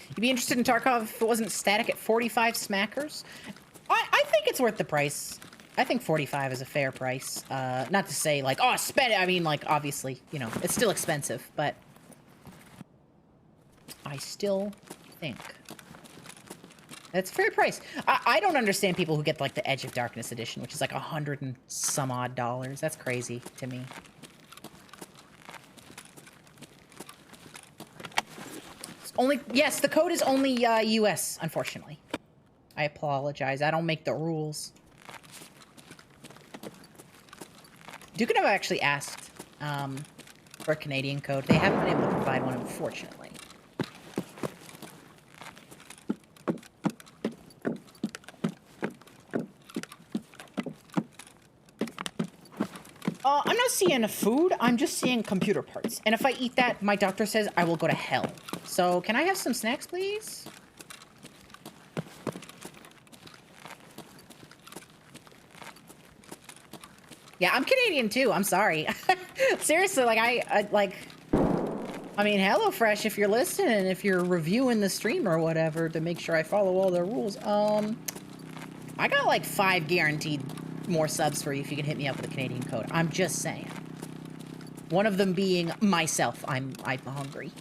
[SPEAKER 3] You'd be interested in Tarkov if it wasn't static at 45 smackers? I think it's worth the price. I think 45 is a fair price. Not to say, like, oh, spend it. I mean, like, obviously, you know, it's still expensive, but I still think It's a fair price. I don't understand people who get like the Edge of Darkness edition, which is like $100 and some odd. That's crazy to me. It's only, yes, the code is only US, unfortunately. I apologize. I don't make the rules. Duke and I have actually asked for a Canadian code. They haven't been able to provide one, unfortunately. I'm not seeing food, I'm just seeing computer parts. And if I eat that, my doctor says I will go to hell. So, can I have some snacks, please? Yeah, I'm Canadian too, I'm sorry. Seriously, like, I mean, HelloFresh, if you're listening, if you're reviewing the stream or whatever to make sure I follow all their rules, I got like 5 guaranteed more subs for you if you can hit me up with a Canadian code. I'm just saying. One of them being myself. I'm hungry.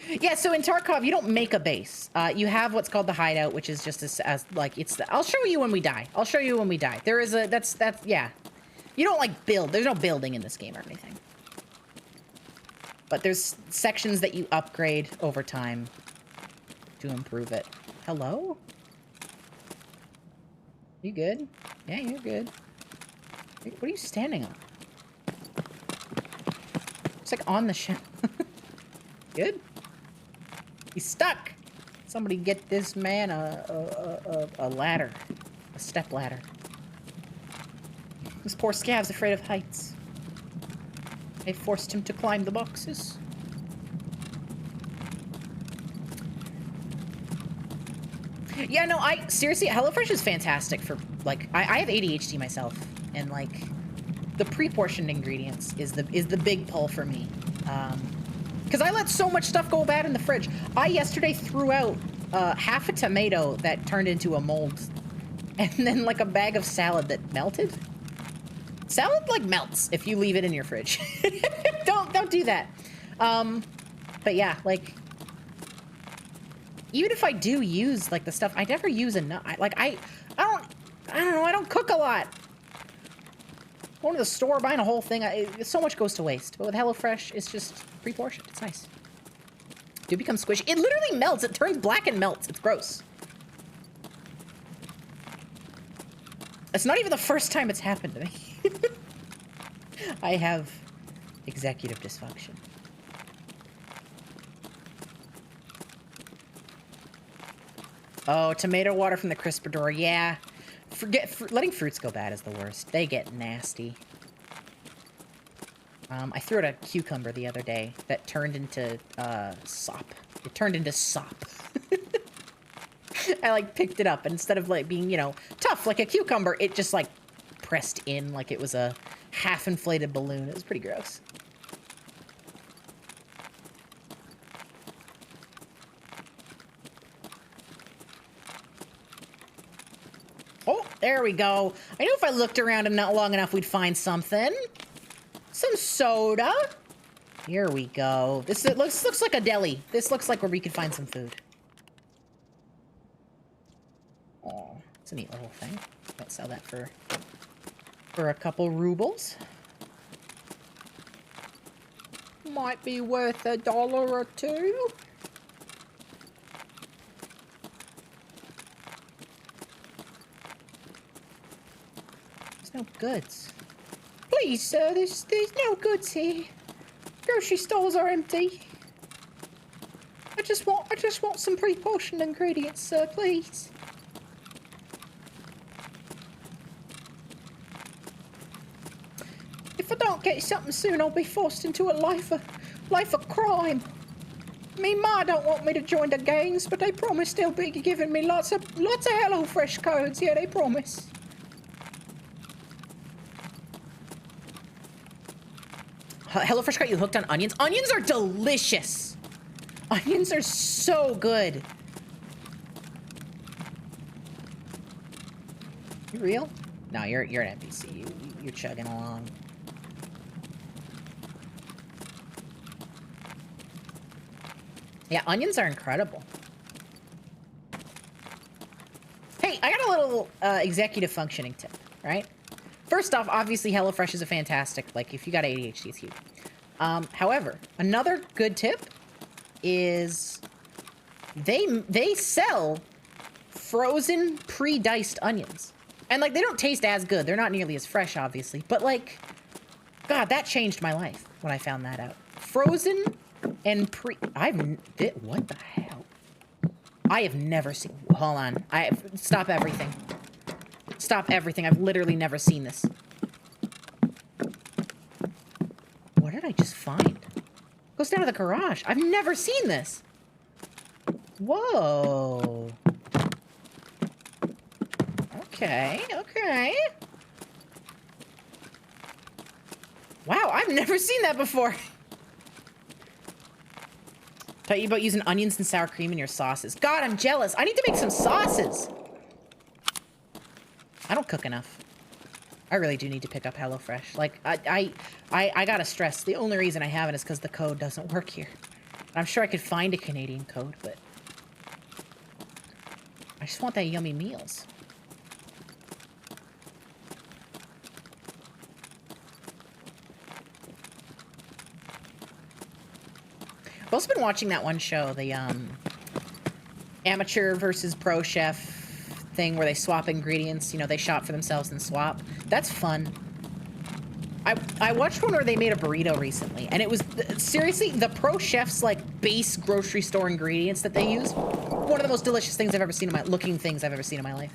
[SPEAKER 3] Yeah, so in Tarkov, you don't make a base. You have what's called the hideout, which is just as like, it's the, I'll show you when we die. I'll show you when we die. There is a, that's, yeah. You don't like build. There's no building in this game or anything. But there's sections that you upgrade over time to improve it. Hello? You good? Yeah, you're good. What are you standing on? It's like on the shelf. Good? He's stuck! Somebody get this man a ladder. A step ladder. This poor scav's afraid of heights. They forced him to climb the boxes. Yeah, no, seriously, HelloFresh is fantastic for, like, I have ADHD myself, and, like, the pre-portioned ingredients is the big pull for me. Because I let so much stuff go bad in the fridge. I yesterday threw out half a tomato that turned into a mold, and then, like, a bag of salad that melted. Salad, like, melts if you leave it in your fridge. Don't do that. But yeah, like, even if I do use, like, the stuff, I never use enough. I don't know, I don't cook a lot. Going to the store, buying a whole thing, so much goes to waste. But with HelloFresh, it's just pre-portioned. It's nice. Do become squishy. It literally melts. It turns black and melts. It's gross. It's not even the first time it's happened to me. I have executive dysfunction. Oh, tomato water from the crisper. Yeah. Letting fruits go bad is the worst. They get nasty. I threw out a cucumber the other day that turned into, sop. It turned into sop. I, like, picked it up, and instead of, like, being, you know, tough like a cucumber, it just, like, pressed in like it was a half-inflated balloon. It was pretty gross. Oh, there we go. I knew if I looked around and not long enough, we'd find something. Some soda. Here we go. This looks like a deli. This looks like where we could find some food. Oh, it's a neat little thing. Might sell that for a couple rubles. Might be worth $1 or $2. There's no goods. Please, sir, there's no goods here. Grocery stores are empty. I just want some pre-portioned ingredients, sir, please. If I don't get something soon, I'll be forced into a life of crime. Me ma don't want me to join the gangs, but they promise they'll be giving me lots of HelloFresh codes. Yeah, they promise. HelloFresh got you hooked on onions? Onions are delicious! Onions are so good. You real? No, you're an NPC. You're chugging along. Yeah, onions are incredible. Hey, I got a little executive functioning tip, right? First off, obviously HelloFresh is a fantastic, like, if you got ADHD, it's huge. However, another good tip is they sell frozen pre-diced onions. And, like, they don't taste as good. They're not nearly as fresh, obviously. But, like, God, that changed my life when I found that out. Frozen and what the hell? I have never seen... Hold on. Stop everything. Stop everything. I've literally never seen this. What did I just find? Goes down to the garage. I've never seen this. Whoa. Okay, okay. Wow, I've never seen that before. Taught you about using onions and sour cream in your sauces. God, I'm jealous. I need to make some sauces. I don't cook enough. I really do need to pick up HelloFresh. Like, I gotta stress, the only reason I haven't is because the code doesn't work here. I'm sure I could find a Canadian code, but I just want that yummy meals. I've also been watching that one show, the amateur versus pro chef thing where they swap ingredients. You know, they shop for themselves and swap. That's fun. I watched one where they made a burrito recently, and it was seriously the pro chef's like base grocery store ingredients that they use. One of the most delicious things I've ever seen in my things I've ever seen in my life.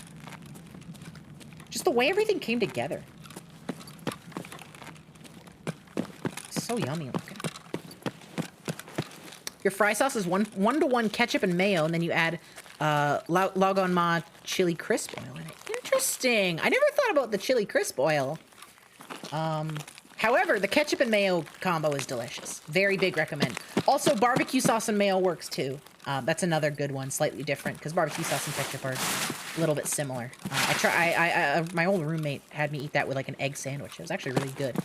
[SPEAKER 3] Just the way everything came together. So yummy looking. Your fry sauce is one to one ketchup and mayo, and then you add Logon Ma chili crisp oil in it. Interesting. I never thought about the chili crisp oil. However, the ketchup and mayo combo is delicious. Very big recommend. Also, barbecue sauce and mayo works too. That's another good one, slightly different, because barbecue sauce and ketchup are a little bit similar. My old roommate had me eat that with like an egg sandwich. It was actually really good.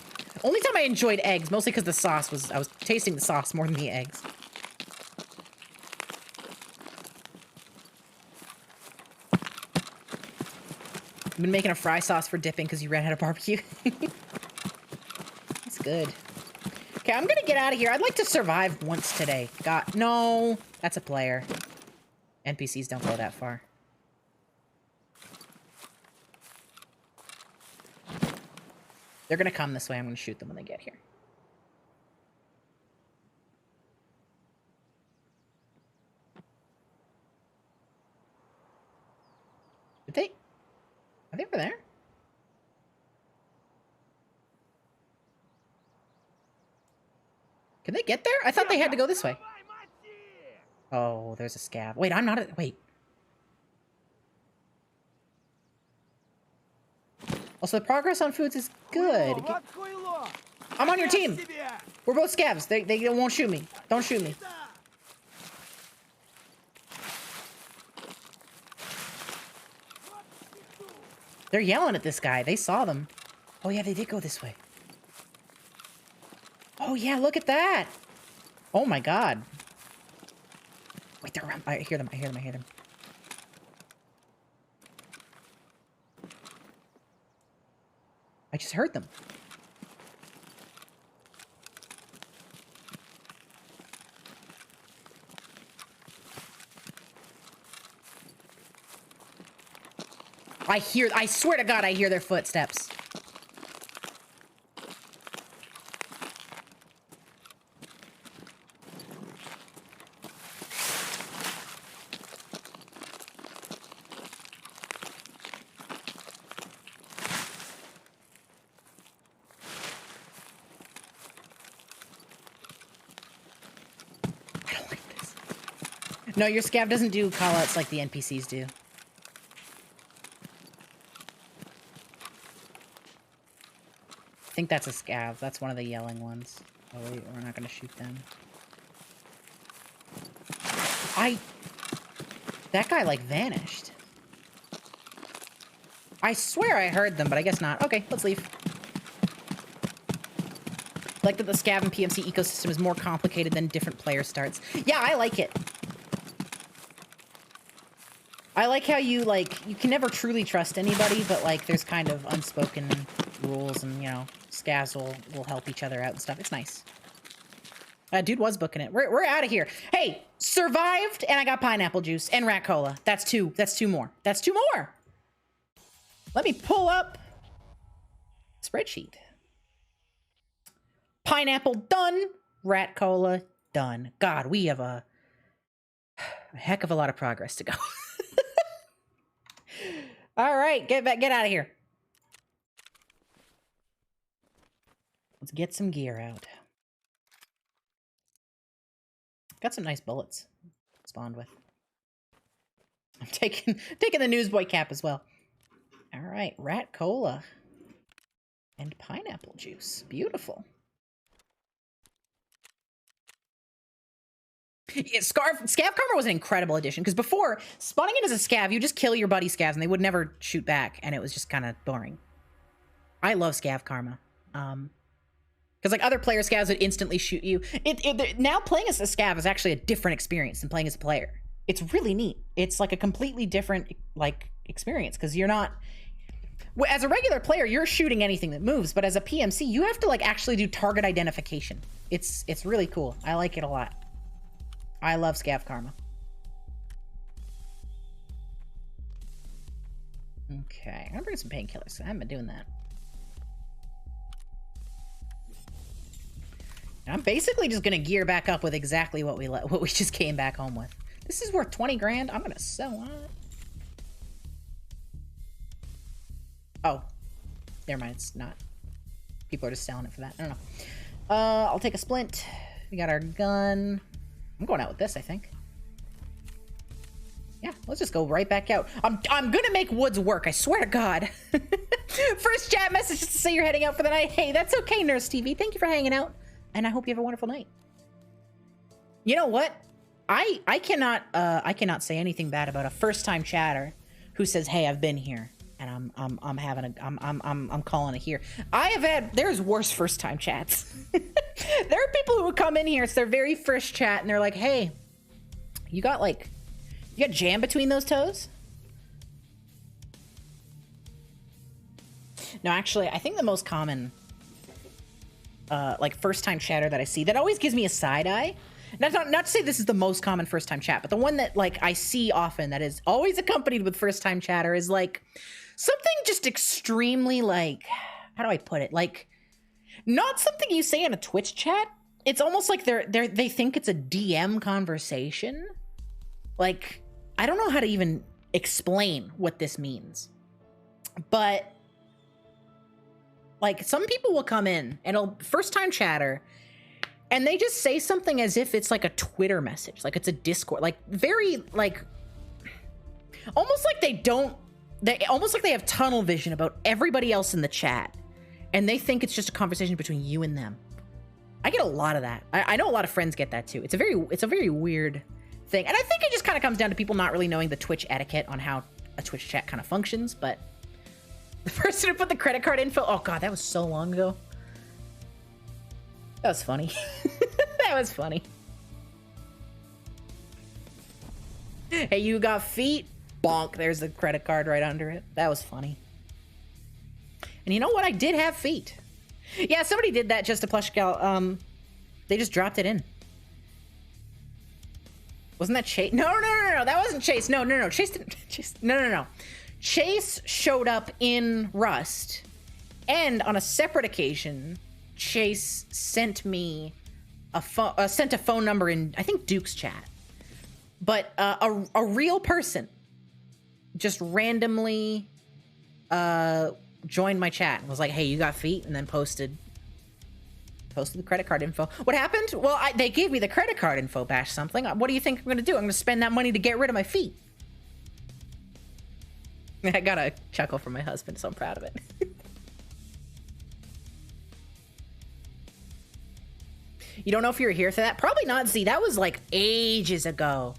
[SPEAKER 3] Only time I enjoyed eggs, mostly because the sauce was, I was tasting the sauce more than the eggs. I've been making a fry sauce for dipping because you ran out of barbecue. That's good. Okay, I'm gonna get out of here. I'd like to survive once today. God, no. That's a player. NPCs don't go that far. They're gonna come this way. I'm gonna shoot them when they get here. Did they? Are they over there? Can they get there? I thought they had to go this way. Oh, there's a scav. Wait, I'm not a... Wait. Also, the progress on foods is good. I'm on your team. We're both scavs. They won't shoot me. Don't shoot me. They're yelling at this guy. They saw them. Oh, yeah, they did go this way. Oh, yeah, look at that. Oh, my God. Wait, they're around. I hear them. I hear them. I hear them. I just heard them. I swear to God, I hear their footsteps. I don't like this. No, your scav doesn't do callouts like the NPCs do. I think that's a scav. That's one of the yelling ones. Oh wait, we're not gonna shoot them. That guy like vanished. I swear I heard them, but I guess not. Okay, let's leave. like that the scav and PMC ecosystem is more complicated than different player starts. Yeah, I like it. I like how you can never truly trust anybody, but like there's kind of unspoken rules and, you know, scavs will help each other out and stuff. It's nice. Dude was booking it. We're out of here. Hey, survived and I got pineapple juice and rat cola. That's two. That's two more. That's two more. Let me pull up spreadsheet. Pineapple done. Rat cola done. God, we have a heck of a lot of progress to go. All right, get out of here. Let's get some gear out. Got some nice bullets spawned with. I'm taking the newsboy cap as well. All right, rat cola and pineapple juice. Beautiful. Yeah, Scav Karma was an incredible addition because before, spawning in as a scav, you just kill your buddy scavs and they would never shoot back, and it was just kind of boring. I love Scav Karma. Because like other player scavs would instantly shoot you. Now playing as a scav is actually a different experience than playing as a player. It's really neat. It's like a completely different like experience because you're not... As a regular player, you're shooting anything that moves, but as a PMC, you have to like actually do target identification. It's really cool. I like it a lot. I love Scav Karma. Okay, I'm gonna bring some painkillers. I haven't been doing that. I'm basically just gonna gear back up with exactly what we just came back home with. This is worth 20 grand. I'm gonna sell it. Oh, never mind. It's not. People are just selling it for that. I don't know. I'll take a splint. We got our gun. I'm going out with this, I think. Yeah, let's just go right back out. I'm gonna make woods work. I swear to God. First chat message just to say you're heading out for the night. Hey, that's okay, Nurse TV. Thank you for hanging out. And I hope you have a wonderful night. You know what? I cannot say anything bad about a first-time chatter who says, "Hey, I've been here and I'm calling it here." There's worse first-time chats. There are people who come in here, it's their very first chat, and they're like, "Hey, you got jam between those toes?" No, actually, I think the most common like first-time chatter that I see that always gives me a side eye. Not to say this is the most common first-time chat, but the one that like I see often that is always accompanied with first-time chatter is like something just extremely like, how do I put it? Like not something you say in a Twitch chat. It's almost like they think it's a DM conversation. Like I don't know how to even explain what this means, but like some people will come in and first time chatter and they just say something as if it's like a Twitter message, like it's a Discord, like very like almost like they have tunnel vision about everybody else in the chat and they think it's just a conversation between you and them. I get a lot of that. I know a lot of friends get that too. It's a very weird thing. And I think it just kind of comes down to people not really knowing the Twitch etiquette on how a Twitch chat kind of functions, but the person who put the credit card info, oh God, that was so long ago. That was funny. That was funny. Hey, you got feet? Bonk, there's the credit card right under it. That was funny. And you know what? I did have feet. Yeah, somebody did that just to plush gal. They just dropped it in. Wasn't that Chase? No, that wasn't Chase. No. Chase didn't. No. Chase showed up in Rust, and on a separate occasion, Chase sent me sent a phone number in, I think, Duke's chat. But a real person just randomly joined my chat and was like, "Hey, you got feet?" and then posted the credit card info. What happened? Well, they gave me the credit card info, bash something. What do you think I'm going to do? I'm going to spend that money to get rid of my feet. I got a chuckle from my husband, so I'm proud of it. You don't know if you were here for that? Probably not. See, that was like ages ago.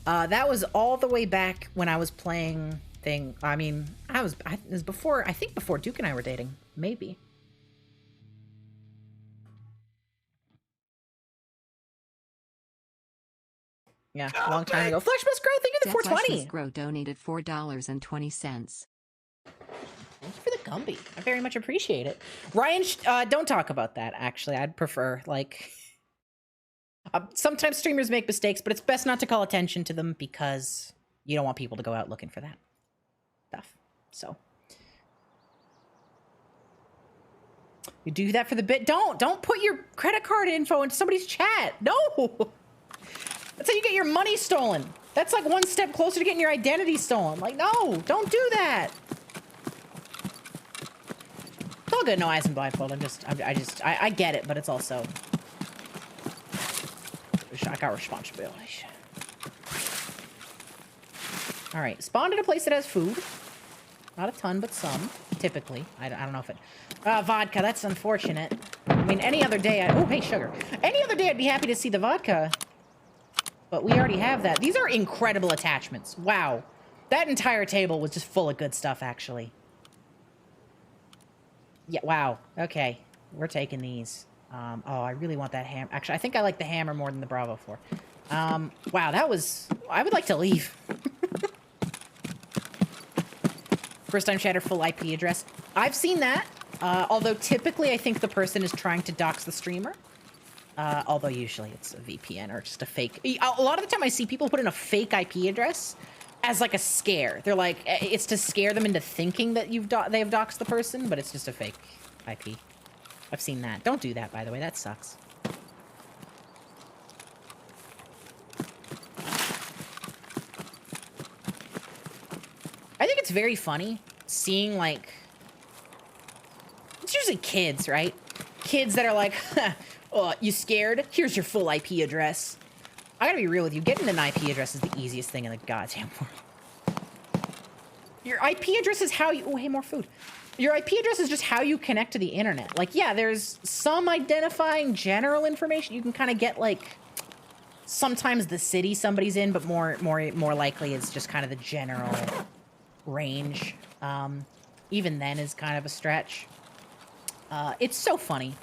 [SPEAKER 3] That was all the way back when I was playing thing. I mean, it was before, I think before Duke and I were dating. Maybe. Yeah, a long time ago. Flesh Must Grow, thank you for the 420.
[SPEAKER 2] Grow donated $4.20.
[SPEAKER 3] Thank you for the Gumby. I very much appreciate it. Ryan, don't talk about that, actually. I'd prefer, like... sometimes streamers make mistakes, but it's best not to call attention to them because you don't want people to go out looking for that stuff. So... You do that for the bit. Don't put your credit card info into somebody's chat. No. That's how you get your money stolen. That's like one step closer to getting your identity stolen. Like, no, don't do that. It's all good. No eyes and blindfold. I get it, but it's also, I got responsibility. All right, spawned in a place that has food. Not a ton, but some. Typically, I don't know if it. Vodka. That's unfortunate. I mean, any other day. Oh, hey, sugar. Any other day, I'd be happy to see the vodka. But we already have that. These are incredible attachments. Wow, that entire table was just full of good stuff. Actually. Yeah. Wow. Okay, we're taking these. Oh, I really want that hammer. Actually, I think I like the hammer more than the Bravo 4. Wow, that was. I would like to leave. First time chatter, full IP address. I've seen that. Although typically I think the person is trying to dox the streamer. Although usually it's a VPN or just a fake. A lot of the time I see people put in a fake IP address as like a scare. They're like, it's to scare them into thinking that they've doxed the person, but it's just a fake IP. I've seen that. Don't do that, by the way. That sucks. I think it's very funny seeing, like, it's usually kids, right? Kids that are like, oh, you scared? Here's your full IP address. I gotta be real with you. Getting an IP address is the easiest thing in the goddamn world. Your IP address is how you... Oh, hey, more food. Your IP address is just how you connect to the internet. Like, yeah, there's some identifying general information. You can kind of get, like, sometimes the city somebody's in, but more likely it's just kind of the general... range. Even then is kind of a stretch. It's so funny.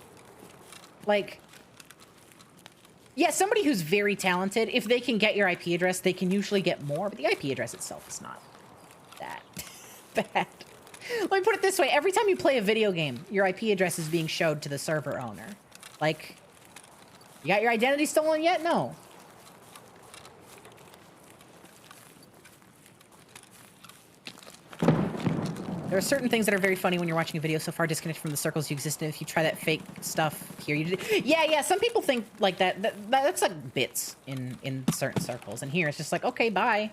[SPEAKER 3] Like, yeah, somebody who's very talented, if they can get your IP address, they can usually get more, but the IP address itself is not that bad. Let me put it this way. Every time you play a video game, your IP address is being showed to the server owner. Like, you got your identity stolen yet? No. There are certain things that are very funny when you're watching a video so far disconnected from the circles you exist in. If you try that fake stuff here, you did. Yeah. Some people think like that's like bits in certain circles, and here it's just like, okay, bye.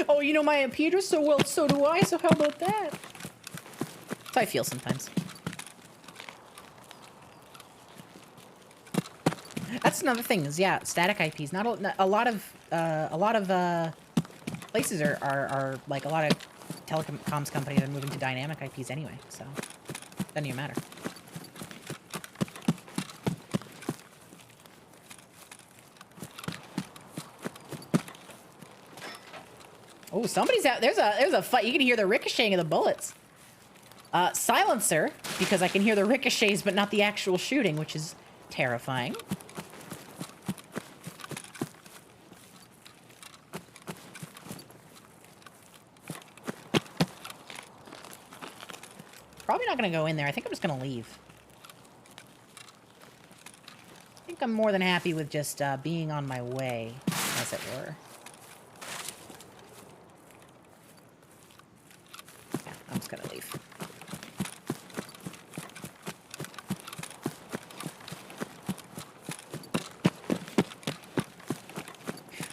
[SPEAKER 3] Oh, you know my IP address so well, so do I. So how about that? That's how I feel sometimes. That's another thing. Is yeah, static IPs. Not a lot of places are like a lot of telecoms companies are moving to dynamic IPs anyway. So doesn't even matter. Oh, somebody's out. There's a fight. You can hear the ricocheting of the bullets. Silencer, because I can hear the ricochets, but not the actual shooting, which is terrifying. Probably not going to go in there. I think I'm just going to leave. I think I'm more than happy with just being on my way, as it were. Yeah, I'm just going to leave.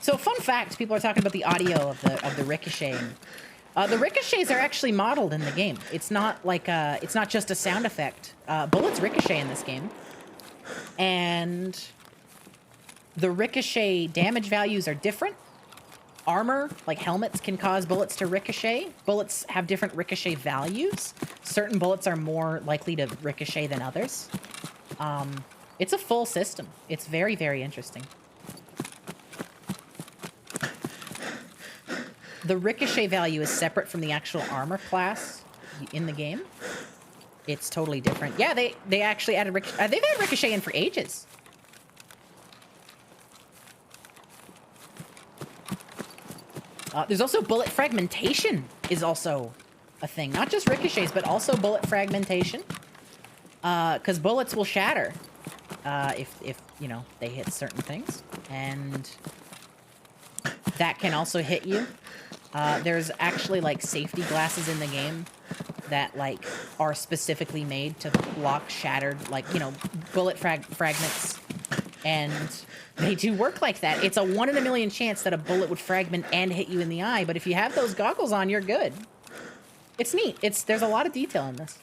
[SPEAKER 3] So, fun fact, people are talking about the audio of the ricocheting. The ricochets are actually modeled in the game. It's not like it's not just a sound effect. Bullets ricochet in this game, and the ricochet damage values are different. Armor, like helmets, can cause bullets to ricochet. Bullets have different ricochet values. Certain bullets are more likely to ricochet than others. It's a full system. It's very, very interesting. The ricochet value is separate from the actual armor class in the game. it's totally different. Yeah, they actually added they've had Ricochet in for ages. There's also bullet fragmentation is also a thing. Not just ricochets, but also bullet fragmentation. Because bullets will shatter if you know, they hit certain things. And that can also hit you. There's actually, like, safety glasses in the game that, like, are specifically made to block shattered, like, you know, bullet fragments. And they do work like that. It's a 1 in a million chance that a bullet would fragment and hit you in the eye, but if you have those goggles on, you're good. It's neat. There's a lot of detail in this.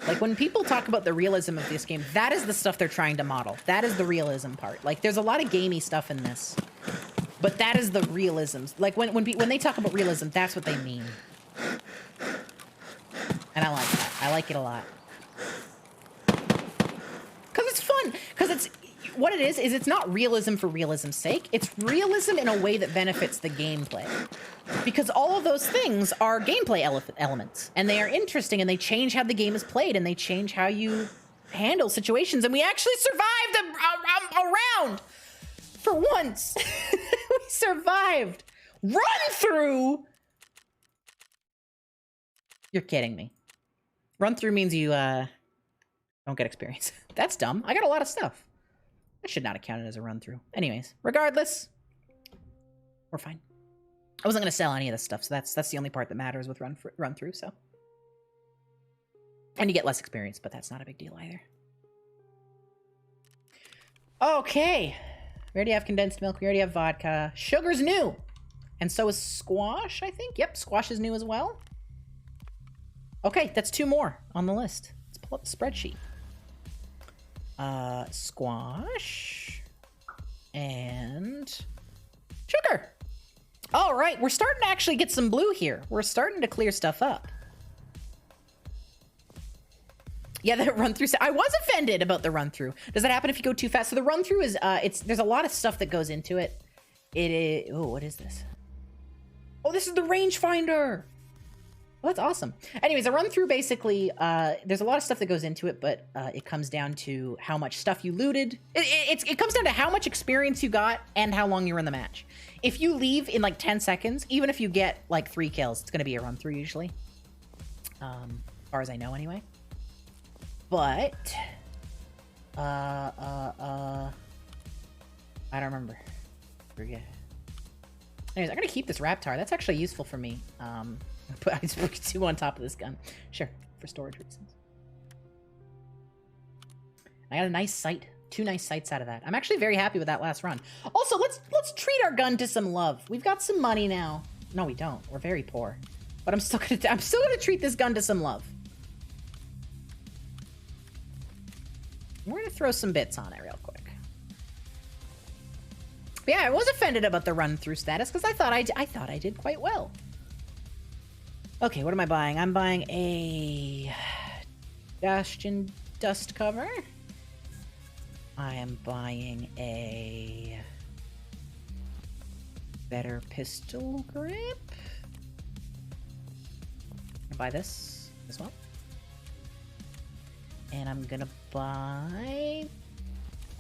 [SPEAKER 3] Like, when people talk about the realism of this game, that is the stuff they're trying to model. That is the realism part. Like, there's a lot of gamey stuff in this. But that is the realisms. Like, when they talk about realism, that's what they mean. And I like that. I like it a lot. Because it's fun. Because it's... What it is it's not realism for realism's sake. It's realism in a way that benefits the gameplay. Because all of those things are gameplay elements. And they are interesting, and they change how the game is played, and they change how you handle situations. And we actually survived a round! For once! We survived! Run through! You're kidding me. Run through means you, don't get experience. That's dumb. I got a lot of stuff. That should not have counted as a run through. Anyways, regardless, we're fine. I wasn't going to sell any of this stuff, so that's the only part that matters with run through, so. And you get less experience, but that's not a big deal either. Okay. We already have condensed milk. We already have vodka. Sugar's new. And so is squash, I think. Yep, squash is new as well. Okay, that's 2 more on the list. Let's pull up the spreadsheet. Squash. And sugar. All right, we're starting to actually get some blue here. We're starting to clear stuff up. Yeah, the run-through. I was offended about the run-through. Does that happen if you go too fast? So the run-through is, there's a lot of stuff that goes into it. It is, oh, what is this? Oh, this is the rangefinder. Well, that's awesome. Anyways, a run-through basically, there's a lot of stuff that goes into it, but it comes down to how much stuff you looted. It comes down to how much experience you got and how long you're in the match. If you leave in like 10 seconds, even if you get like 3 kills, it's going to be a run-through usually. As far as I know anyway. But, I don't remember. Forget. Anyways, I'm gonna keep this Raptor. That's actually useful for me. I just put 2 on top of this gun. Sure, for storage reasons. I got a nice sight. 2 nice sights out of that. I'm actually very happy with that last run. Also, let's treat our gun to some love. We've got some money now. No, we don't. We're very poor. But I'm still gonna treat this gun to some love. We're gonna throw some bits on it real quick. But yeah, I was offended about the run-through status because I thought I did quite well. Okay, what am I buying? I'm buying a Bastion dust cover. I am buying a better pistol grip. I'll buy this as well. And I'm gonna buy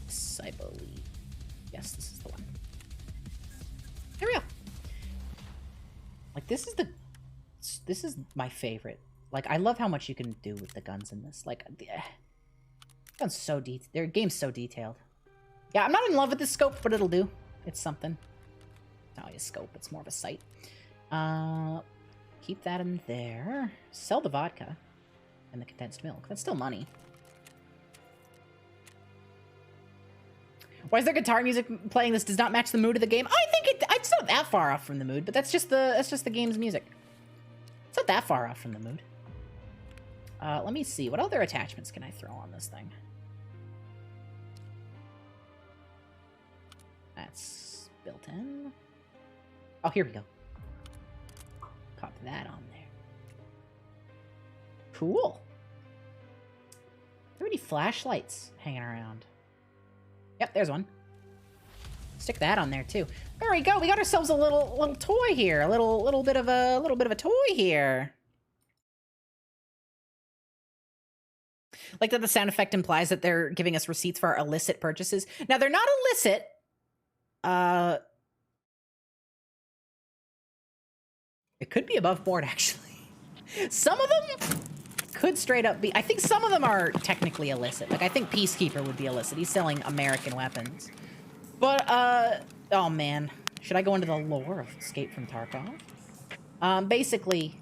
[SPEAKER 3] this, I believe. Yes, this is the one. There we go. Like, this is my favorite. Like, I love how much you can do with the guns in this. Like, gun's so their game's so detailed. Yeah, I'm not in love with this scope, but it'll do. It's something. It's not really a scope, it's more of a sight. Keep that in there. Sell the vodka and the condensed milk. That's still money. Why is there guitar music playing? This does not match the mood of the game. I think it's not that far off from the mood, but that's just the game's music. It's not that far off from the mood. Let me see. What other attachments can I throw on this thing? That's built in. Oh, here we go. Pop that on there. Cool. Are there any flashlights hanging around? Yep, there's one. Stick that on there too. There we go. We got ourselves a little toy here. A little bit of a toy here. Like that the sound effect implies that they're giving us receipts for our illicit purchases. Now they're not illicit. It could be above board actually. Some of them could straight up be. I think some of them are technically illicit. Like I think Peacekeeper would be illicit. He's selling American weapons. But oh man, should I go into the lore of Escape from Tarkov? Basically,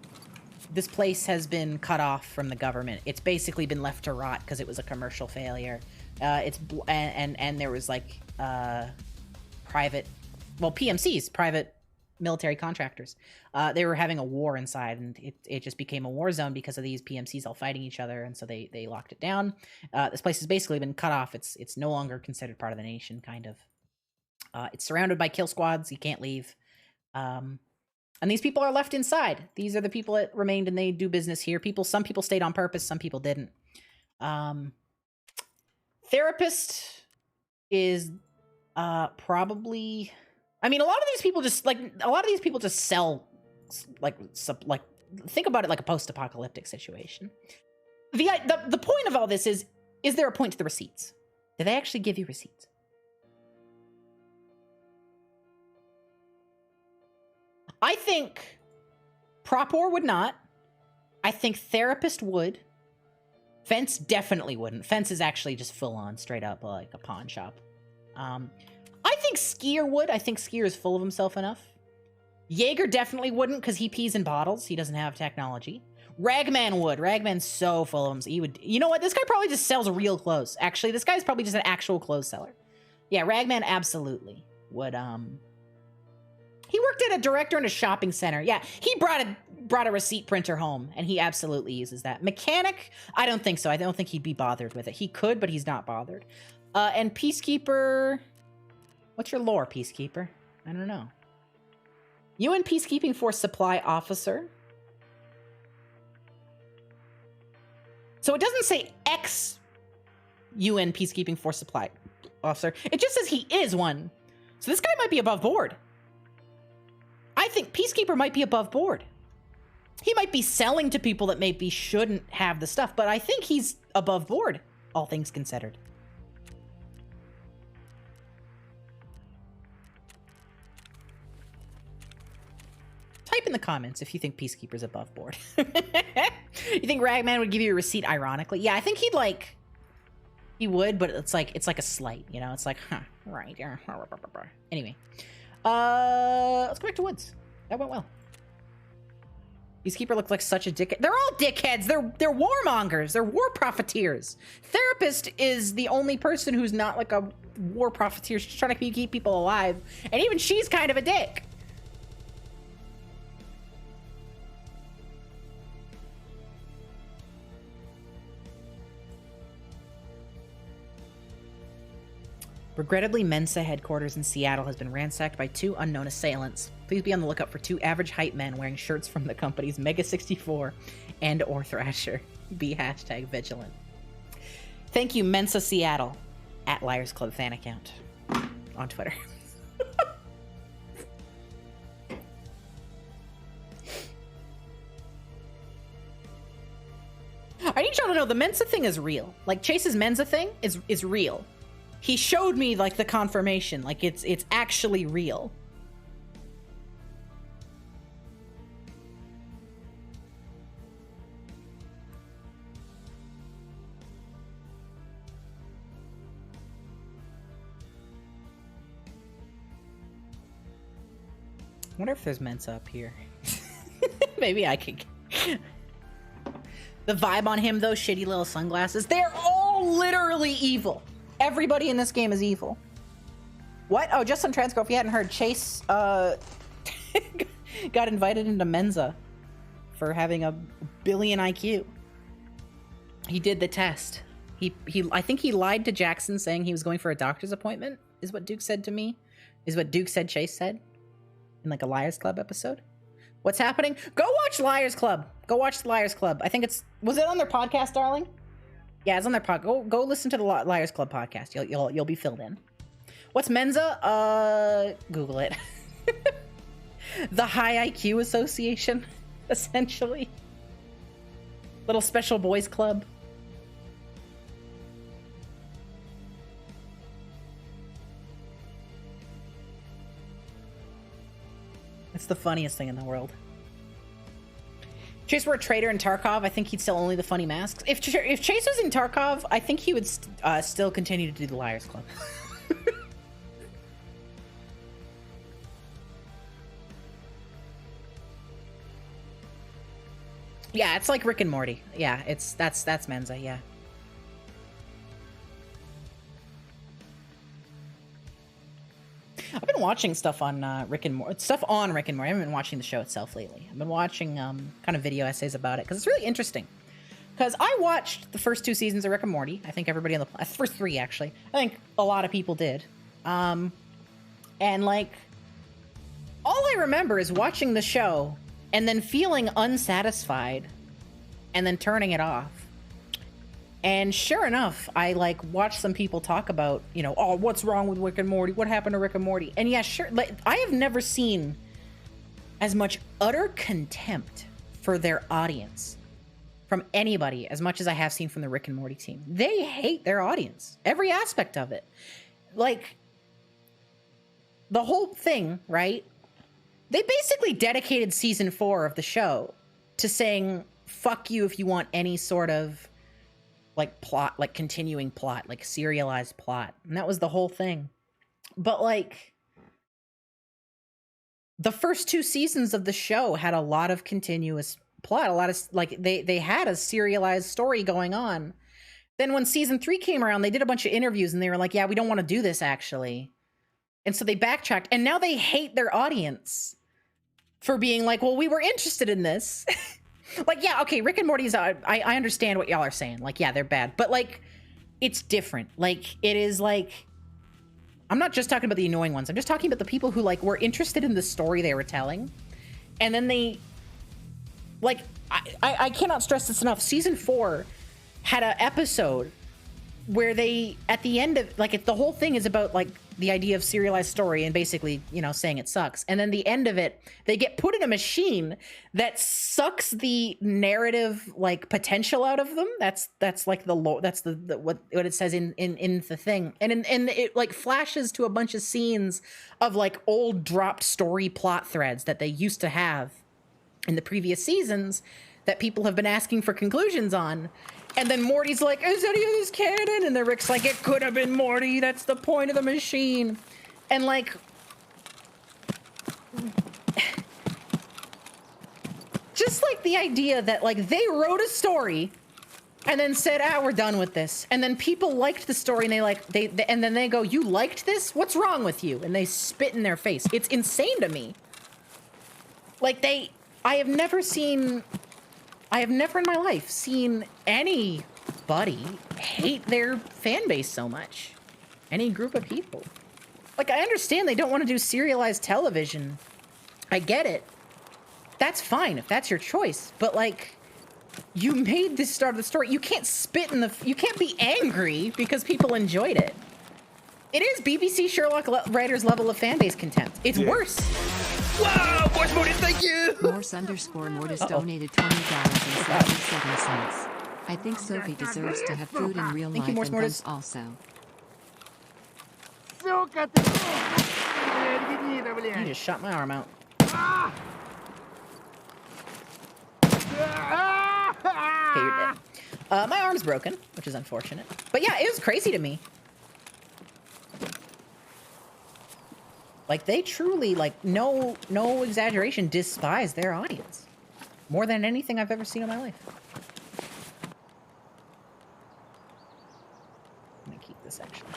[SPEAKER 3] this place has been cut off from the government. It's basically been left to rot because it was a commercial failure. And there was like private, well, PMCs, private military contractors. They were having a war inside, and it just became a war zone because of these PMCs all fighting each other, and so they locked it down. This place has basically been cut off. It's no longer considered part of the nation, kind of. It's surrounded by kill squads. You can't leave. And these people are left inside. These are the people that remained, and they do business here. Some people stayed on purpose, some people didn't. Therapist is probably... I mean, a lot of these people just sell, like think about it like a post-apocalyptic situation. The point of all this is there a point to the receipts? Do they actually give you receipts? I think Propor would not. I think Therapist would. Fence definitely wouldn't. Fence is actually just full on, straight up like a pawn shop. I think Skier would. I think Skier is full of himself enough. Jaeger definitely wouldn't because he pees in bottles. He doesn't have technology. Ragman would. Ragman's so full of himself. He would. You know what? This guy probably just sells real clothes. Actually, this guy's probably just an actual clothes seller. Yeah, Ragman absolutely would. He worked at a director in a shopping center. Yeah, he brought a receipt printer home, and he absolutely uses that. Mechanic, I don't think so. I don't think he'd be bothered with it. He could, but he's not bothered. And Peacekeeper... What's your lore, Peacekeeper? I don't know. UN Peacekeeping Force Supply Officer. So it doesn't say ex-UN Peacekeeping Force Supply Officer. It just says he is one. So this guy might be above board. I think Peacekeeper might be above board. He might be selling to people that maybe shouldn't have the stuff, but I think he's above board, all things considered. Type in the comments if you think Peacekeeper's above board. You think Ragman would give you a receipt ironically? Yeah, I think he would, but it's like a slight, you know? It's like, huh, right. Anyway. Let's go back to Woods. That went well. Peacekeeper looks like such a dickhead. They're all dickheads. They're warmongers. They're war profiteers. Therapist is the only person who's not like a war profiteer. She's trying to keep people alive. And even she's kind of a dick. Regrettably, Mensa headquarters in Seattle has been ransacked by 2 unknown assailants. Please be on the lookout for 2 average height men wearing shirts from the company's Mega 64 and or Thrasher. Be #vigilant. Thank you, Mensa Seattle, at Liars Club fan account on Twitter. I need y'all to know the Mensa thing is real. Like, Chase's Mensa thing is real. He showed me, like, the confirmation. Like, it's actually real. I wonder if there's Mensa up here. Maybe I could... The vibe on him, though, shitty little sunglasses. They're all literally evil. Everybody in this game is evil. What? Oh, just on Transco, if you hadn't heard, Chase got invited into Mensa for having a billion IQ. He did the test. I think he lied to Jackson saying he was going for a doctor's appointment, is what Duke said to me. Is what Duke said Chase said in like a Liars Club episode. What's happening? Go watch Liars Club. Go watch the Liars Club. I think was it on their podcast, darling? Yeah, it's on their podcast. Go listen to the Liars Club podcast. You'll be filled in. What's Mensa? Google it. The High IQ Association, essentially. Little special boys club. It's the funniest thing in the world. Chase were a traitor in Tarkov, I think he'd sell only the funny masks. If Chase was in Tarkov, I think he would still continue to do the Liars Club. Yeah, it's like Rick and Morty. Yeah, that's Mensa, yeah. I've been watching stuff on Rick and Morty. I haven't been watching the show itself lately. I've been watching kind of video essays about it because it's really interesting. Because I watched the first 2 seasons of Rick and Morty. I think everybody on the first 3 actually. I think a lot of people did. And like, all I remember is watching the show and then feeling unsatisfied and then turning it off. And sure enough, I like watched some people talk about, you know, oh, what's wrong with Rick and Morty? What happened to Rick and Morty? And yeah, sure. Like, I have never seen as much utter contempt for their audience from anybody as much as I have seen from the Rick and Morty team. They hate their audience, every aspect of it. Like, the whole thing, right? They basically dedicated season 4 of the show to saying, fuck you if you want any sort of like plot, like continuing plot, like serialized plot. And that was the whole thing. But like, the first 2 seasons of the show had a lot of continuous plot, a lot of like, they had a serialized story going on. Then when season 3 came around, they did a bunch of interviews and they were like, yeah, we don't want to do this actually. And so they backtracked, and now they hate their audience for being like, well, we were interested in this. Like, yeah, okay, Rick and Morty's, I understand what y'all are saying. Like, yeah, they're bad. But, like, it's different. Like, it is, like... I'm not just talking about the annoying ones. I'm just talking about the people who, like, were interested in the story they were telling. And then they... Like, I cannot stress this enough. Season 4 had an episode where they, at the end of... Like, the whole thing is about, like, the idea of serialized story and basically, you know, saying it sucks. And then the end of it, they get put in a machine that sucks the narrative like potential out of them. That's like the that's the what it says in the thing. And it like flashes to a bunch of scenes of like old dropped story plot threads that they used to have in the previous seasons that people have been asking for conclusions on. And then Morty's like, is any of this canon? And then Rick's like, it could have been Morty. That's the point of the machine. And like, just like the idea that like they wrote a story and then said, we're done with this. And then people liked the story and and then they go, you liked this? What's wrong with you? And they spit in their face. It's insane to me. Like I have never in my life seen anybody hate their fan base so much. Any group of people. Like, I understand they don't want to do serialized television. I get it. That's fine if that's your choice. But, like, you made this start of the story. You can't you can't be angry because people enjoyed it. It is BBC Sherlock writers' level of fan base contempt. It's worse.
[SPEAKER 4] Wow, Morse Mortis, thank you!
[SPEAKER 2] Morse_Mortis donated $20.77. I think Sophie deserves to have food in real life and guns also.
[SPEAKER 3] You just shot my arm out. Okay, you're dead. My arm's broken, which is unfortunate. But yeah, it was crazy to me. Like, they truly, like, no exaggeration, despise their audience. More than anything I've ever seen in my life. I'm gonna keep this, actually.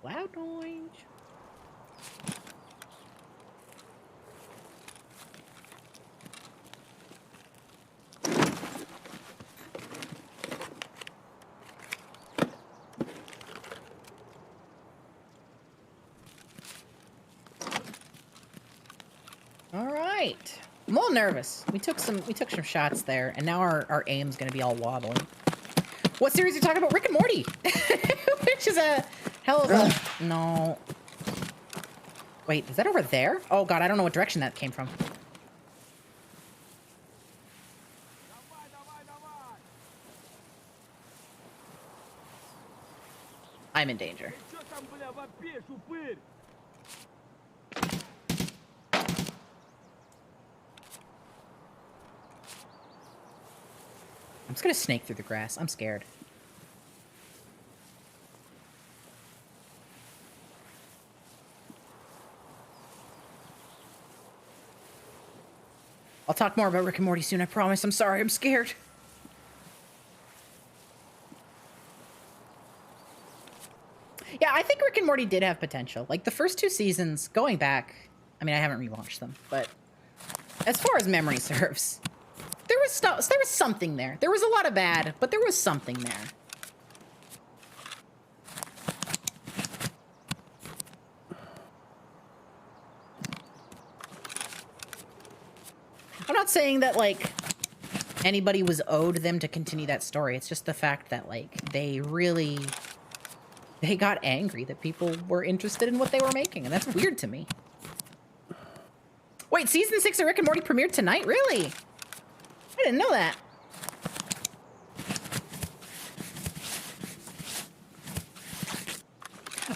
[SPEAKER 3] Loud noise. Right. I'm a little nervous. We took some shots there, and now our aim's gonna be all wobbling. What series are you talking about? Rick and Morty, which is a hell of a no. Wait, is that over there? Oh god, I don't know what direction that came from. I'm in danger. I'm just gonna snake through the grass. I'm scared. I'll talk more about Rick and Morty soon, I promise. I'm sorry, I'm scared. Yeah, I think Rick and Morty did have potential. Like, the first 2 seasons, going back... I mean, I haven't rewatched them, but... As far as memory serves, there was something there. There was a lot of bad, but there was something there. I'm not saying that, like, anybody was owed them to continue that story. It's just the fact that, like, they got angry that people were interested in what they were making, and that's weird to me. Wait, season 6 of Rick and Morty premiered tonight? Really? I didn't know that.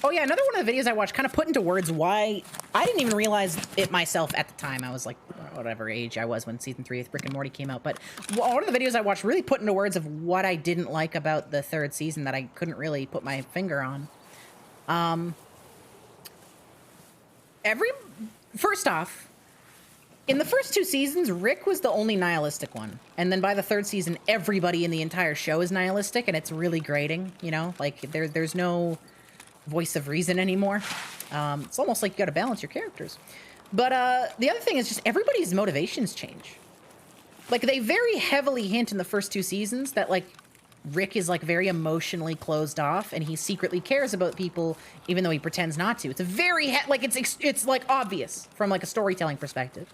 [SPEAKER 3] Oh yeah, another one of the videos I watched kind of put into words why I didn't even realize it myself at the time. I was like, whatever age I was when season 3 of Rick and Morty came out. But one of the videos I watched really put into words of what I didn't like about the 3rd season that I couldn't really put my finger on. First off, in the first 2 seasons, Rick was the only nihilistic one. And then by the 3rd season, everybody in the entire show is nihilistic, and it's really grating, you know? Like, there's no voice of reason anymore. It's almost like you gotta balance your characters. But the other thing is just everybody's motivations change. Like, they very heavily hint in the first 2 seasons that, like, Rick is, like, very emotionally closed off, and he secretly cares about people, even though he pretends not to. It's a very, it's, like, obvious from, like, a storytelling perspective.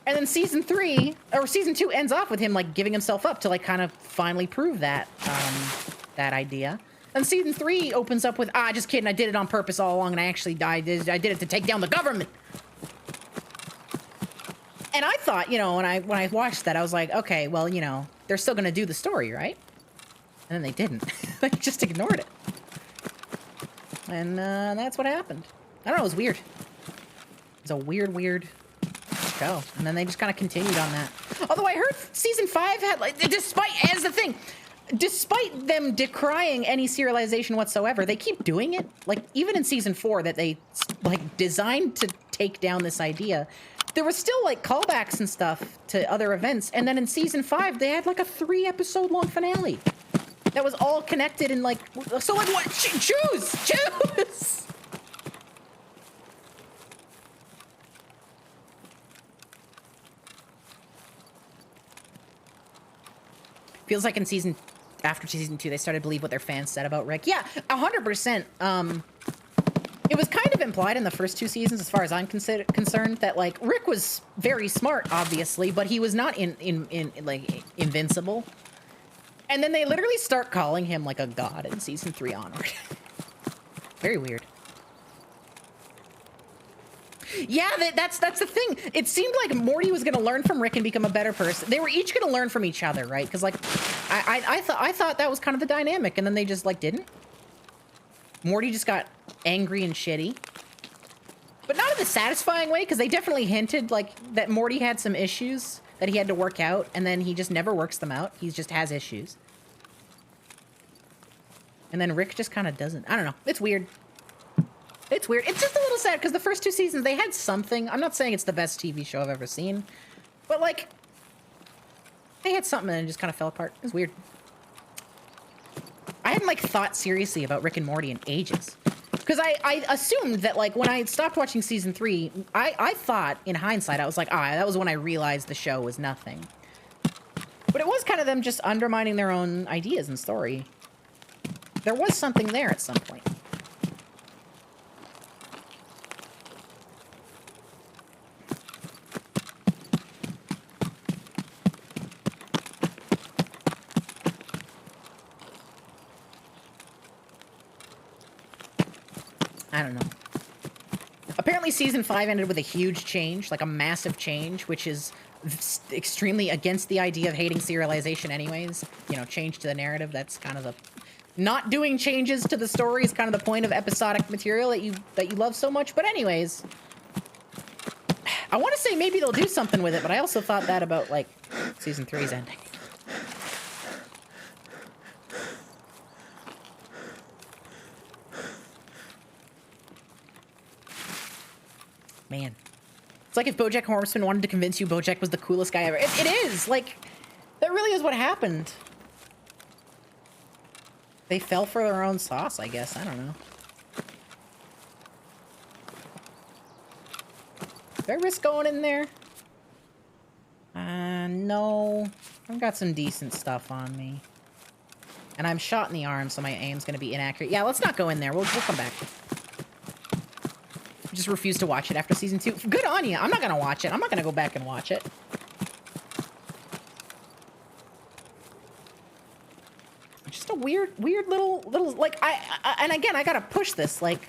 [SPEAKER 3] And then season 2 ends off with him, like, giving himself up to, like, kind of finally prove that, that idea. And season 3 opens up with, just kidding, I did it on purpose all along, and I did it to take down the government. And I thought, you know, when I watched that, I was like, okay, well, you know, they're still gonna do the story, right? And then they didn't. They just ignored it. And that's what happened. I don't know, it was weird. It was a weird show. And then they just kind of continued on that. Although I heard season 5 had, like, despite them decrying any serialization whatsoever, they keep doing it. Like, even in season 4 that they, like, designed to take down this idea, there was still, like, callbacks and stuff to other events. And then in season 5, they had, like, a 3-episode long finale that was all connected and, like, so, like, what? Choose! Feels like after season 2, they started to believe what their fans said about Rick. Yeah, 100%. It was kind of implied in the first 2 seasons, as far as I'm concerned, that, like, Rick was very smart, obviously, but he was not like, invincible. And then they literally start calling him, like, a god in season 3 onward. Very weird. Yeah, that's the thing. It seemed like Morty was gonna learn from Rick and become a better person. They were each gonna learn from each other, right? Because, like, I thought that was kind of the dynamic, and then they just, like, didn't. Morty just got angry and shitty. But not in a satisfying way, because they definitely hinted, like, that Morty had some issues that he had to work out, and then he just never works them out. He just has issues. And then Rick just kind of doesn't. I don't know. It's weird. It's weird. It's just a little sad, because the first 2 seasons, they had something. I'm not saying it's the best TV show I've ever seen, but, like, they had something and it just kind of fell apart. It was weird. I hadn't, like, thought seriously about Rick and Morty in ages. Because I assumed that, like, when I stopped watching season 3, I thought, in hindsight, I was like, that was when I realized the show was nothing. But it was kind of them just undermining their own ideas and story. There was something there at some point. I don't know. Apparently season 5 ended with a huge change, like a massive change, which is extremely against the idea of hating serialization anyways. You know, change to the narrative, that's kind of the... Not doing changes to the story is kind of the point of episodic material that you love so much. But anyways, I want to say maybe they'll do something with it, but I also thought that about, like, season 3's ending. Man. It's like if BoJack Horseman wanted to convince you BoJack was the coolest guy ever. It is! Like, that really is what happened. They fell for their own sauce, I guess. I don't know. Do I risk going in there? No. I've got some decent stuff on me. And I'm shot in the arm, so my aim's gonna be inaccurate. Yeah, let's not go in there. We'll come back. Just refuse to watch it after season 2. Good on you. I'm not gonna watch it. I'm not gonna go back and watch it. Just a weird little, like, and again, I gotta push this, like,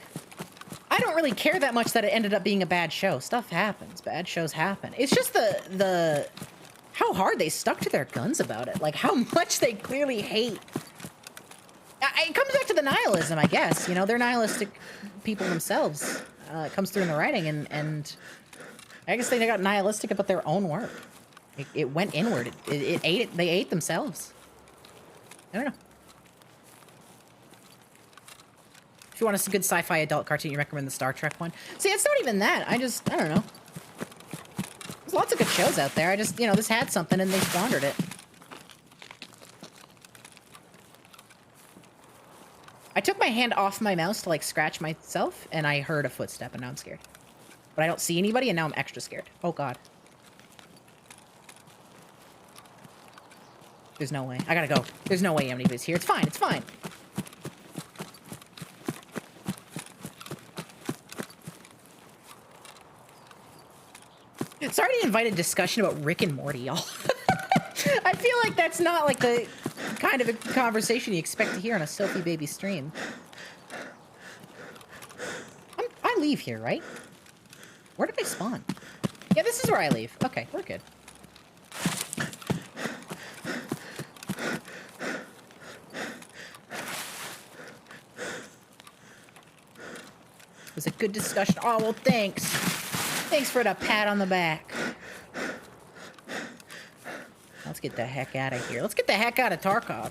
[SPEAKER 3] I don't really care that much that it ended up being a bad show. Stuff happens. Bad shows happen. It's just how hard they stuck to their guns about it. Like, how much they clearly hate. It comes back to the nihilism, I guess. You know, they're nihilistic people themselves. It comes through in the writing, and I guess they got nihilistic about their own work. It went inward. It ate it. They ate themselves. I don't know. If you want a good sci-fi adult cartoon, you recommend the Star Trek one. See, it's not even that. I don't know. There's lots of good shows out there. I just, you know, this had something and they squandered it. I took my hand off my mouse to, like, scratch myself, and I heard a footstep, and now I'm scared. But I don't see anybody, and now I'm extra scared. Oh, God. There's no way. I gotta go. There's no way anybody's here. It's fine. It's fine. Sorry to invite a discussion about Rick and Morty, y'all. I feel like that's not, like, the kind of a conversation you expect to hear on a Sophie Baby stream. I leave here, right? Where did I spawn? Yeah, this is where I leave. Okay, we're good. It was a good discussion. Oh, well, thanks. Thanks for the pat on the back. Let's get the heck out of here. Let's get the heck out of Tarkov.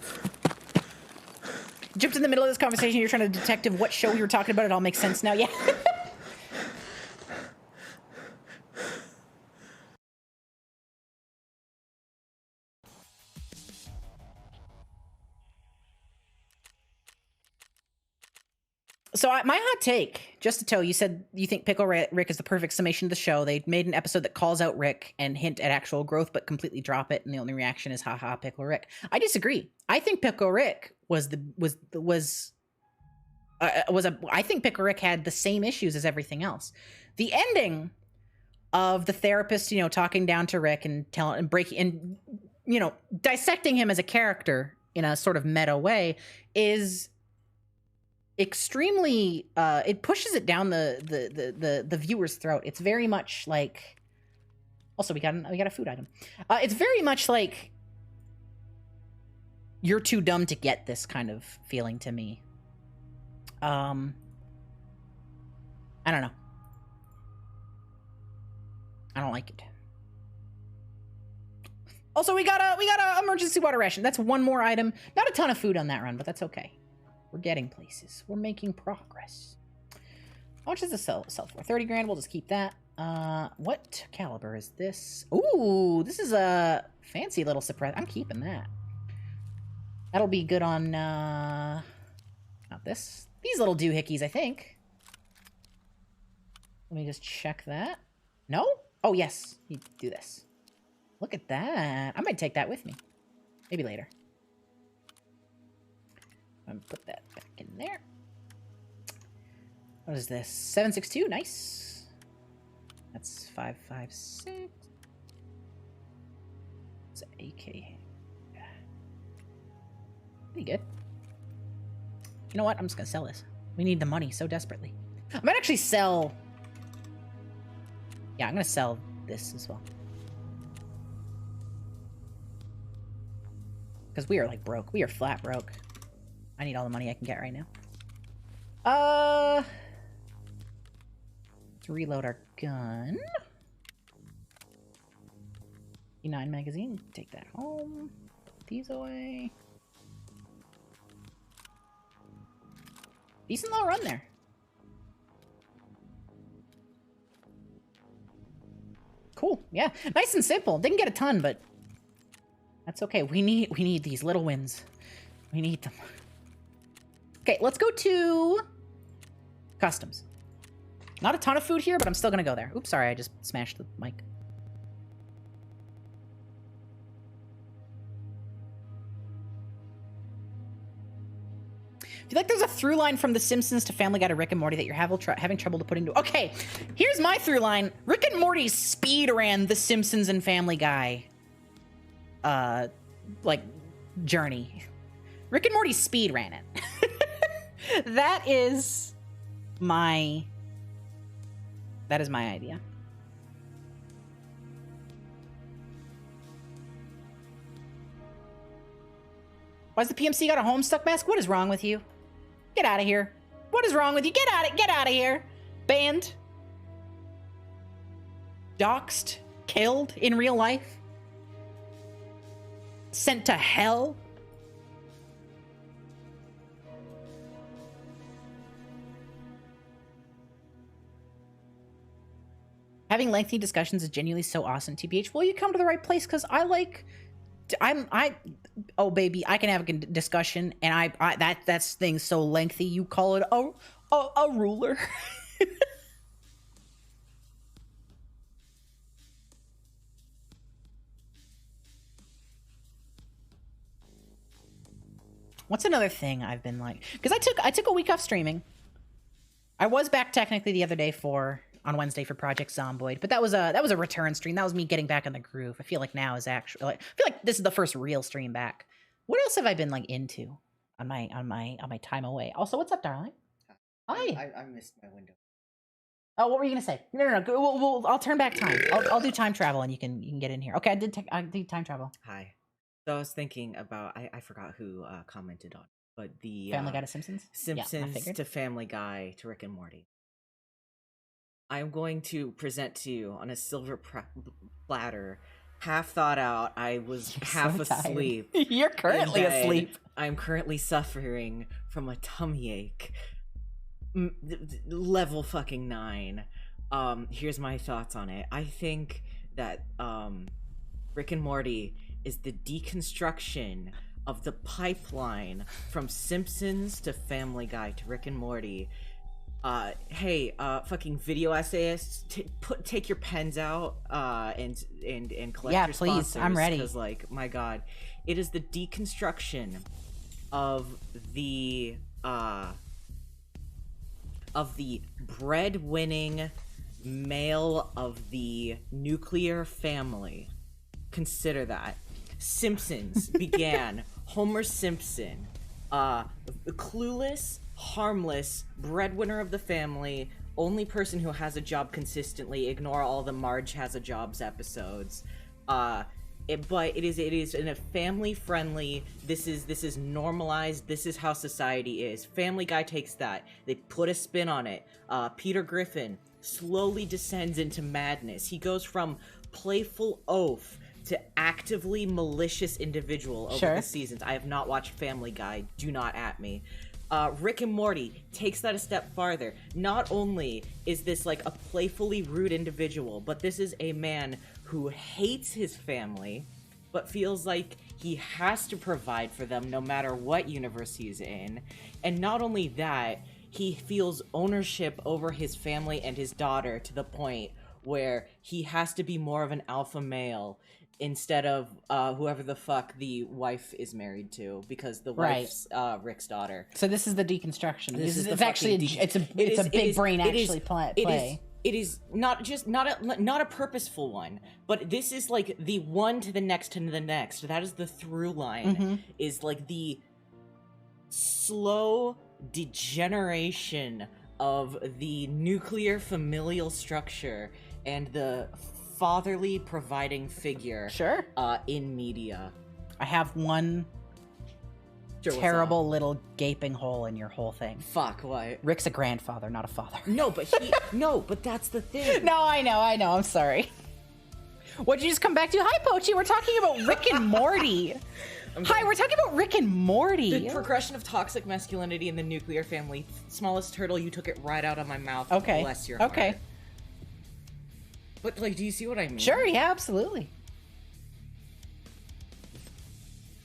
[SPEAKER 3] Jumped in the middle of this conversation. You're trying to detective what show we were talking about. It all makes sense now. Yeah. So my hot take, just to tell you, said you think Pickle Rick is the perfect summation of the show. They made an episode that calls out Rick and hint at actual growth, but completely drop it, and the only reaction is haha Pickle Rick. I disagree. I think Pickle Rick I think Pickle Rick had the same issues as everything else. The ending of the therapist, you know, talking down to Rick and telling and breaking and, you know, dissecting him as a character in a sort of meta way is extremely it pushes it down the viewer's throat. It's very much like, also we got a food item. It's very much like you're too dumb to get this kind of feeling to me. I don't know. I don't like it. Also, we got a emergency water ration. That's one more item. Not a ton of food on that run, but that's okay. We're getting places. We're making progress. How much does this sell for? 30 grand. We'll just keep that. What caliber is this? Ooh, this is a fancy little suppress. I'm keeping that. That'll be good on, not this. These little doohickeys, I think. Let me just check that. No? Oh, yes. You do this. Look at that. I might take that with me. Maybe later. I'm gonna put that back in there. What is this? 762. Nice. That's 556. It's an AK. Pretty good. You know what? I'm just gonna sell this. We need the money so desperately. I might actually sell... Yeah, I'm gonna sell this as well. Because we are, like, broke. We are flat broke. I need all the money I can get right now. Let's reload our gun. E9 magazine. Take that home. Put these away. Decent little run there. Cool. Yeah. Nice and simple. Didn't get a ton, but that's okay. We need these little wins. We need them. Okay, let's go to customs. Not a ton of food here, but I'm still gonna go there. Oops, sorry, I just smashed the mic. I feel like there's a through line from The Simpsons to Family Guy to Rick and Morty that you're having trouble to put into... Okay, here's my through line. Rick and Morty speed ran The Simpsons and Family Guy, like, journey. Rick and Morty speed ran it. That is my idea. Why's the PMC got a Homestuck mask? What is wrong with you? Get out of here. What is wrong with you? Get out of here. Banned. Doxed. Killed in real life. Sent to hell. Having lengthy discussions is genuinely so awesome, TBH. Well, you come to the right place, because oh baby, I can have a discussion, and that's thing so lengthy you call it a ruler. What's another thing I've been like? Because I took a week off streaming. I was back technically the other day on Wednesday for Project Zomboid, but that was a return stream. That was me getting back in the groove. I feel like now is actually I feel like this is the first real stream back. What else have I been like into on my time away? Also, what's up, darling? Hi.
[SPEAKER 6] I missed my window.
[SPEAKER 3] Oh, what were you gonna say? No. I'll turn back time. I'll do time travel, and you can get in here. Okay, I did time travel.
[SPEAKER 6] Hi. So I was thinking about I forgot who commented on, but the
[SPEAKER 3] Family Guy to Simpsons.
[SPEAKER 6] Simpsons to Family Guy to Rick and Morty. I'm going to present to you on a silver platter, half thought out. I was half asleep.
[SPEAKER 3] You're currently asleep.
[SPEAKER 6] I'm currently suffering from a tummy ache. Level fucking 9. Here's my thoughts on it. I think that Rick and Morty is the deconstruction of the pipeline from Simpsons to Family Guy to Rick and Morty. Hey, fucking video essayists, take your pens out, and collect your sponsors.
[SPEAKER 3] I'm ready.
[SPEAKER 6] Because, like, my god, it is the deconstruction of the breadwinning male of the nuclear family. Consider that. Simpsons began Homer Simpson, clueless, harmless, breadwinner of the family, only person who has a job consistently, ignore all the Marge has a jobs episodes. But it is in a family friendly, this is normalized, this is how society is. Family Guy takes that, they put a spin on it. Peter Griffin slowly descends into madness. He goes from playful oaf to actively malicious individual over the seasons. I have not watched Family Guy, do not at me. Rick and Morty takes that a step farther. Not only is this like a playfully rude individual, but this is a man who hates his family, but feels like he has to provide for them no matter what universe he's in. And not only that, he feels ownership over his family and his daughter to the point where he has to be more of an alpha male instead of whoever the fuck the wife is married to, because the wife's Rick's daughter.
[SPEAKER 3] So this is the deconstruction. It's actually it's a big brain play.
[SPEAKER 6] It is not just not a purposeful one, but this is like the one to the next to the next. That is the through line. Is like the slow degeneration of the nuclear familial structure and the fatherly providing figure
[SPEAKER 3] Sure.
[SPEAKER 6] in media.
[SPEAKER 3] I have one
[SPEAKER 6] Sure, what's
[SPEAKER 3] terrible little gaping hole in your whole thing.
[SPEAKER 6] up? Fuck, what?
[SPEAKER 3] Rick's a grandfather, not a father.
[SPEAKER 6] No, but no, but that's the thing.
[SPEAKER 3] No, I know, I'm sorry. What'd you just come back to? Hi, Pochi, we're talking about Rick and Morty. Hi, we're talking about Rick and Morty.
[SPEAKER 6] The progression of toxic masculinity in the nuclear family. Smallest turtle, you took it right out of my mouth.
[SPEAKER 3] Okay.
[SPEAKER 6] Bless your heart.
[SPEAKER 3] Okay.
[SPEAKER 6] But, like, do you see what I mean?
[SPEAKER 3] Sure, yeah, absolutely.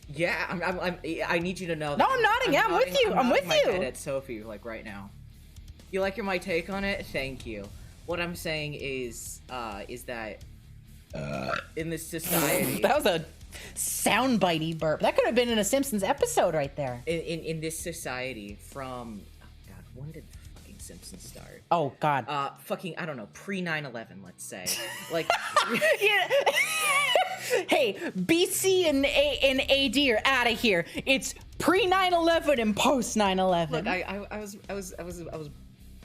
[SPEAKER 6] Yeah, I need you to know.
[SPEAKER 3] No, I'm nodding. Yeah, I'm with you. I'm with
[SPEAKER 6] my
[SPEAKER 3] you.
[SPEAKER 6] head at Sophie, like, right now. You like my take on it? Thank you. What I'm saying is that in this society,
[SPEAKER 3] That was a soundbitey burp. That could have been in a Simpsons episode right there.
[SPEAKER 6] in this society, from God, when did fucking Simpsons start?
[SPEAKER 3] Oh God.
[SPEAKER 6] Fucking, I don't know, pre 9/11, let's say. Like,
[SPEAKER 3] Yeah. Hey, BC and AD are out of here. It's pre 9/11 and post 9/11.
[SPEAKER 6] look, I was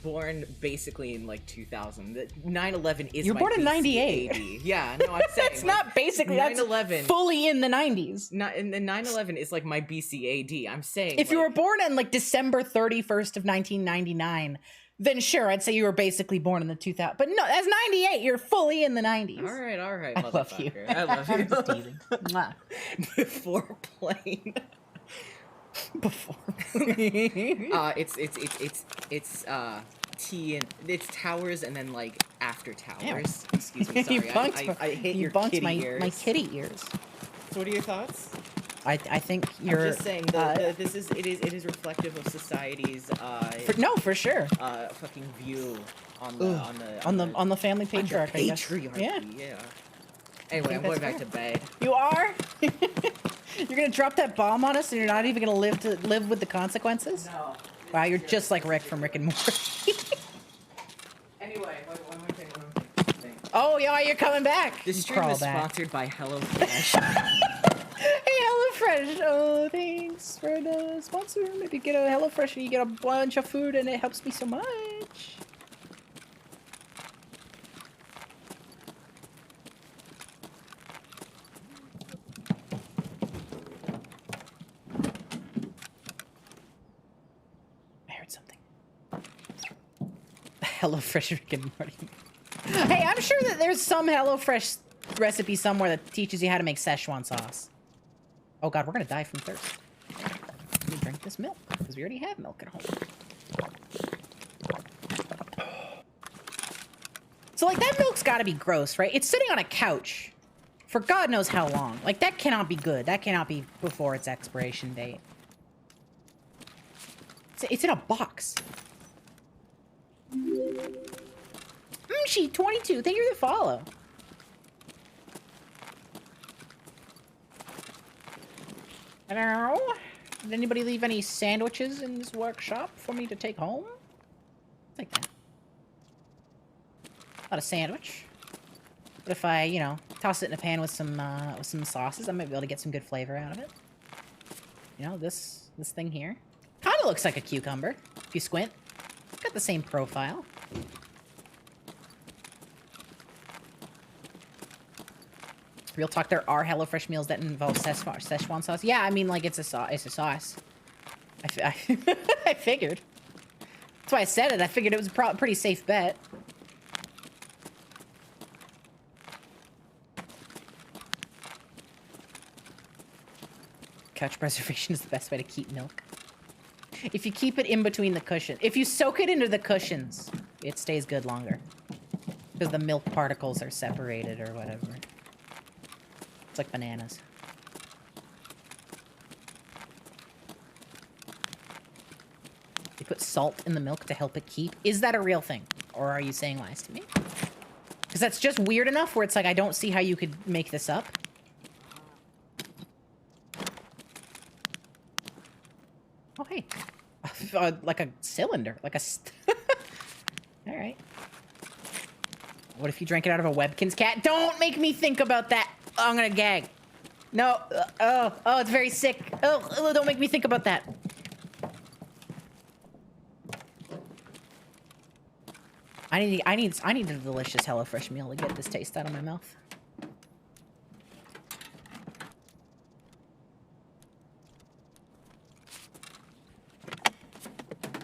[SPEAKER 6] born basically in like 2000. 9/11 is
[SPEAKER 3] You're
[SPEAKER 6] my
[SPEAKER 3] born in
[SPEAKER 6] BC
[SPEAKER 3] 98.
[SPEAKER 6] AD. Yeah, no, I'm saying
[SPEAKER 3] That's
[SPEAKER 6] like,
[SPEAKER 3] not basically. That's
[SPEAKER 6] 9/11
[SPEAKER 3] fully in the 90s.
[SPEAKER 6] Not in the 9/11 is like my BC AD. I'm saying
[SPEAKER 3] If you
[SPEAKER 6] like,
[SPEAKER 3] were born on like December 31st of 1999, then sure, I'd say you were basically born in the 2000. But no, that's 98. You're fully in the 90s.
[SPEAKER 6] all right,
[SPEAKER 3] I love you.
[SPEAKER 6] motherfucker. I love
[SPEAKER 3] I'm
[SPEAKER 6] you.
[SPEAKER 3] just teasing. Mwah.
[SPEAKER 6] Before plane.
[SPEAKER 3] Before.
[SPEAKER 6] It's T and it's towers and then like after towers.
[SPEAKER 3] Ew.
[SPEAKER 6] Excuse me, sorry.
[SPEAKER 3] You bonked
[SPEAKER 6] I hit
[SPEAKER 3] you
[SPEAKER 6] your
[SPEAKER 3] bonked
[SPEAKER 6] kitty
[SPEAKER 3] my,
[SPEAKER 6] ears.
[SPEAKER 3] my kitty ears.
[SPEAKER 6] So what are your thoughts?
[SPEAKER 3] I think you're.
[SPEAKER 6] I'm just saying this is it is reflective of society's
[SPEAKER 3] for sure.
[SPEAKER 6] fucking view on
[SPEAKER 3] On the family patriarch. I guess.
[SPEAKER 6] patriarchy.
[SPEAKER 3] Yeah.
[SPEAKER 6] Yeah. Anyway, I'm
[SPEAKER 3] that's
[SPEAKER 6] going back
[SPEAKER 3] fair.
[SPEAKER 6] to bed.
[SPEAKER 3] You are. You're gonna drop that bomb on us, and you're not even gonna live with the consequences.
[SPEAKER 6] No.
[SPEAKER 3] Wow, you're just like Rick from Rick and Morty.
[SPEAKER 6] Anyway, what am I saying?
[SPEAKER 3] Oh yeah, you're coming back.
[SPEAKER 6] This
[SPEAKER 3] You
[SPEAKER 6] stream
[SPEAKER 3] crawl
[SPEAKER 6] is
[SPEAKER 3] back.
[SPEAKER 6] sponsored by HelloFresh.
[SPEAKER 3] Hey, HelloFresh. Oh, thanks for the sponsor. Maybe get a HelloFresh and you get a bunch of food, and it helps me so much. I heard something. HelloFresh Rick and Morty. Hey, I'm sure that there's some HelloFresh recipe somewhere that teaches you how to make Szechuan sauce. Oh God, we're gonna die from thirst. Let me drink this milk, because we already have milk at home. So like that milk's gotta be gross, right? It's sitting on a couch for God knows how long. Like that cannot be good. That cannot be before its expiration date. It's in a box. She 22. Thank you for the follow. Hello? Did anybody leave any sandwiches in this workshop for me to take home? Take that. Not a sandwich. But if I, toss it in a pan with some sauces, I might be able to get some good flavor out of it. You know, this thing here. Kind of looks like a cucumber, if you squint. It's got the same profile. Real talk, there are HelloFresh meals that involve Szechuan sauce. Yeah, I mean, like, it's a sauce. I figured. That's why I said it. I figured it was a pretty safe bet. Couch preservation is the best way to keep milk. If you keep it in between the cushion. If you soak it into the cushions, it stays good longer. Because the milk particles are separated or whatever. It's like bananas. They put salt in the milk to help it keep. Is that a real thing? Or are you saying lies to me? Because that's just weird enough where it's like, I don't see how you could make this up. Oh, hey. Like a cylinder. Like a... Alright. What if you drank it out of a Webkinz cat? Don't make me think about that. Oh, I'm gonna gag. No. Oh, it's very sick. Oh, don't make me think about that. I need a delicious HelloFresh meal to get this taste out of my mouth.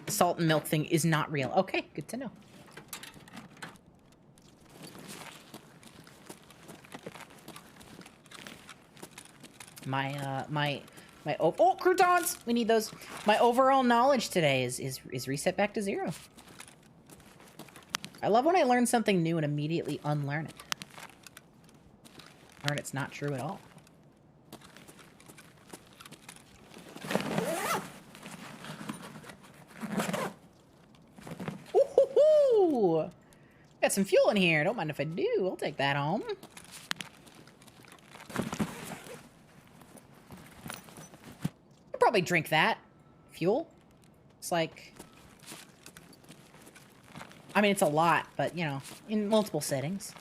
[SPEAKER 3] The salt and milk thing is not real. Okay, good to know. Oh, croutons! We need those. My overall knowledge today is reset back to 0. I love when I learn something new and immediately unlearn it. Learn it's not true at all. Ooh, got some fuel in here. Don't mind if I do. I'll take that home. I'll probably drink that. Fuel? It's like... I mean, it's a lot, but, you know, in multiple settings.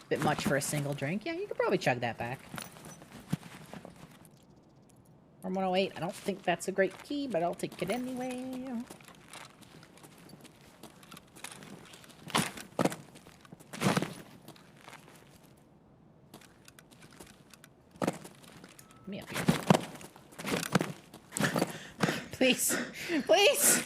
[SPEAKER 3] A bit much for a single drink. Yeah, you could probably chug that back. Or 108. I don't think that's a great key, but I'll take it anyway. Let me up here. Please. Please!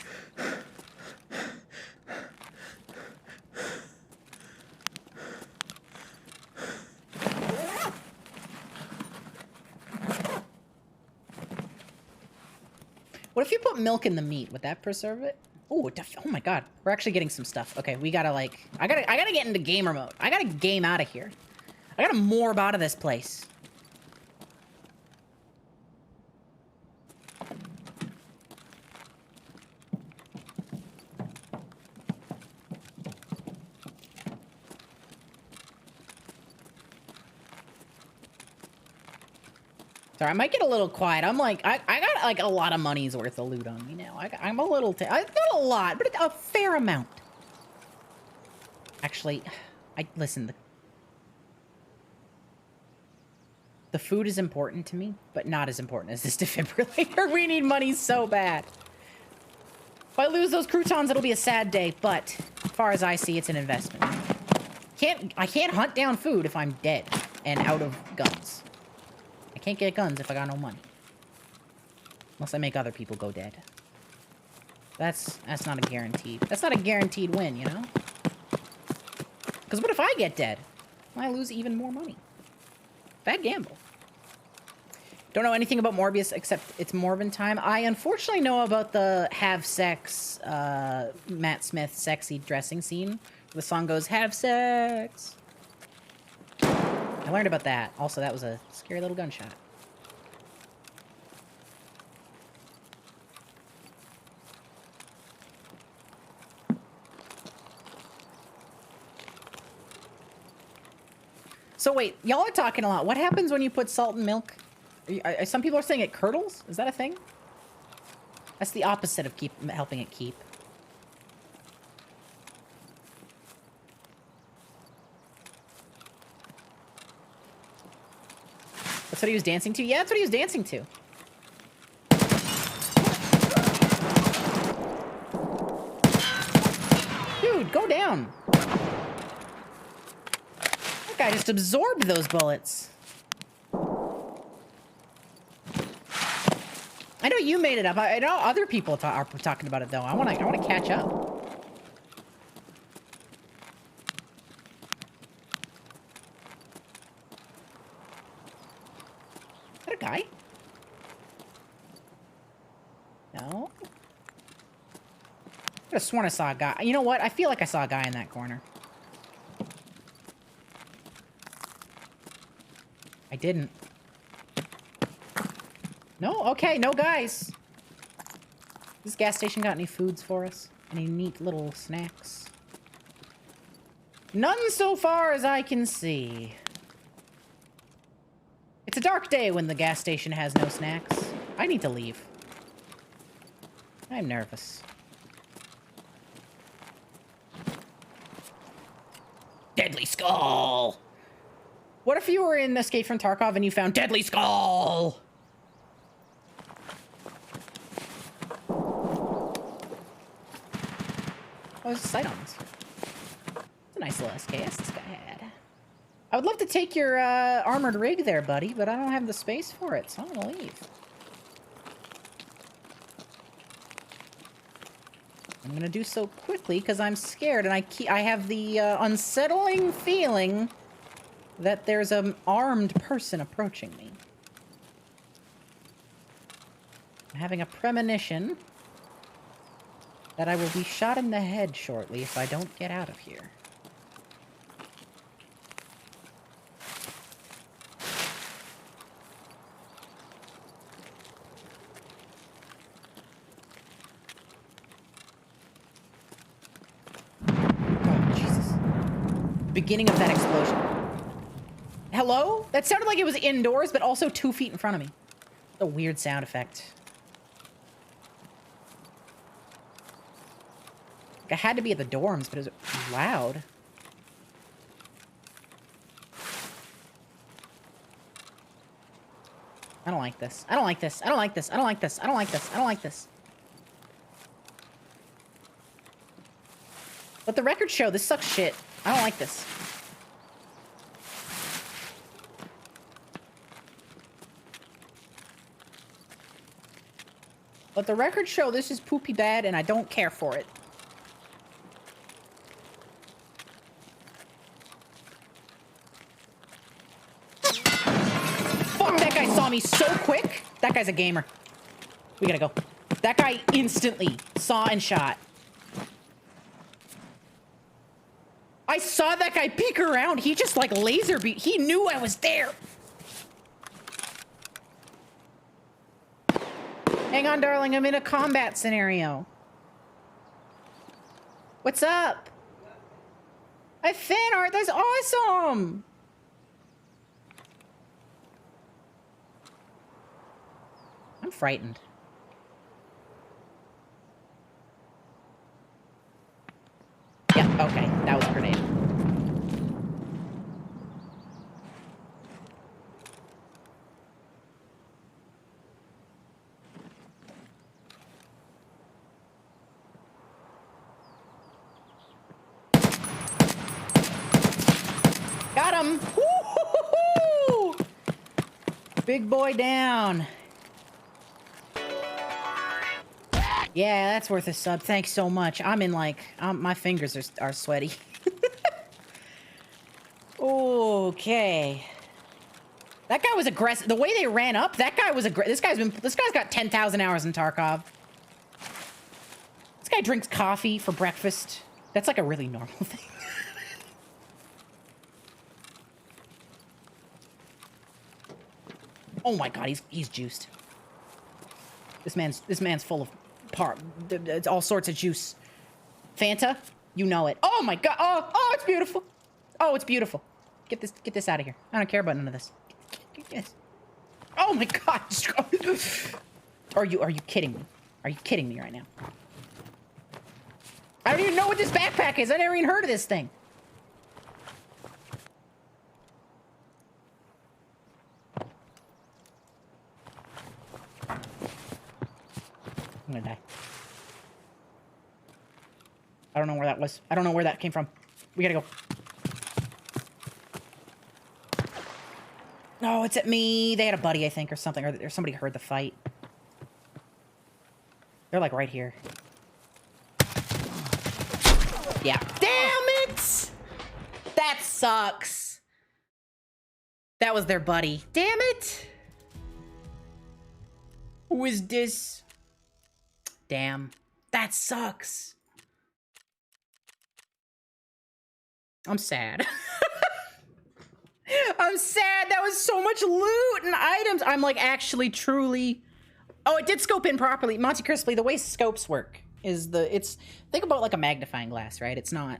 [SPEAKER 3] What if you put milk in the meat? Would that preserve it? Oh, oh my god. We're actually getting some stuff. Okay, we gotta like... I gotta get into gamer mode. I gotta game out of here. I gotta morb out of this place. Sorry, I might get a little quiet. I'm like, I got like a lot of money's worth of loot on me now. I'm a little, not a lot, but a fair amount. Actually, listen, the food is important to me, but not as important as this defibrillator. We need money so bad. If I lose those croutons, it'll be a sad day, but as far as I see, it's an investment. I can't hunt down food if I'm dead and out of guns. I can't get guns if I got no money. Unless I make other people go dead. That's not a guaranteed. That's not a guaranteed win, you know? Because what if I get dead? I lose even more money. Bad gamble. Don't know anything about Morbius except it's Morbin time. I unfortunately know about the have sex, Matt Smith sexy dressing scene. The song goes, have sex. I learned about that. Also, that was a scary little gunshot. So wait, y'all are talking a lot. What happens when you put salt in milk? Some people are saying it curdles? Is that a thing? That's the opposite of helping it keep. That's what he was dancing to? Yeah, that's what he was dancing to. Dude, go down. That guy just absorbed those bullets. I know you made it up. I know other people are talking about it though. I want to catch up. Is that a guy? No. I could have sworn I saw a guy. You know what? I feel like I saw a guy in that corner. I didn't. No? Okay, no guys. This gas station got any foods for us? Any neat little snacks? None so far as I can see. It's a dark day when the gas station has no snacks. I need to leave. I'm nervous. Deadly Skull! What if you were in Escape from Tarkov and you found Deadly Skull? Oh, there's a sight on this. It's a nice little SKS this guy had. I would love to take your armored rig there, buddy, but I don't have the space for it, so I'm gonna leave. I'm gonna do so quickly because I'm scared, and I have the unsettling feeling that there's an armed person approaching me. I'm having a premonition that I will be shot in the head shortly if I don't get out of here. Oh, Jesus. Beginning of that explosion. Hello? That sounded like it was indoors, but also 2 feet in front of me. A weird sound effect. I had to be at the dorms, but it was loud. I don't like this. I don't like this. I don't like this. I don't like this. I don't like this. I don't like this. Let the record show this sucks shit. I don't like this. Let the record show this is poopy bad and I don't care for it. Fuck, that guy saw me so quick. That guy's a gamer. We gotta go. That guy instantly saw and shot. I saw that guy peek around. He just like laser beat. He knew I was there. Hang on, darling. I'm in a combat scenario. What's up? I fan art. That's awesome. I'm frightened. Yeah, okay. That was a grenade. Got him! Woo-hoo-hoo-hoo! Big boy down. Yeah, that's worth a sub. Thanks so much. I'm in like, my fingers are sweaty. Okay. That guy was aggressive. The way they ran up, that guy was aggressive. This guy's got 10,000 hours in Tarkov. This guy drinks coffee for breakfast. That's like a really normal thing. Oh my god, he's juiced. This man's full of it's all sorts of juice. Fanta, you know it. Oh my god. Oh, it's beautiful. Oh, it's beautiful. Get this out of here. I don't care about none of this. Yes. Oh my god. Are you kidding me? Are you kidding me right now? I don't even know what this backpack is. I never even heard of this thing. I'm gonna die. I don't know where that was. I don't know where that came from. We gotta go. No, it's at me. They had a buddy, I think, or something. Or somebody heard the fight. They're like right here. Yeah. Damn it! That sucks. That was their buddy. Damn it! Who is this? Damn. That sucks. I'm sad. I'm sad. That was so much loot and items. I'm like actually truly... Oh, it did scope in properly. Monty Crisply, the way scopes work is think about like a magnifying glass, right? It's not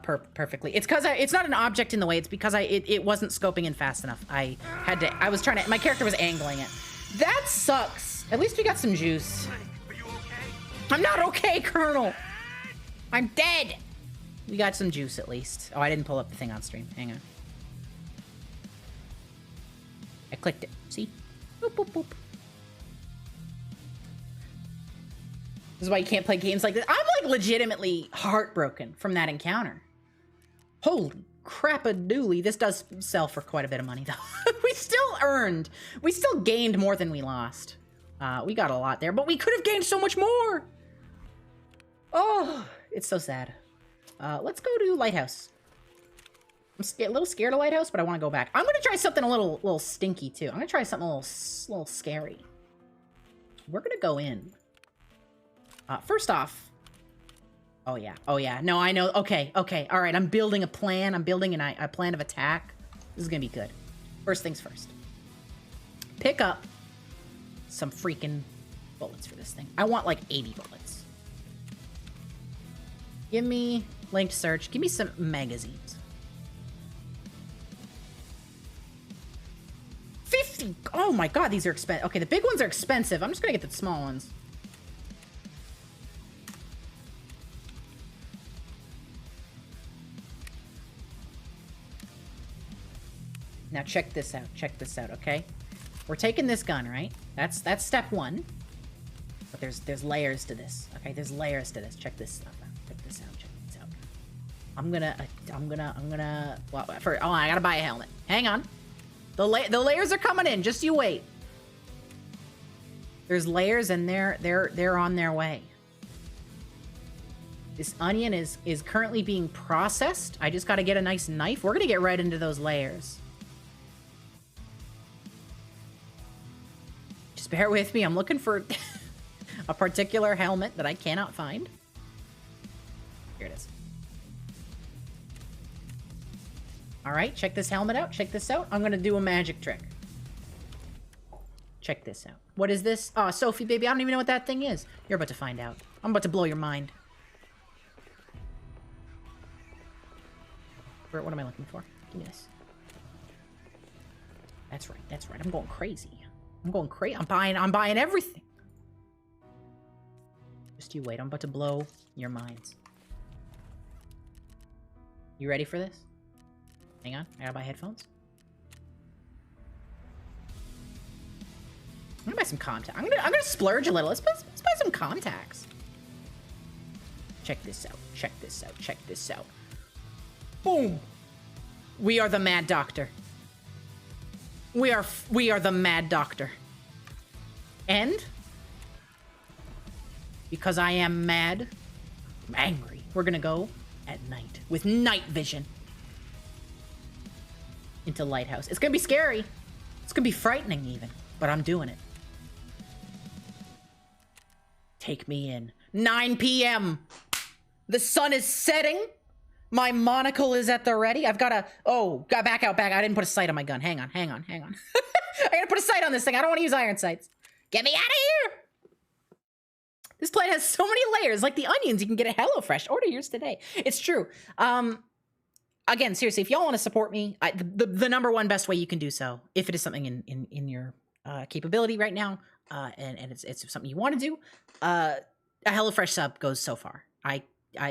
[SPEAKER 3] perfectly. It's because it's not an object in the way. It's because it wasn't scoping in fast enough. I was trying to, my character was angling it. That sucks. At least we got some juice. I'm not okay, Colonel. I'm dead. We got some juice at least. Oh, I didn't pull up the thing on stream. Hang on. I clicked it. See? Boop, boop, boop. This is why you can't play games like this. I'm like legitimately heartbroken from that encounter. Holy crap-a-dooley. This does sell for quite a bit of money, though. We still gained more than we lost. We got a lot there, but we could have gained so much more. Oh, it's so sad. Let's go to Lighthouse. I'm a little scared of Lighthouse, but I want to go back. I'm going to try something a little stinky, too. I'm going to try something a little scary. We're going to go in. First off... Oh, yeah. Oh, yeah. No, I know. Okay. Okay. All right. I'm building a plan. I'm building a plan of attack. This is going to be good. First things first. Pick up some freaking bullets for this thing. I want like 80 bullets. Give me linked search. Give me some magazines. 50. Oh my god, these are expensive. Okay, the big ones are expensive. I'm just gonna get the small ones. Now check this out. Check this out, okay? We're taking this gun, right? That's step one. But there's layers to this. Okay, there's layers to this. Check this stuff out. Check this out. Check this out. I'm gonna well, first, I gotta buy a helmet. Hang on. The layers are coming in. Just you wait. There's layers and they're on their way. This onion is currently being processed. I just gotta get a nice knife. We're gonna get right into those layers. Just bear with me. I'm looking for a particular helmet that I cannot find. Here it is. All right, check this helmet out. Check this out. I'm going to do a magic trick. Check this out. What is this? Oh, Sophie, baby, I don't even know what that thing is. You're about to find out. I'm about to blow your mind. What am I looking for? Give me this. That's right. That's right. I'm going crazy. I'm going crazy. I'm buying everything. Just you wait. I'm about to blow your minds. You ready for this? Hang on. I gotta buy headphones. I'm gonna buy some contacts. I'm gonna splurge a little. Let's buy some contacts. Check this out. Check this out. Check this out. Boom. We are the Mad Doctor. We are the Mad Doctor. And because I am mad, I'm angry. We're gonna go at night with night vision into Lighthouse. It's gonna be scary. It's gonna be frightening even, but I'm doing it. Take me in. 9 p.m. The sun is setting. My monocle is at the ready. I've got to... Oh, got back out. I didn't put a sight on my gun. Hang on. I gotta put a sight on this thing. I don't want to use iron sights. Get me out of here! This plate has so many layers. Like the onions, you can get a HelloFresh. Order yours today. It's true. Again, seriously, if y'all want to support me, the number one best way you can do so, if it is something in your capability right now, and it's something you want to do, a HelloFresh sub goes so far.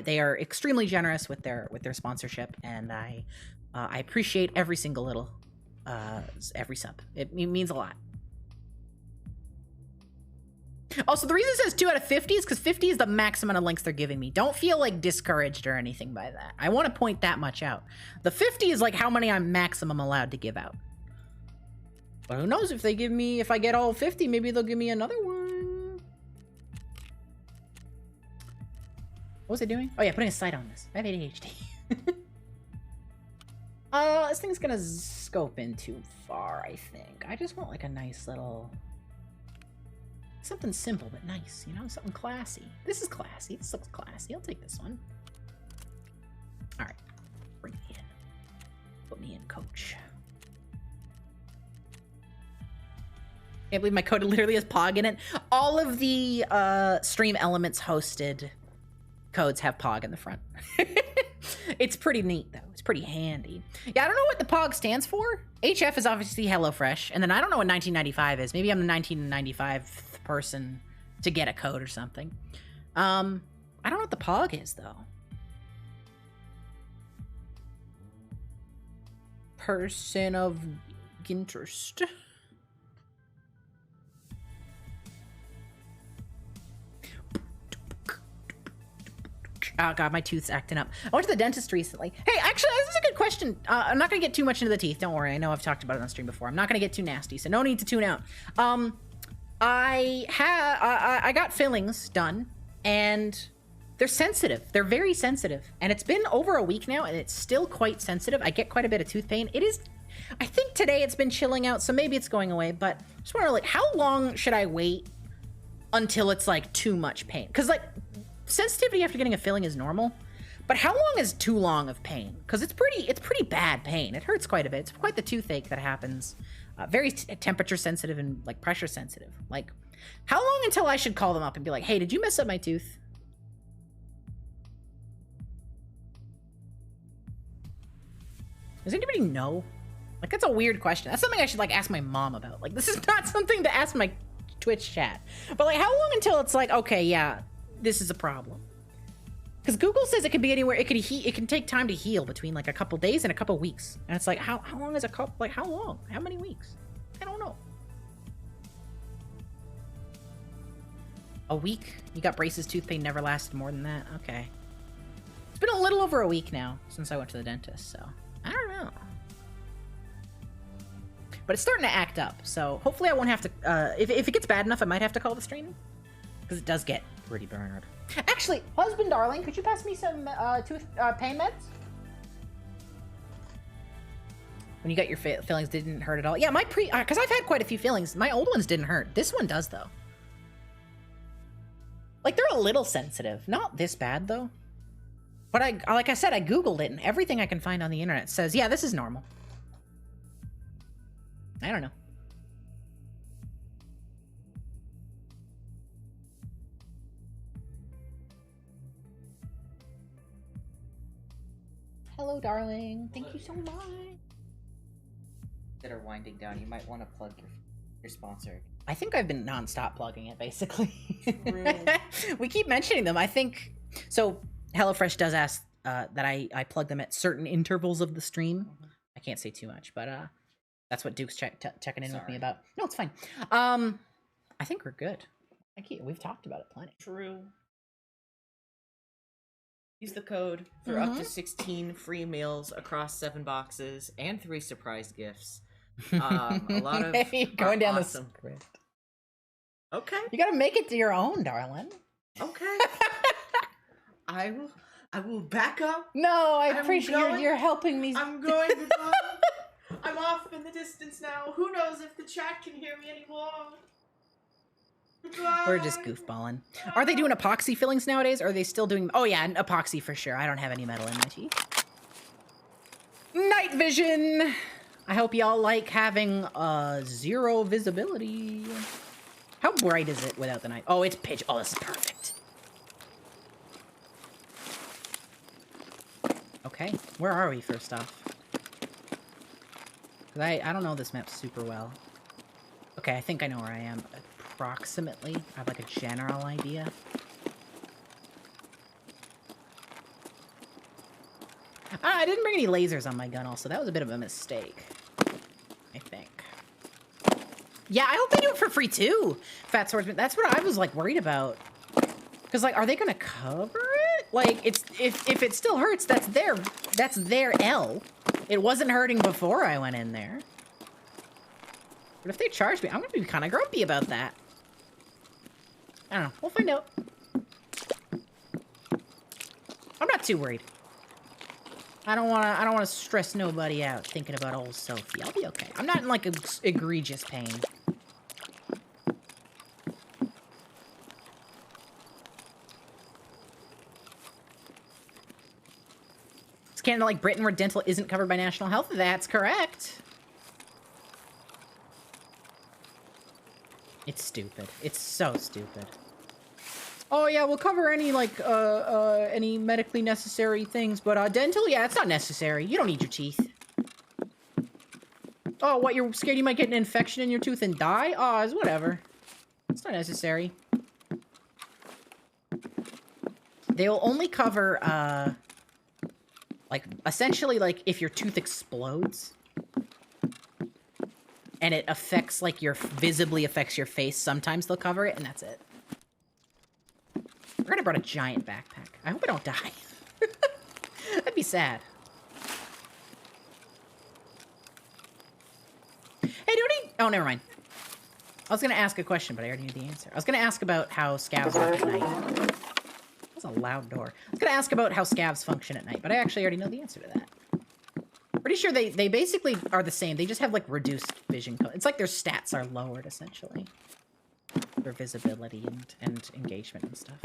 [SPEAKER 3] They are extremely generous with their sponsorship, and I appreciate every single little every sub. It means a lot. Also, the reason it says 2 out of 50 is because 50 is the max amount of links they're giving me. Don't feel like discouraged or anything by that. I want to point that much out. The 50 is like how many I'm maximum allowed to give out. But who knows if if I get all 50, maybe they'll give me another one. What was I doing? Oh yeah, putting a sight on this. I have ADHD. This thing's gonna scope in too far, I think. I just want like a nice little... Something simple but nice, you know? Something classy. This is classy. This looks classy. I'll take this one. Alright. Bring me in. Put me in, coach. Can't believe my code literally has POG in it. All of the Stream Elements hosted codes have POG in the front. It's pretty neat, though. It's pretty handy. Yeah, I don't know what the POG stands for. HF is obviously HelloFresh, and then I don't know what 1995 is. Maybe I'm the 1995 person to get a code or something. I don't know what the POG is, though. Person of interest. Oh god, my tooth's acting up. I went to the dentist recently. Hey, actually, this is a good question. I'm not gonna get too much into the teeth. Don't worry. I know I've talked about it on stream before. I'm not gonna get too nasty, so no need to tune out. I got fillings done, and they're sensitive. They're very sensitive, and it's been over a week now, and it's still quite sensitive. I get quite a bit of tooth pain. It is. I think today it's been chilling out, so maybe it's going away. But I just wonder, like, how long should I wait until it's like too much pain? Because like sensitivity after getting a filling is normal, but how long is too long of pain? Because it's pretty bad pain. It hurts quite a bit. It's quite the toothache that happens. Very temperature sensitive and like pressure sensitive. Like, how long until I should call them up and be like, hey, did you mess up my tooth? Does anybody know? Like, that's a weird question. That's something I should like ask my mom about. Like, this is not something to ask my Twitch chat. But like, how long until it's like, okay, yeah, this is a problem? Because Google says it can be anywhere. It can take time to heal between like a couple days and a couple weeks. And it's like, how long is a couple? Like, how long? How many weeks? I don't know. A week? You got braces, tooth pain never lasted more than that? Okay. It's been a little over a week now since I went to the dentist, so I don't know. But it's starting to act up, so hopefully I won't have to, if it gets bad enough, I might have to call the stream. Because it does get pretty burned. Actually, husband darling, could you pass me some tooth pain meds? When you got your fillings, didn't hurt at all? Yeah, because I've had quite a few fillings. My old ones didn't hurt. This one does, though. Like, they're a little sensitive. Not this bad, though. But like I said, I Googled it, and everything I can find on the internet says, yeah, this is normal. I don't know. Hello, darling. Thank you so much.
[SPEAKER 6] That are winding down, you might want to plug your sponsor.
[SPEAKER 3] I think I've been nonstop plugging it, basically.
[SPEAKER 6] True.
[SPEAKER 3] We keep mentioning them. I think so. HelloFresh does ask that I plug them at certain intervals of the stream. I can't say too much, but that's what Duke's checking in with me about. No, it's fine. I think we're good. We've talked about it plenty.
[SPEAKER 6] True. Use the code for up to 16 free meals across 7 boxes and 3 surprise gifts. A lot of
[SPEAKER 3] going down
[SPEAKER 6] awesome.
[SPEAKER 3] the script.
[SPEAKER 6] Okay.
[SPEAKER 3] You gotta make it to your own, darling.
[SPEAKER 6] Okay. I will back up.
[SPEAKER 3] No, I appreciate you're helping me.
[SPEAKER 6] I'm going to go. I'm off in the distance now. Who knows if the chat can hear me anymore? Goodbye.
[SPEAKER 3] We're just goofballing. Are they doing epoxy fillings nowadays? Or are they still doing... Oh yeah, epoxy for sure. I don't have any metal in my teeth. Night vision! I hope y'all like having 0 visibility. How bright is it without the night? Oh, it's pitch. Oh, this is perfect. Okay, where are we first off? 'Cause I don't know this map super well. Okay, I think I know where I am. Approximately. I have like a general idea. I didn't bring any lasers on my gun also. That was a bit of a mistake. I think. Yeah, I hope they do it for free too, Fat Swordsman. That's what I was like worried about. Because like, are they gonna cover it? Like, it's if it still hurts, that's their L. It wasn't hurting before I went in there. But if they charge me, I'm gonna be kind of grumpy about that. I don't know. We'll find out. I'm not too worried. I don't wanna stress nobody out thinking about old Sophie. I'll be okay. I'm not in like egregious pain. Is Canada like Britain where dental isn't covered by national health? That's correct. It's stupid. It's so stupid. Oh yeah, we'll cover any like any medically necessary things, but dental, yeah, it's not necessary. You don't need your teeth. Oh, what, you're scared you might get an infection in your tooth and die? Oh, it's whatever. It's not necessary. They'll only cover like essentially like if your tooth explodes and it affects like visibly affects your face, sometimes they'll cover it and that's it. Forgot I brought a giant backpack. I hope I don't die. That'd be sad. Hey, oh, never mind. I was going to ask a question, but I already knew the answer. I was going to ask about how scavs work at night. That's a loud door. I was going to ask about how scavs function at night, but I actually already know the answer to that. Pretty sure they basically are the same. They just have, like, reduced vision. It's like their stats are lowered, essentially. For visibility and engagement and stuff.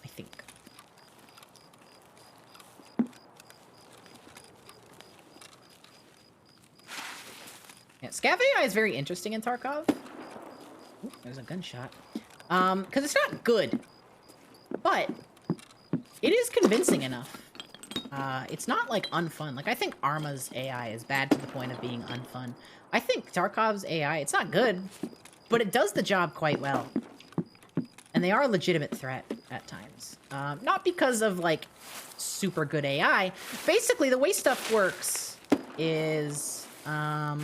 [SPEAKER 3] I think. Yeah, Scav AI is very interesting in Tarkov. Ooh, there's a gunshot. Because it's not good, but it is convincing enough. It's not, like, unfun. Like, I think Arma's AI is bad to the point of being unfun. I think Tarkov's AI, it's not good, but it does the job quite well. And they are a legitimate threat at times. Not because of, like, super good AI. Basically, the way stuff works is... I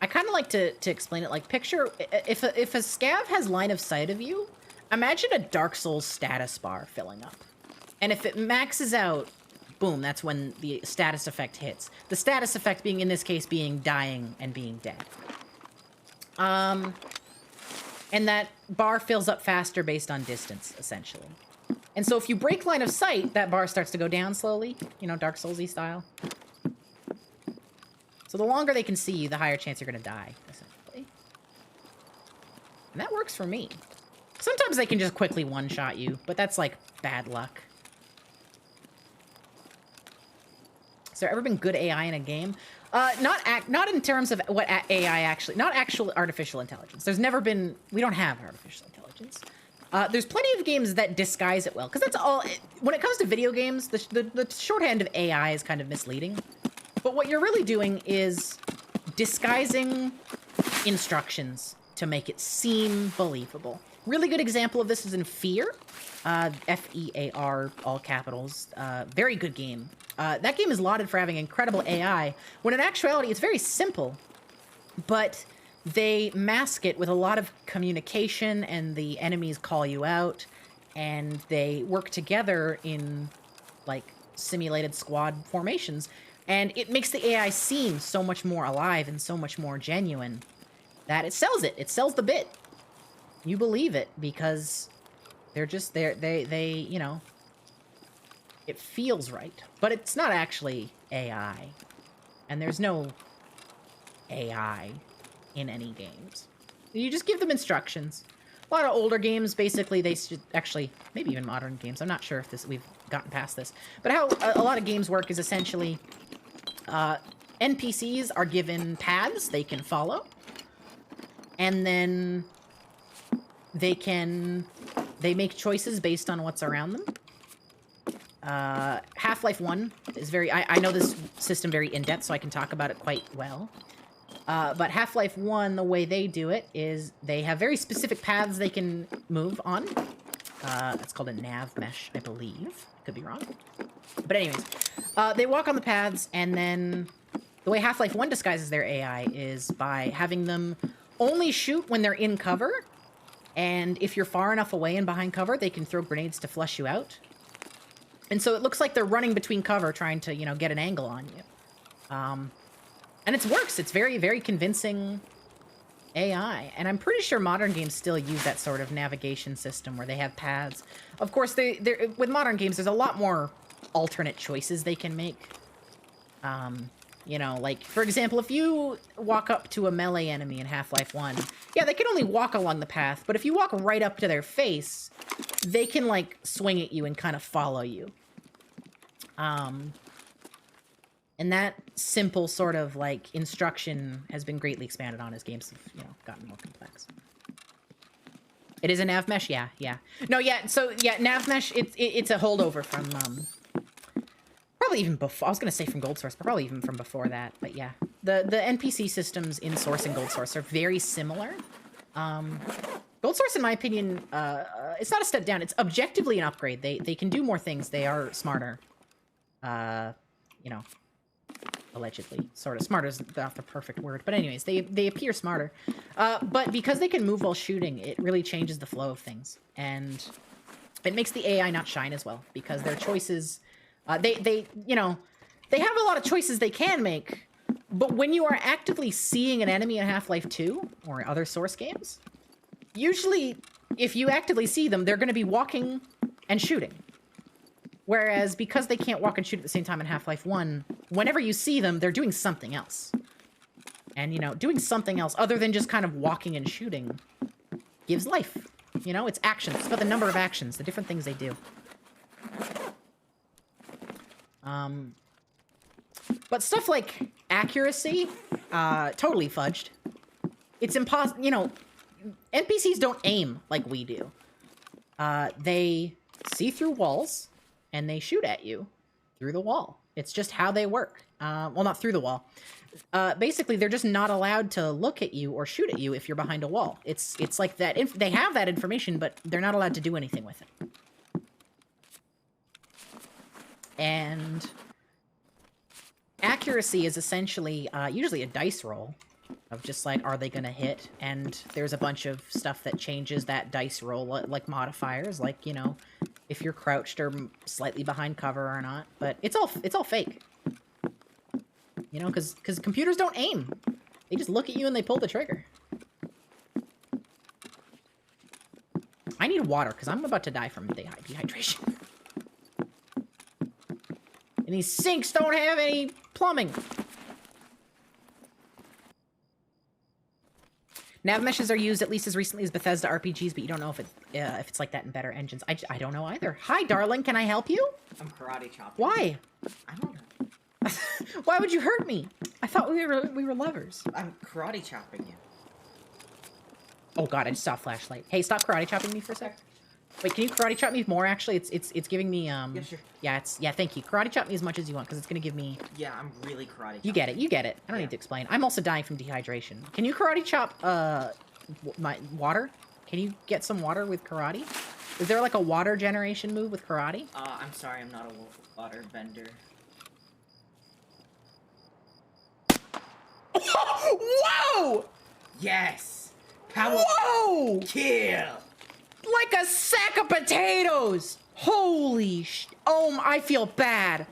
[SPEAKER 3] kind of like to explain it like, picture, if a scav has line of sight of you, imagine a Dark Souls status bar filling up. And if it maxes out, boom, that's when the status effect hits. The status effect being, in this case, being dying and being dead. And that bar fills up faster based on distance, essentially. And so if you break line of sight, that bar starts to go down slowly, you know, Dark Souls-y style. So the longer they can see you, the higher chance you're going to die, essentially. And that works for me. Sometimes they can just quickly one-shot you, but that's, like, bad luck. Has there ever been good AI in a game? Not in terms of what AI actually... Not actual artificial intelligence. There's never been... We don't have artificial intelligence. There's plenty of games that disguise it well, because that's all... When it comes to video games, the shorthand of AI is kind of misleading. But what you're really doing is disguising instructions to make it seem believable. Really good example of this is in Fear. F-E-A-R, all capitals. Very good game. That game is lauded for having incredible AI, when in actuality it's very simple. But they mask it with a lot of communication, and the enemies call you out, and they work together in, like, simulated squad formations. And it makes the AI seem so much more alive and so much more genuine that it sells it. It sells the bit. You believe it because they're just they you know, it feels right. But it's not actually AI. And there's no AI in any games. You just give them instructions. A lot of older games, basically, they should actually, maybe even modern games. I'm not sure if this we've gotten past this. But how a lot of games work is essentially NPCs are given paths they can follow. And then they make choices based on what's around them. Half-Life 1 is very... I know this system very in-depth, so I can talk about it quite well. But Half-Life 1, the way they do it is they have very specific paths they can move on. It's called a nav mesh, I believe. Could be wrong. But anyways, they walk on the paths, and then the way Half-Life 1 disguises their AI is by having them only shoot when they're in cover, and if you're far enough away and behind cover, they can throw grenades to flush you out. And so it looks like they're running between cover, trying to, you know, get an angle on you. And it works. It's very, very convincing AI. And I'm pretty sure modern games still use that sort of navigation system where they have paths. Of course, with modern games, there's a lot more alternate choices they can make. You know, like, for example, if you walk up to a melee enemy in Half-Life 1, yeah, they can only walk along the path, but if you walk right up to their face, they can, like, swing at you and kind of follow you. And that simple sort of, like, instruction has been greatly expanded on as games have, you know, gotten more complex. It is a nav mesh? Yeah, yeah. No, yeah, so, yeah, nav mesh, it's a holdover from, probably even before, I was going to say from Gold Source, but probably even from before that, but yeah. The NPC systems in Source and Gold Source are very similar. Gold Source, in my opinion, it's not a step down, it's objectively an upgrade. They can do more things, they are smarter. You know. allegedly. Sort of. Smarter is not the perfect word. But anyways, they appear smarter. But because they can move while shooting, it really changes the flow of things. And it makes the AI not shine as well. Because their choices... they have a lot of choices they can make. But when you are actively seeing an enemy in Half-Life 2 or other Source games, usually, if you actively see them, they're going to be walking and shooting. Whereas, because they can't walk and shoot at the same time in Half-Life 1, whenever you see them, they're doing something else. And, doing something else other than just kind of walking and shooting gives life. It's actions. It's about the number of actions, the different things they do. But stuff like accuracy, totally fudged. It's impossible, NPCs don't aim like we do. They see through walls, and they shoot at you through the wall. It's just how they work. Well, not through the wall. Basically, they're just not allowed to look at you or shoot at you if you're behind a wall. It's like that. They have that information, but they're not allowed to do anything with it. And accuracy is essentially usually a dice roll of just like, are they going to hit? And there's a bunch of stuff that changes that dice roll, like modifiers, like, if you're crouched or slightly behind cover or not. But it's all fake. Because computers don't aim. They just look at you and they pull the trigger. I need water because I'm about to die from dehydration. And these sinks don't have any plumbing. Nav meshes are used at least as recently as Bethesda RPGs, but you don't know if it's like that in better engines. I don't know either. Hi, darling. Can I help you?
[SPEAKER 6] I'm karate chopping.
[SPEAKER 3] Why?
[SPEAKER 6] I don't know.
[SPEAKER 3] Why would you hurt me? I thought we were lovers.
[SPEAKER 6] I'm karate chopping you.
[SPEAKER 3] Oh god, I just saw a flashlight. Hey, stop karate chopping me for a sec. Wait, can you karate chop me more? Actually, it's giving me
[SPEAKER 6] Yeah, sure.
[SPEAKER 3] Yeah, thank you. Karate chop me as much as you want because it's gonna give me.
[SPEAKER 6] Yeah, I'm really karate chopping.
[SPEAKER 3] You get it. I don't need to explain. I'm also dying from dehydration. Can you karate chop my water? Can you get some water with karate? Is there like a water generation move with karate?
[SPEAKER 6] I'm sorry, I'm not a water bender.
[SPEAKER 3] Whoa!
[SPEAKER 6] Yes! Power
[SPEAKER 3] Whoa!
[SPEAKER 6] kill!
[SPEAKER 3] Like a sack of potatoes! Holy I feel bad.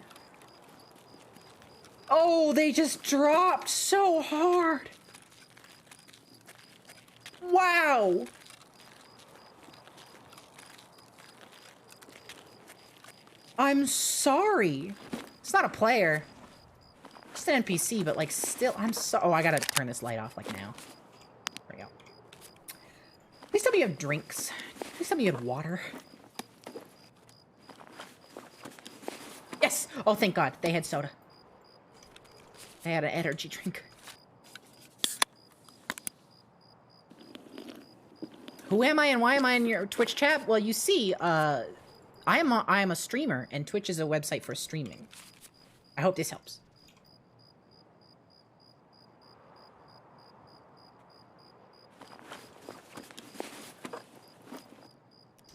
[SPEAKER 3] Oh, they just dropped so hard. Wow. I'm sorry. It's not a player. Just an NPC, but like still, oh, I gotta turn this light off like now. There we go. Please tell me you have drinks. Please tell me you have water. Yes! Oh, thank God. They had soda. They had an energy drink. Who am I and why am I in your Twitch chat? Well, you see, I am a streamer, and Twitch is a website for streaming. I hope this helps.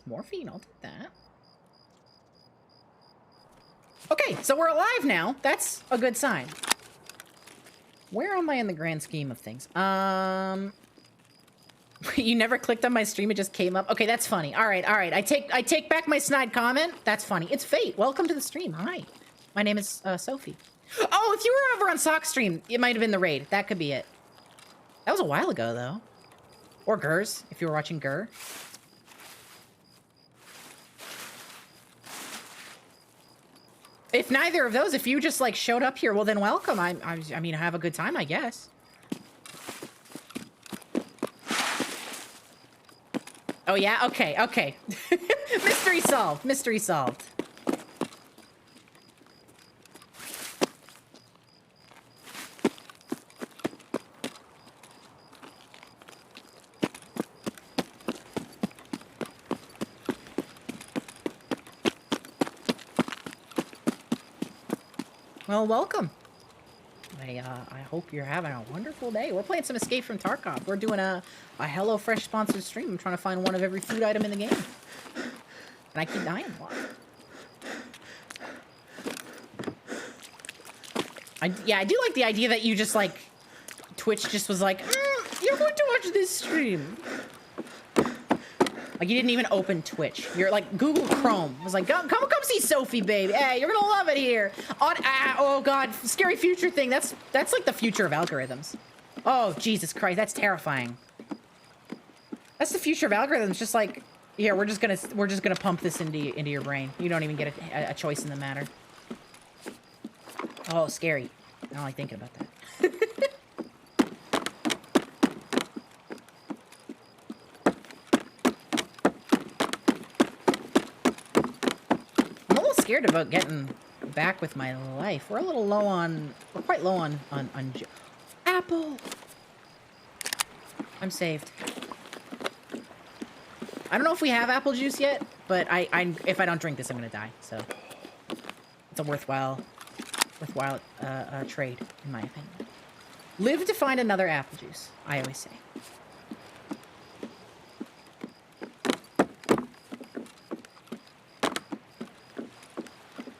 [SPEAKER 3] Morphine, I'll take that. Okay, so we're alive now. That's a good sign. Where am I in the grand scheme of things? You never clicked on my stream, it just came up. Okay, that's funny. All right. I take back my snide comment. That's funny. It's Fate. Welcome to the stream. Hi. My name is Sophie. Oh, if you were over on Sock stream, it might have been the raid. That could be it. That was a while ago, though. Or Gur's, if you were watching Gur. If neither of those, if you just like showed up here, well then welcome. I mean, have a good time, I guess. Oh yeah, okay. Mystery solved. Mystery solved. Well, welcome. I hope you're having a wonderful day. We're playing some Escape from Tarkov. We're doing a HelloFresh sponsored stream. I'm trying to find one of every food item in the game. And I keep dying a lot. Yeah, I do like the idea that you just, like, Twitch just was like, you're going to watch this stream. Like, you didn't even open Twitch. You're like, Google Chrome was like, come see Sophie, baby. Hey, you're gonna love it here. Oh, God, scary future thing. That's like the future of algorithms. Oh, Jesus Christ, that's terrifying. That's the future of algorithms. Just like, here, we're just gonna pump this into your brain. You don't even get a choice in the matter. Oh, scary. I don't like thinking about that. I'm a little scared about getting back with my life. We're quite low on apple. I'm saved. I don't know if we have apple juice yet, but if I don't drink this, I'm gonna die. So it's a worthwhile trade, in my opinion. Live to find another apple juice, I always say.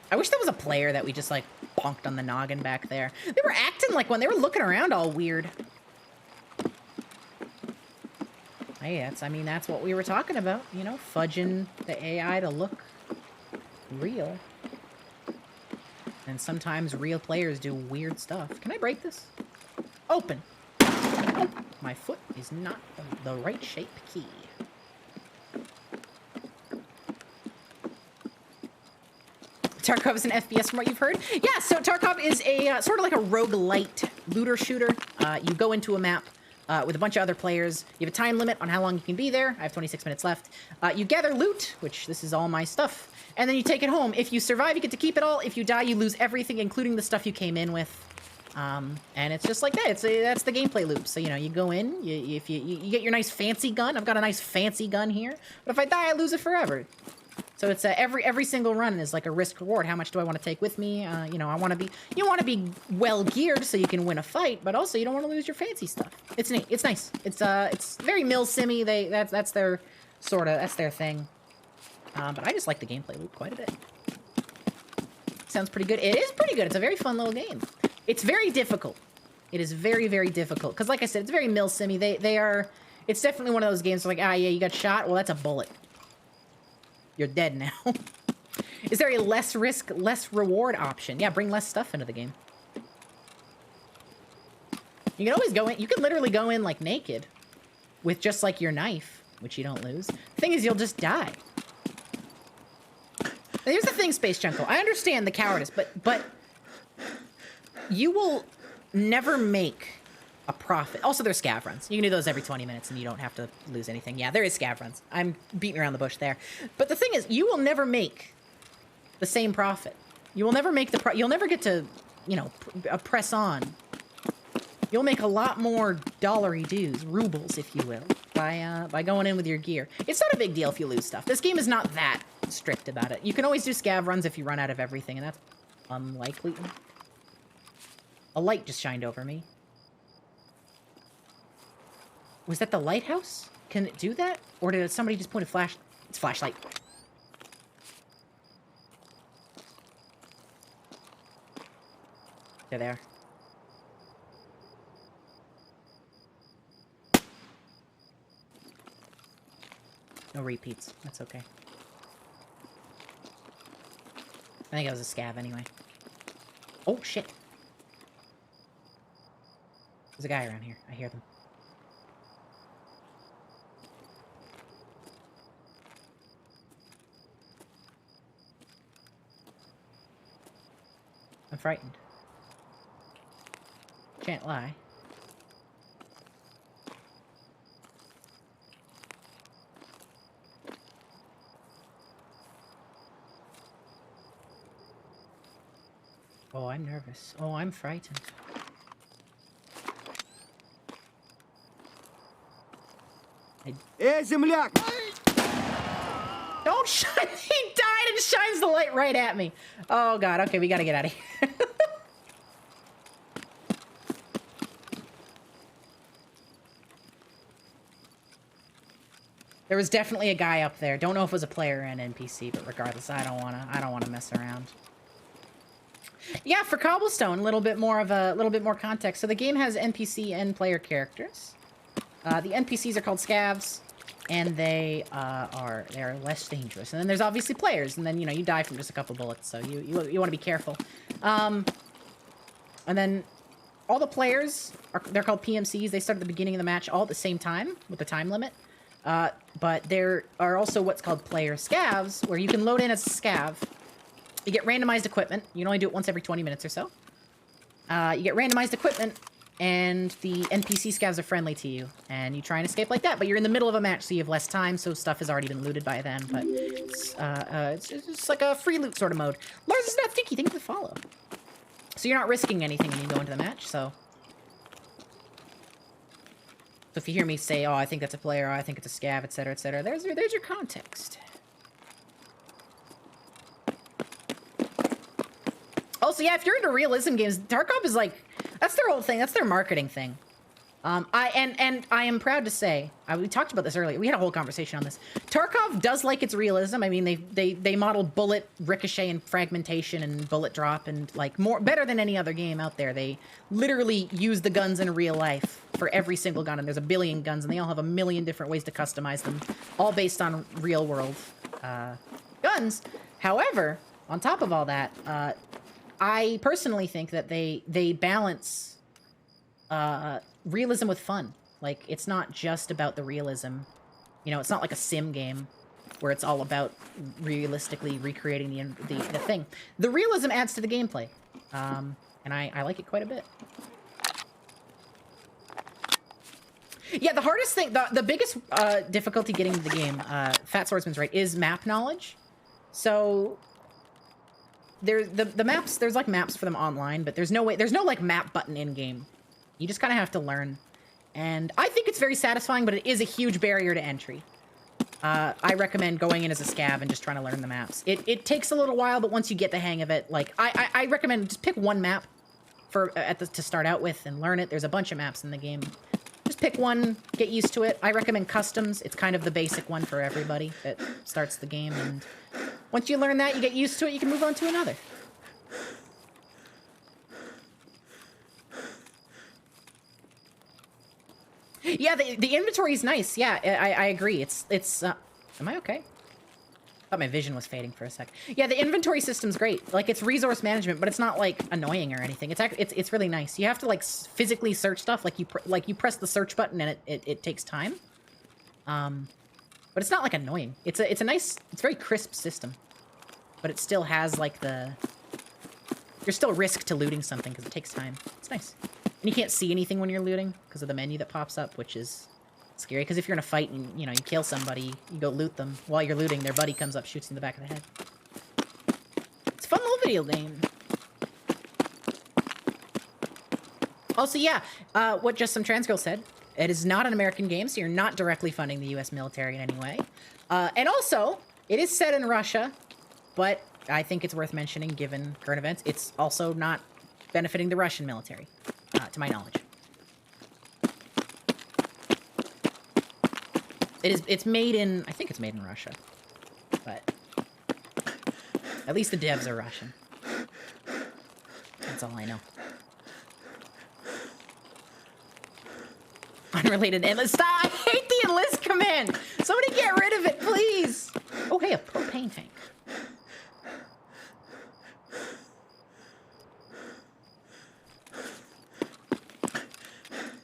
[SPEAKER 3] I wish there was a player that we just, like, bonked on the noggin back there. They were acting like when they were looking around all weird. Hey, that's what we were talking about, you know, fudging the AI to look real. And sometimes real players do weird stuff. Can I break this? Open. Oh, my foot is not the right shape key. Tarkov is an FPS from what you've heard? Yeah, so Tarkov is a sort of like a roguelite looter shooter. You go into a map with a bunch of other players. You have a time limit on how long you can be there. I have 26 minutes left. You gather loot, which this is all my stuff, and then you take it home. If you survive, you get to keep it all. If you die, you lose everything, including the stuff you came in with. And it's just like that. That's the gameplay loop. So, you know, you go in, you get your nice fancy gun. I've got a nice fancy gun here. But if I die, I lose it forever. So it's every single run is like a risk reward. How much do I want to take with me? You know, you want to be well geared so you can win a fight, but also you don't want to lose your fancy stuff. It's neat. It's nice. It's very mil-simmy. That's their thing. But I just like the gameplay loop quite a bit. Sounds pretty good. It is pretty good. It's a very fun little game. It's very difficult. It is very, very difficult because, like I said, it's very mil-simmy. It's definitely one of those games where, like, yeah, you got shot. Well, that's a bullet. You're dead now. Is there a less risk, less reward option? Yeah, bring less stuff into the game. You can always go in. You can literally go in, like, naked. With just, like, your knife, which you don't lose. The thing is, you'll just die. Now, here's the thing, Space Junko. I understand the cowardice, but you will never make a profit. Also, there's scav runs. You can do those every 20 minutes and you don't have to lose anything. Yeah, there is scav runs. I'm beating around the bush there. But the thing is, you will never make the same profit. You will never make you'll never get to, you know, press on. You'll make a lot more dollary dues, rubles, if you will, by going in with your gear. It's not a big deal if you lose stuff. This game is not that strict about it. You can always do scav runs if you run out of everything, and that's unlikely. A light just shined over me. Was that the lighthouse? Can it do that? Or did somebody just point a flash? It's flashlight. They're there. No repeats. That's okay. I think it was a scav anyway. Oh, shit. There's a guy around here. I hear them. I'm frightened. Can't lie. Oh, I'm nervous. Oh, I'm frightened.
[SPEAKER 4] Земляк!
[SPEAKER 3] Don't shine! He died and shines the light right at me. Oh god, okay, we gotta get out of here. There was definitely a guy up there. Don't know if it was a player or an NPC, but regardless, I don't wanna mess around. Yeah, for Cobblestone, a little bit more context. So the game has NPC and player characters. The NPCs are called scavs, and they are less dangerous. And then there's obviously players, and then you die from just a couple bullets, so you want to be careful. And then all the players they're called PMCs. They start at the beginning of the match all at the same time with the time limit. But there are also what's called player scavs, where you can load in as a scav. You get randomized equipment. You can only do it once every 20 minutes or so. You get randomized equipment, and the NPC scavs are friendly to you. And you try and escape like that, but you're in the middle of a match, so you have less time, so stuff has already been looted by then. But it's just like a free loot sort of mode. Lars is not Thinky. Thank you for the follow. So you're not risking anything when you go into the match, so if you hear me say, oh, I think that's a player, oh, I think it's a scav, etc., there's your context. Also, yeah, if you're into realism games, Tarkov is like, that's their whole thing. That's their marketing thing. I am proud to say, we talked about this earlier. We had a whole conversation on this. Tarkov does like its realism. I mean, they modeled bullet ricochet and fragmentation and bullet drop and like better than any other game out there. They literally use the guns in real life for every single gun, and there's a billion guns, and they all have a million different ways to customize them, all based on real world guns. However, on top of all that, I personally think that they balance realism with fun. Like, it's not just about the realism. It's not like a sim game where it's all about realistically recreating the thing. The realism adds to the gameplay, and I like it quite a bit. Yeah, the hardest thing, the biggest difficulty getting into the game, Fat Swordsman's right, is map knowledge. So there's the maps, there's like maps for them online, but there's no like map button in game. You just kind of have to learn. And I think it's very satisfying, but it is a huge barrier to entry. I recommend going in as a scav and just trying to learn the maps. It takes a little while, but once you get the hang of it, like, I recommend just pick one map to start out with and learn it. There's a bunch of maps in the game. Just pick one, get used to it. I recommend customs. It's kind of the basic one for everybody that starts the game. And once you learn that, you get used to it, you can move on to another. Yeah, the inventory is nice. Yeah, I agree. It's am I okay? Thought my vision was fading for a sec. Yeah, the inventory system's great. Like, it's resource management, but it's not like annoying or anything. It's really nice. You have to like physically search stuff. Like you press the search button and it takes time. But it's not like annoying. It's a nice, it's a very crisp system. But it still has like there's still risk to looting something because it takes time. It's nice. And you can't see anything when you're looting because of the menu that pops up, which is scary. Because if you're in a fight and you kill somebody, you go loot them. While you're looting, their buddy comes up, shoots you in the back of the head. It's a fun little video game. Also, yeah, what Just Some Trans Girl said, it is not an American game, so you're not directly funding the U.S. military in any way. And also, it is set in Russia, but I think it's worth mentioning given current events. It's also not benefiting the Russian military, to my knowledge. It's made in, I think it's made in Russia, but at least the devs are Russian. That's all I know. Unrelated endless. Stop! I hate the enlist command! Somebody get rid of it, please! Oh, hey, a propane tank.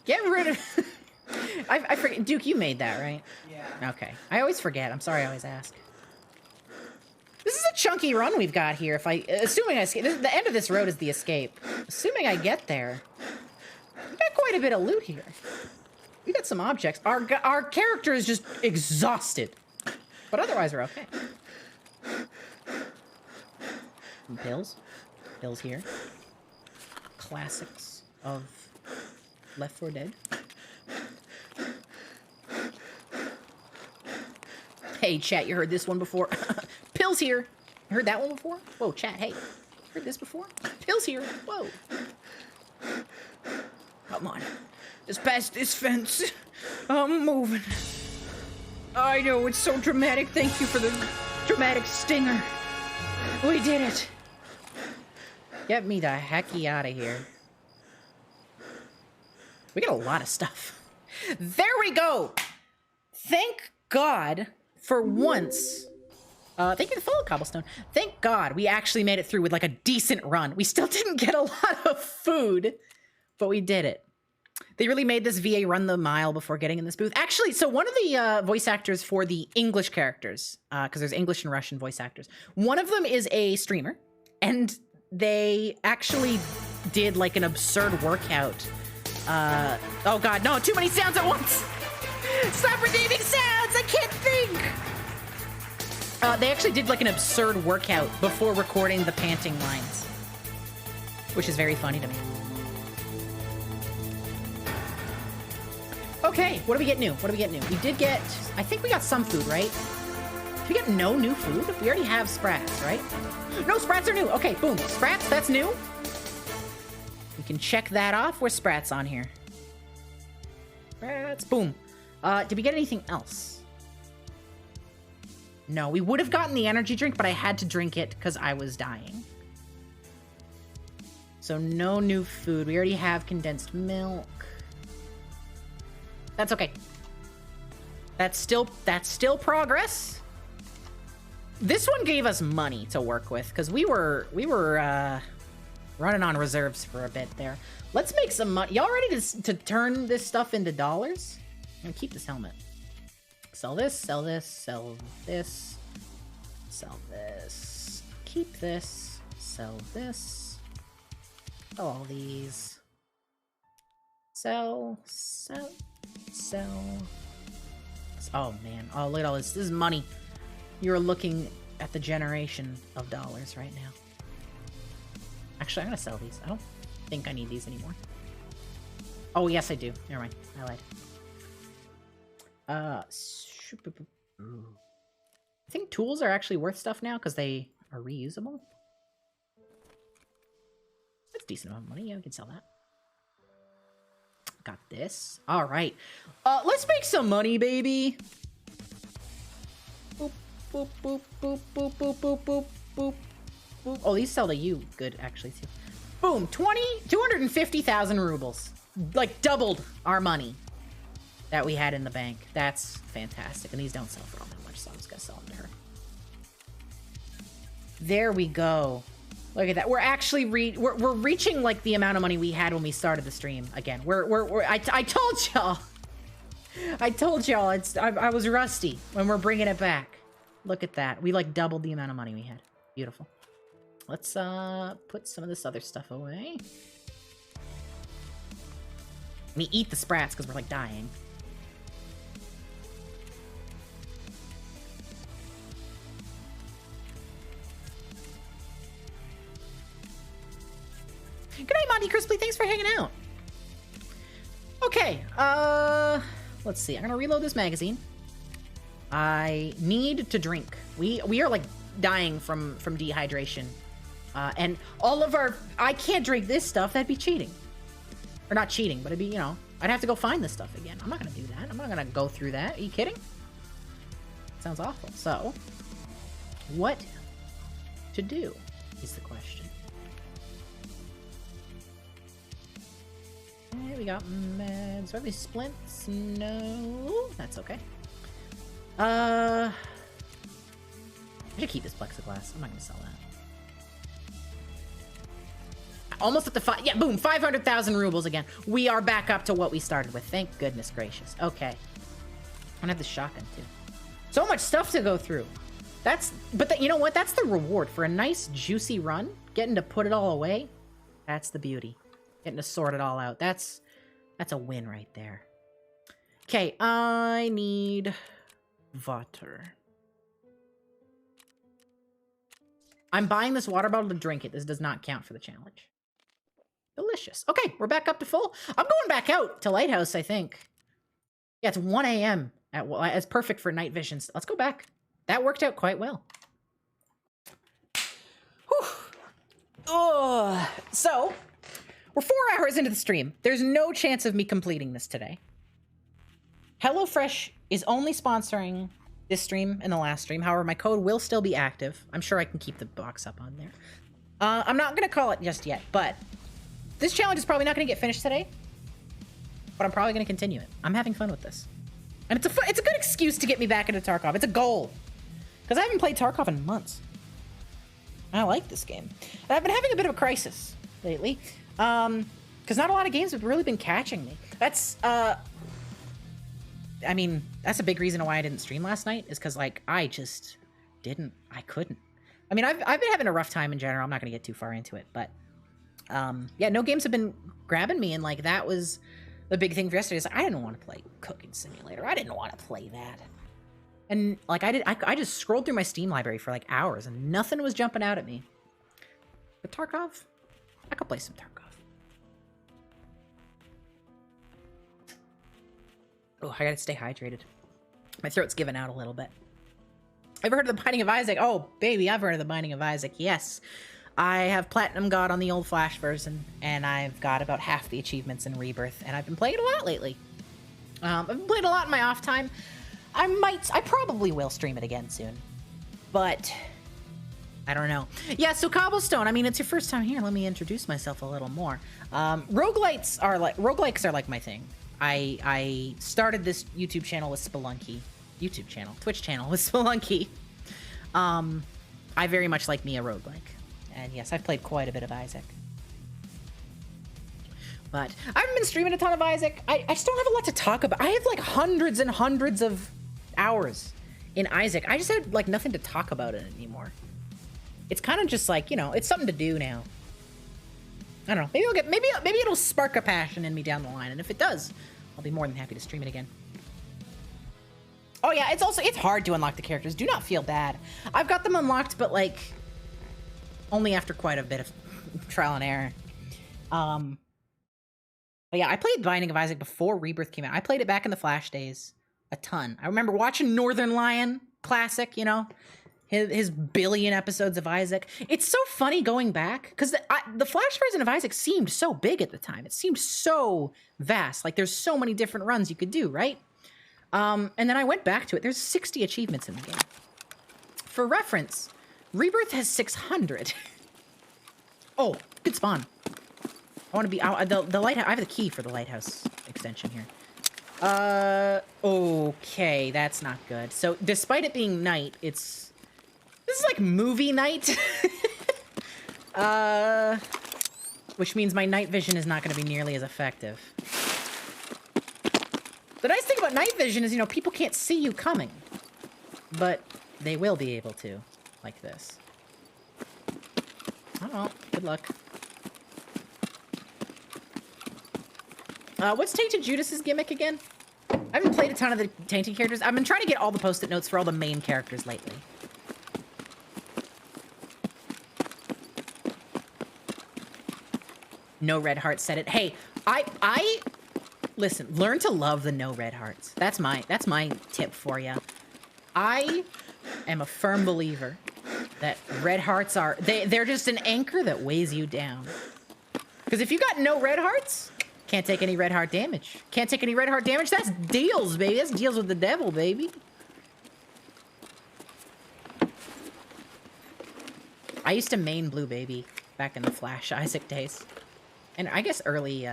[SPEAKER 3] Get rid of... I forget. Duke, you made that, right? Yeah. Okay. I always forget. I'm sorry I always ask. This is a chunky run we've got here. Assuming I escape... The end of this road is the escape. Assuming I get there. We got quite a bit of loot here. We got some objects. Our character is just exhausted. But otherwise, we're okay. Some pills. Pills here. Classics of Left 4 Dead. Hey, chat, you heard this one before. Pills here. You heard that one before? Whoa, chat, hey. Heard this before? Pills here. Whoa. Come on. Just past this fence. I'm moving. I know, it's so dramatic. Thank you for the dramatic stinger. We did it. Get me the hecky out of here. We got a lot of stuff. There we go! Thank God for once. Thank you to follow Cobblestone. Thank God we actually made it through with like a decent run. We still didn't get a lot of food, but we did it. They really made this VA run the mile before getting in this booth. Actually, so one of the voice actors for the English characters, because there's English and Russian voice actors, one of them is a streamer, and they actually did like an absurd workout. Oh God, no, too many sounds at once. Stop redeeming sounds, I can't think. They actually did like an absurd workout before recording the panting lines, which is very funny to me. Okay, what do we get new? What do we get new? We did get, I think we got some food, right? Did we get no new food? We already have sprats, right? No, sprats are new. Okay, boom. Sprats, that's new. We can check that off. Where's sprats on here? Sprats, boom. Did we get anything else? No, we would have gotten the energy drink, but I had to drink it because I was dying. So no new food. We already have condensed milk. That's okay. That's still progress. This one gave us money to work with because we were running on reserves for a bit there. Let's make some money. Y'all ready to turn this stuff into dollars? I'm gonna keep this helmet. Sell this, sell this, sell this, sell this. Keep this, sell this. Sell all these. Sell. Oh man, oh look at all this. This is money. You're looking at the generation of dollars right now. Actually, I'm gonna sell these. I don't think I need these anymore. Oh yes, I do. Never mind. I lied. I think tools are actually worth stuff now because they are reusable. That's a decent amount of money. Yeah, we can sell that. Got this. All right. Let's make some money, baby. Boop, boop, boop, boop, boop, boop, boop, boop, boop, boop. Oh, these sell to you. Good, actually, too. Boom. 250,000 rubles. Like, doubled our money that we had in the bank. That's fantastic. And these don't sell for all that much, so I'm just gonna sell them to her. There we go. Look at that. We're actually we're reaching like the amount of money we had when we started the stream again. I told y'all. I told y'all I was rusty when we're bringing it back. Look at that. We like doubled the amount of money we had. Beautiful. Let's put some of this other stuff away. We eat the sprats because we're like dying. Good night, Monty Crisply. Thanks for hanging out. Okay, let's see. I'm gonna reload this magazine. I need to drink. We are like dying from dehydration, and all of our. I can't drink this stuff. That'd be cheating, or not cheating, but it'd be I'd have to go find this stuff again. I'm not gonna do that. I'm not gonna go through that. Are you kidding? Sounds awful. So, what to do is the question. Okay, we got meds. Are these splints? No, that's okay. I should keep this plexiglass. I'm not gonna sell that. Almost at the yeah, boom, 500,000 rubles again. We are back up to what we started with. Thank goodness gracious. Okay, I'm gonna have the shotgun too. So much stuff to go through. But you know what? That's the reward for a nice juicy run. Getting to put it all away. That's the beauty. Getting to sort it all out. That's a win right there. Okay, I need water. I'm buying this water bottle to drink it. This does not count for the challenge. Delicious. Okay, we're back up to full. I'm going back out to Lighthouse, I think. Yeah, it's 1 a.m. It's perfect for night visions. Let's go back. That worked out quite well. Whew. Oh, so we're 4 hours into the stream. There's no chance of me completing this today. HelloFresh is only sponsoring this stream and the last stream. However, my code will still be active. I'm sure I can keep the box up on there. I'm not gonna call it just yet, but this challenge is probably not gonna get finished today. But I'm probably gonna continue it. I'm having fun with this, and it's a good excuse to get me back into Tarkov. It's a goal, because I haven't played Tarkov in months. I like this game, and I've been having a bit of a crisis lately, because not a lot of games have really been catching me. That's I mean, that's a big reason why I didn't stream last night, is because like I couldn't. I mean, I've been having a rough time in general. I'm not gonna get too far into it, but yeah, no games have been grabbing me, and like that was the big thing for yesterday. Is like, I didn't want to play Cooking Simulator. I didn't want to play that, and like I just scrolled through my Steam library for like hours, and nothing was jumping out at me. But Tarkov, I could play some Tarkov. Oh, I gotta stay hydrated. My throat's giving out a little bit. Ever heard of the Binding of Isaac? Oh, baby, I've heard of the Binding of Isaac. Yes. I have Platinum God on the old Flash version, and I've got about half the achievements in Rebirth, and I've been playing a lot lately. I've been playing a lot in my off time. I probably will stream it again soon, but I don't know. Yeah, so Cobblestone, I mean, it's your first time here. Let me introduce myself a little more. Roguelikes are like my thing. I started this YouTube channel with Spelunky. Twitch channel with Spelunky. I very much like me a roguelike. And yes, I've played quite a bit of Isaac. But I haven't been streaming a ton of Isaac. I just don't have a lot to talk about. I have like hundreds and hundreds of hours in Isaac. I just have like nothing to talk about it anymore. It's kind of just like, you know, it's something to do now. I don't know. Maybe it'll spark a passion in me down the line, and if it does, I'll be more than happy to stream it again. Oh yeah, it's hard to unlock the characters. Do not feel bad. I've got them unlocked, but like only after quite a bit of trial and error. But yeah, I played Binding of Isaac before Rebirth came out. I played it back in the Flash days a ton. I remember watching Northern Lion classic, you know, his billion episodes of Isaac. It's so funny going back, because the Flash version of Isaac seemed so big at the time. It seemed so vast. Like there's so many different runs you could do, right? And then I went back to it. There's 60 achievements in the game. For reference, Rebirth has 600. Oh, good spawn. I want to be the lighthouse. I have the key for the lighthouse extension here. Okay, that's not good. So, despite it being night, this is like movie night. Which means my night vision is not going to be nearly as effective. The nice thing about night vision is, you know, people can't see you coming. But they will be able to, like this. Oh, good luck. What's Tainted Judas's gimmick again? I haven't played a ton of the Tainted characters. I've been trying to get all the post-it notes for all the main characters lately. No red hearts said it. Hey, listen, learn to love the no red hearts. That's my tip for you. I am a firm believer that red hearts are they're just an anchor that weighs you down. Because if you got no red hearts, can't take any red heart damage. Can't take any red heart damage. That's deals, baby. That's deals with the devil, baby. I used to main Blue Baby back in the Flash Isaac days. And I guess early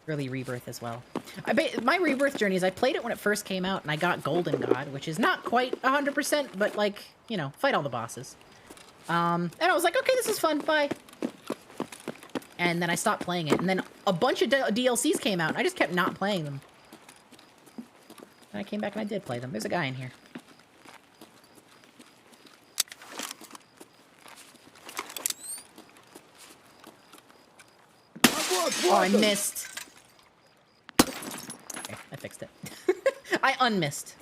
[SPEAKER 3] Rebirth as well. My Rebirth journey is I played it when it first came out, and I got Golden God, which is not quite 100%, but like, you know, fight all the bosses. And I was like, okay, this is fun, bye. And then I stopped playing it, and then a bunch of DLCs came out, and I just kept not playing them. And I came back and I did play them. There's a guy in here. Oh, I missed. Okay, I fixed it. I unmissed.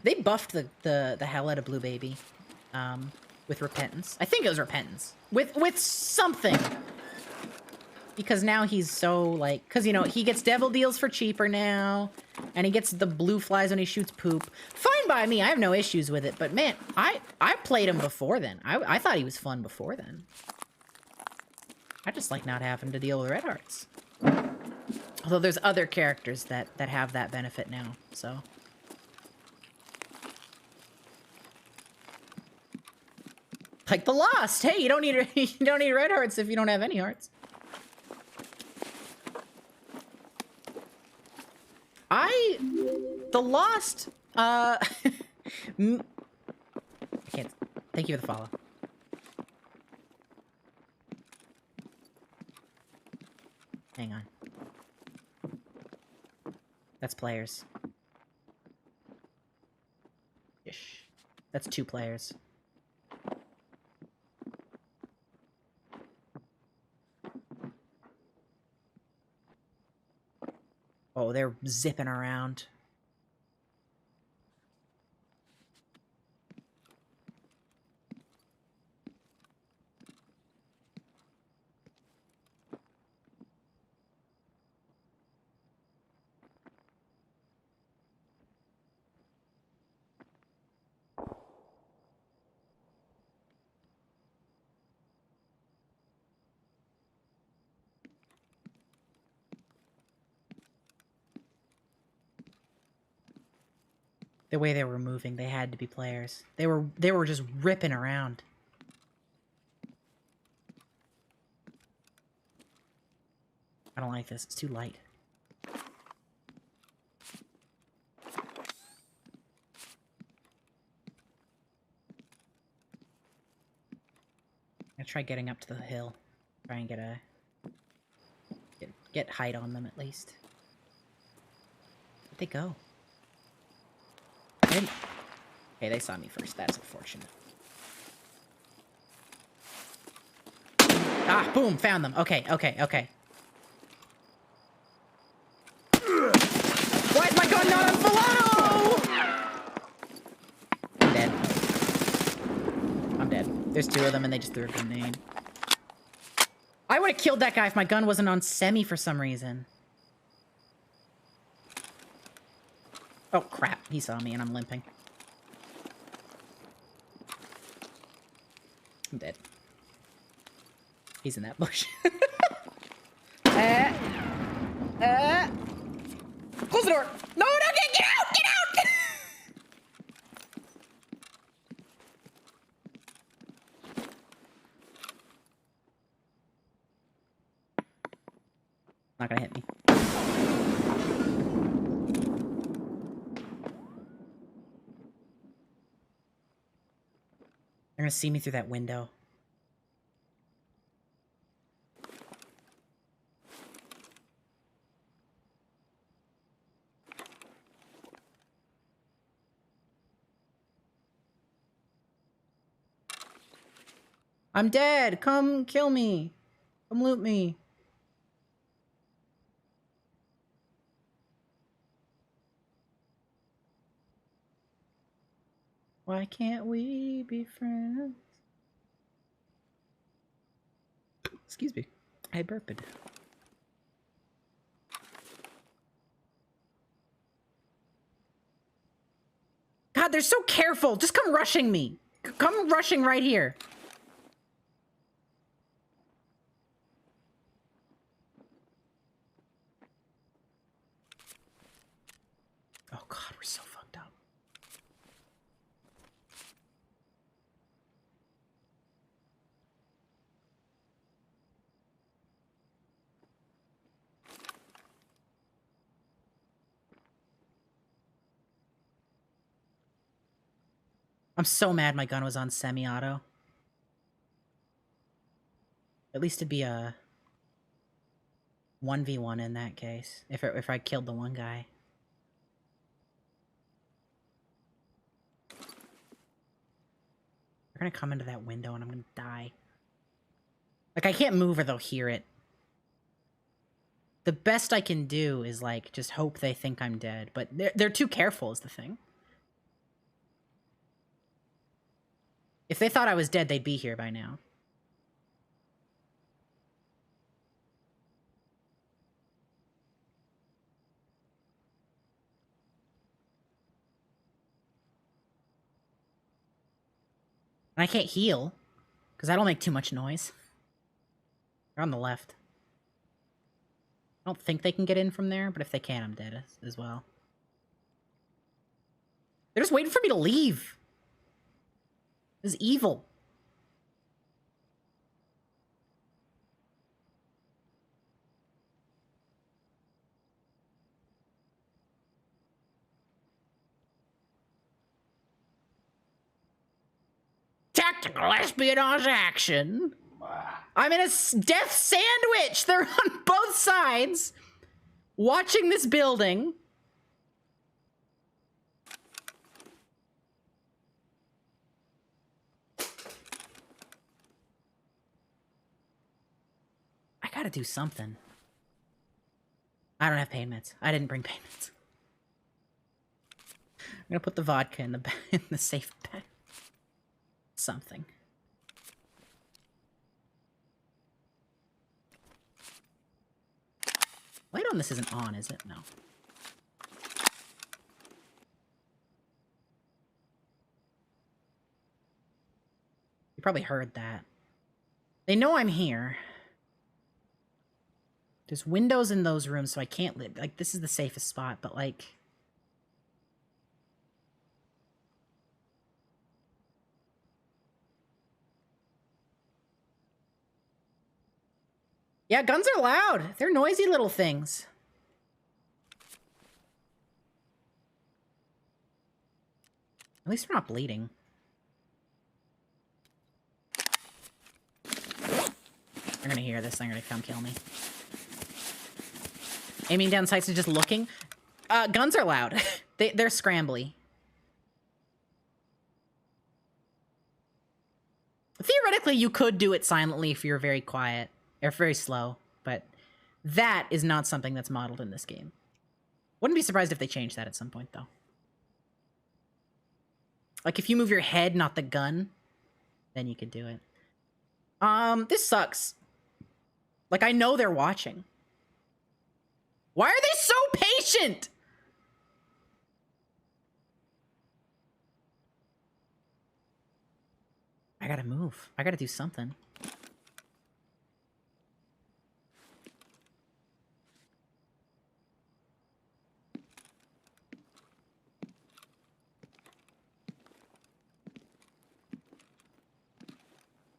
[SPEAKER 3] They buffed the hell out of Blue Baby with Repentance. I think it was Repentance. With something. Because now he's so, like... Because, you know, he gets Devil Deals for cheaper now. And he gets the blue flies when he shoots poop. Fine by me. I have no issues with it. But, man, I played him before then. I thought he was fun before then. I just like not having to deal with red hearts. Although there's other characters that have that benefit now, so. Like the Lost. Hey, you don't need red hearts if you don't have any hearts. The Lost. I can't. Thank you for the follow. Hang on. That's players. Ish. That's 2 players. Oh, they're zipping around. The way they were moving, they had to be players. They were just ripping around. I don't like this. It's too light. I try getting up to the hill. Try and get height on them at least. Where'd they go? Okay, they saw me first. That's unfortunate. Ah, boom! Found them. Okay. Why is my gun not on full auto? I'm dead. I'm dead. There's 2 of them and they just threw a grenade. I would have killed that guy if my gun wasn't on semi for some reason. Oh, crap. He saw me and I'm limping. I'm dead. He's in that bush. Close the door! No, get out! Get out! Not gonna hit me. They're gonna see me through that window. I'm dead! Come kill me! Come loot me! Why can't we be friends? Excuse me. I burped. God, they're so careful! Just come rushing me! Come rushing right here! Oh God, we're so fucked up. I'm so mad my gun was on semi-auto. At least it'd be a 1v1 in that case, if I killed the one guy. They're gonna come into that window and I'm gonna die. Like, I can't move or they'll hear it. The best I can do is, like, just hope they think I'm dead. But they're too careful is the thing. If they thought I was dead, they'd be here by now. And I can't heal, because I don't make too much noise. They're on the left. I don't think they can get in from there, but if they can, I'm dead as well. They're just waiting for me to leave. This is evil. Tactical espionage action. I'm in a death sandwich. They're on both sides, watching this building. I gotta do something. I don't have pain meds. I didn't bring pain meds. I'm gonna put the vodka in the safe bed. Something. Light on this isn't on, is it? No. You probably heard that. They know I'm here. There's windows in those rooms, so I can't live. Like, this is the safest spot, but like... Yeah, guns are loud. They're noisy little things. At least we're not bleeding. They're gonna hear this. They're gonna come kill me. Aiming down sights and just looking. Guns are loud. They're scrambly. Theoretically, you could do it silently if you're very quiet. Or very slow, but that is not something that's modeled in this game. Wouldn't be surprised if they changed that at some point, though. Like, if you move your head, not the gun, then you could do it. This sucks. Like, I know they're watching. Why are they so patient? I gotta move. I gotta do something.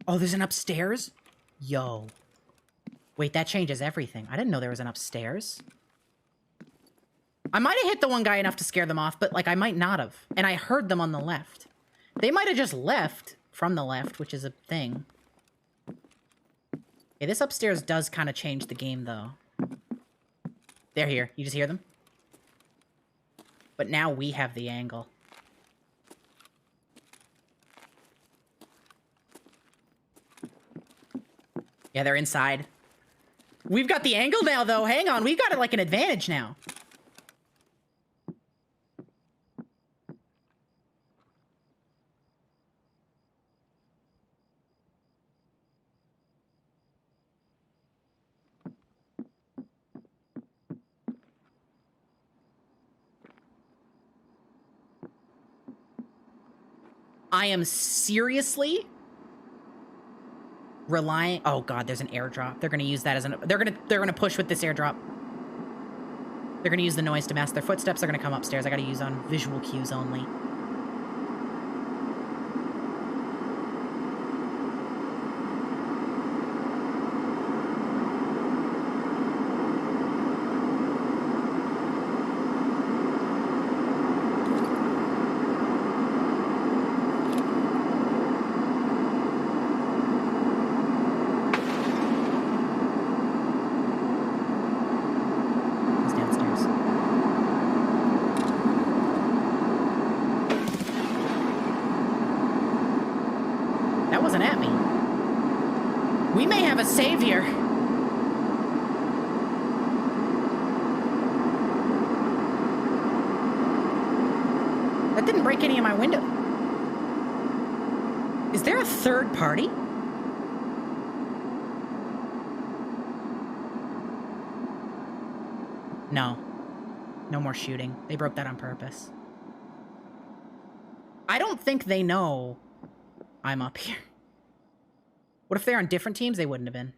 [SPEAKER 3] Oh, there's an upstairs? Yo. Wait, that changes everything. I didn't know there was an upstairs. I might have hit the one guy enough to scare them off, but, like, I might not have. And I heard them on the left. They might have just left from the left, which is a thing. Okay, this upstairs does kind of change the game, though. They're here. You just hear them? But now we have the angle. Yeah, they're inside. We've got the angle now, though. Hang on. We've got it like an advantage now. I am seriously relying. Oh god, there's an airdrop. They're gonna use that as an. They're gonna push with this airdrop. They're gonna use the noise to mask their footsteps. They're gonna come upstairs. I gotta use on visual cues only. Savior. That didn't break any of my window. Is there a third party? No. No more shooting. They broke that on purpose. I don't think they know I'm up here. What if they're on different teams? They wouldn't have been.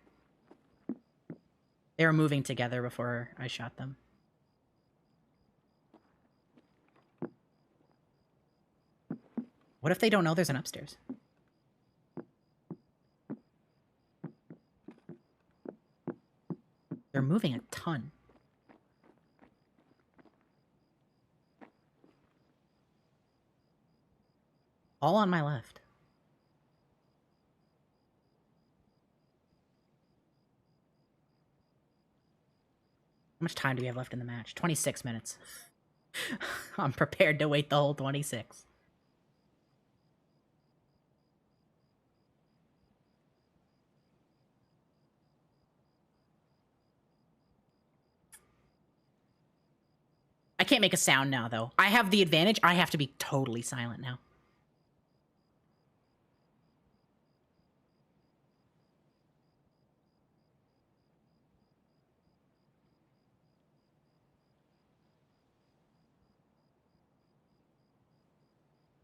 [SPEAKER 3] They were moving together before I shot them. What if they don't know there's an upstairs? They're moving a ton. All on my left. How much time do we have left in the match? 26 minutes. I'm prepared to wait the whole 26. I can't make a sound now, though. I have the advantage. I have to be totally silent now.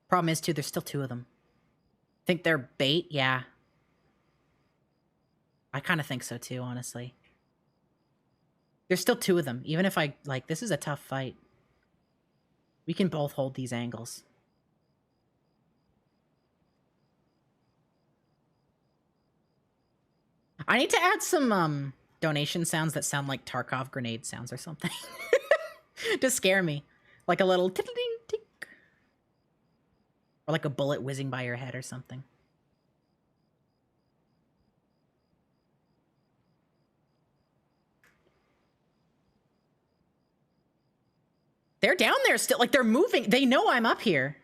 [SPEAKER 3] Problem is, too, there's still 2 of them. Think they're bait? Yeah. I kind of think so, too, honestly. There's still 2 of them. Even if I, like, this is a tough fight. We can both hold these angles. I need to add some, donation sounds that sound like Tarkov grenade sounds or something. To scare me. Like a little tick-a-ding-tick. Or like a bullet whizzing by your head or something. They're down there still. Like, they're moving. They know I'm up here.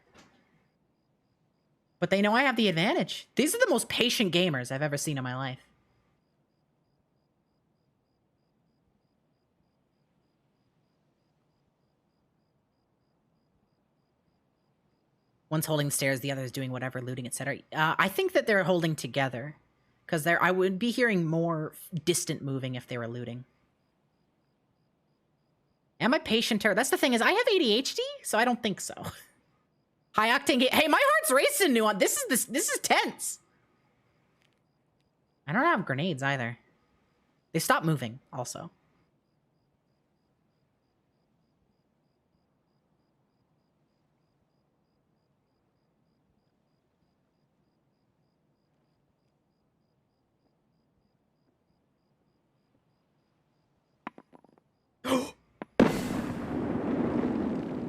[SPEAKER 3] But they know I have the advantage. These are the most patient gamers I've ever seen in my life. One's holding the stairs, the other's doing whatever, looting, etc. I think that they're holding together. Because I would be hearing more distant moving if they were looting. Am I patienter? That's the thing, is I have ADHD, so I don't think so. High octane game. Hey, my heart's racing, Nuance. This is tense. I don't have grenades either. They stopped moving, also.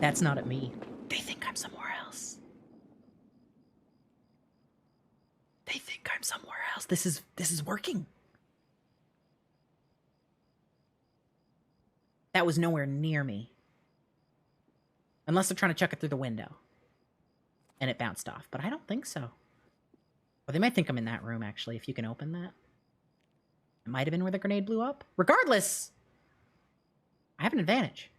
[SPEAKER 3] That's not at me. They think I'm somewhere else. They think I'm somewhere else. This is working. That was nowhere near me. Unless they're trying to chuck it through the window. And it bounced off. But I don't think so. Or they might think I'm in that room, actually, if you can open that. It might have been where the grenade blew up. Regardless, I have an advantage.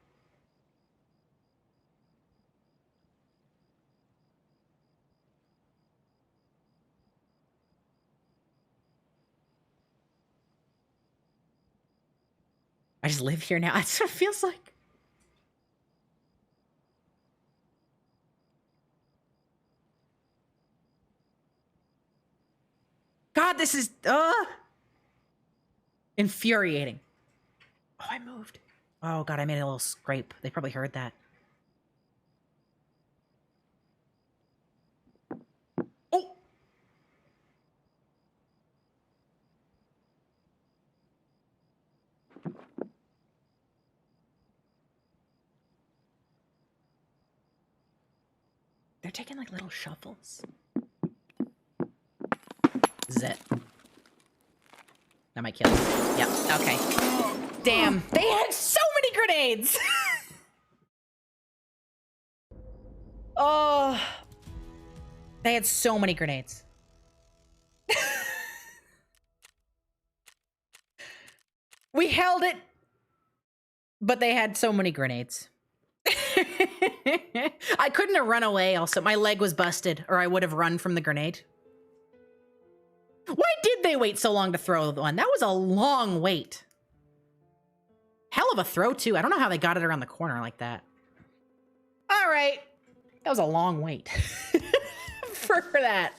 [SPEAKER 3] I just live here now. That's what it feels like. God, this is infuriating. Oh, I moved. Oh God, I made a little scrape. They probably heard that. Oh! They're taking like little shuffles. Zit. That might kill us. Yep, okay. Damn, they had so many grenades! Oh. They had so many grenades. We held it, but they had so many grenades. I couldn't have run away also. My leg was busted, or I would have run from the grenade. Why did they wait so long to throw the one? That was a long wait. Hell of a throw, too. I don't know how they got it around the corner like that. All right. That was a long wait. for that.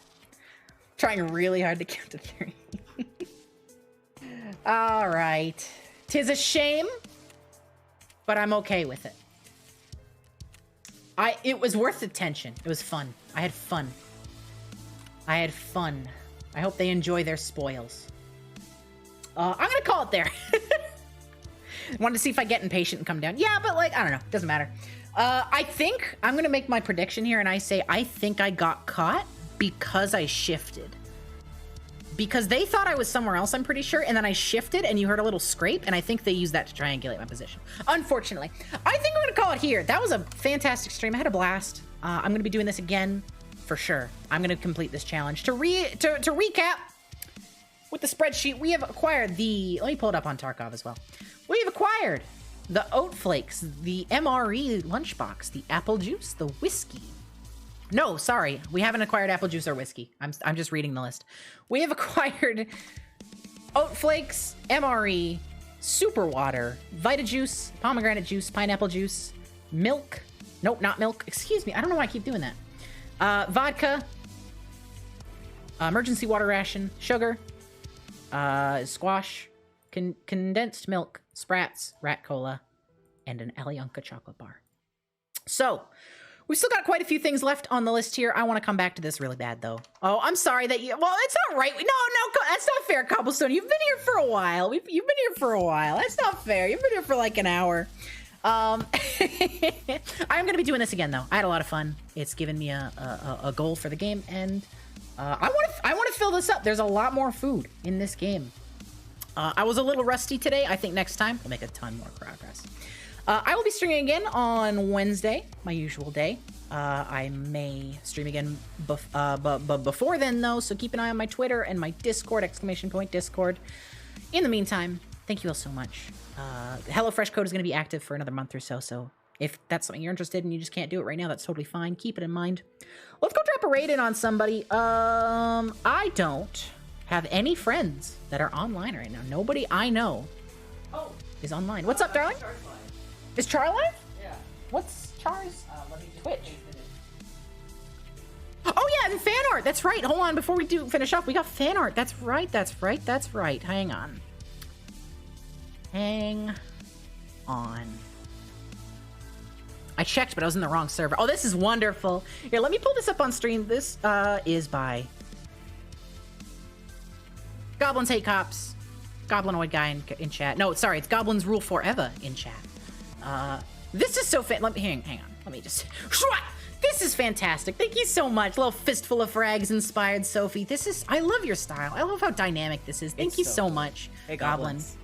[SPEAKER 3] Trying really hard to count to 3. All right. 'Tis a shame, but I'm okay with it. It was worth the tension. It was fun. I had fun. I hope they enjoy their spoils. I'm gonna call it there. Wanted to see if I get impatient and come down. Yeah, but like, I don't know. Doesn't matter. I think I'm gonna make my prediction here, and I say I think I got caught because I shifted. Because they thought I was somewhere else, I'm pretty sure, and then I shifted, and you heard a little scrape, and I think they used that to triangulate my position. Unfortunately. I think I'm gonna call it here. That was a fantastic stream. I had a blast. I'm gonna be doing this again for sure. I'm gonna complete this challenge. To recap, with the spreadsheet, we have acquired let me pull it up on Tarkov as well. We've acquired the oat flakes, the MRE lunchbox, the apple juice, the whiskey. No, sorry, we haven't acquired apple juice or whiskey. I'm just reading the list. We have acquired oat flakes, MRE, super water, Vita juice, pomegranate juice, pineapple juice, milk. Nope, not milk. Excuse me. I don't know why I keep doing that. Vodka, emergency water ration, sugar, squash, condensed milk, Sprats, Rat Cola, and an Alyonka chocolate bar. So, we've still got quite a few things left on the list here. I want to come back to this really bad, though. Oh, I'm sorry that you... Well, it's not right. No, that's not fair, Cobblestone. You've been here for a while. You've been here for a while. That's not fair. You've been here for like an hour. I'm going to be doing this again, though. I had a lot of fun. It's given me a goal for the game, and I want to fill this up. There's a lot more food in this game. I was a little rusty today. I think next time we'll make a ton more progress. I will be streaming again on Wednesday, my usual day. I may stream again before then, though, so keep an eye on my Twitter and my Discord, !Discord. In the meantime, thank you all so much. The HelloFresh code is going to be active for another month or so, so if that's something you're interested in, you just can't do it right now, that's totally fine. Keep it in mind. Let's go drop a raid in on somebody. I don't have any friends that are online right now. Nobody I know is online. What's up, darling? Is Char live?
[SPEAKER 6] Yeah.
[SPEAKER 3] What's Char's
[SPEAKER 6] Let me just
[SPEAKER 3] Twitch?
[SPEAKER 6] paste it in.
[SPEAKER 3] Oh yeah, and fan art. That's right. Hold on, before we do finish up, we got fan art. That's right. Hang on. I checked, but I was in the wrong server. Oh, this is wonderful. Here, let me pull this up on stream. This is by Goblins Hate Cops. Goblinoid guy in chat. No, sorry, it's Goblins Rule Forever in chat. This is so Let me hang on. Let me just. This is fantastic. Thank you so much. A little fistful of frags inspired, Sophie. I love your style. I love how dynamic this is. Thank you so much,
[SPEAKER 6] Hey, Goblins.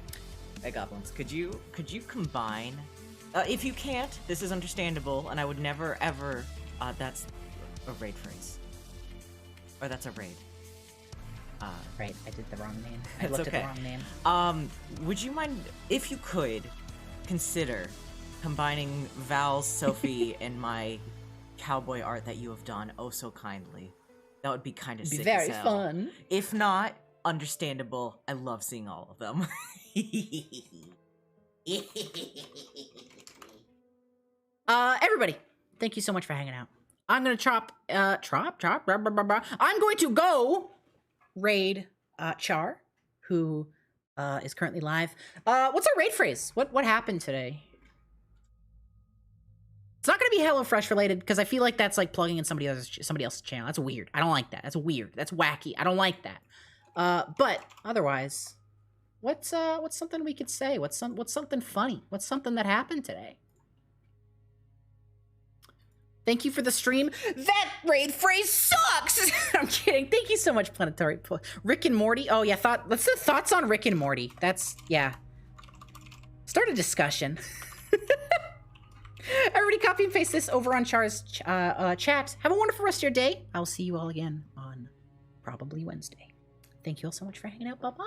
[SPEAKER 6] Hey, Goblins. Could you combine? If you can't, this is understandable, and I would never ever. That's a raid phrase. Or that's a raid.
[SPEAKER 3] Right, I did the wrong name. I looked
[SPEAKER 6] okay.
[SPEAKER 3] at the wrong name.
[SPEAKER 6] Would you mind, if you could, consider combining Val's, Sophie, and my cowboy art that you have done oh so kindly? That would be kind of sick
[SPEAKER 3] Very
[SPEAKER 6] as hell.
[SPEAKER 3] fun.
[SPEAKER 6] If not, understandable. I love seeing all of them.
[SPEAKER 3] Everybody, thank you so much for hanging out. I'm gonna I'm going to go raid Char, who is currently live. What's our raid phrase? What happened today? It's not gonna be HelloFresh related because I feel like that's like plugging in somebody else's channel. That's weird. I don't like that. That's weird. That's wacky. I don't like that. But otherwise, what's something we could say? What's something funny? What's something that happened today? Thank you for the stream. That raid phrase sucks. I'm kidding. Thank you so much, Planetary. Rick and Morty. Oh yeah, let's do thoughts on Rick and Morty. Yeah. Start a discussion. Everybody copy and paste this over on Char's chat. Have a wonderful rest of your day. I'll see you all again on probably Wednesday. Thank you all so much for hanging out. Bye-bye.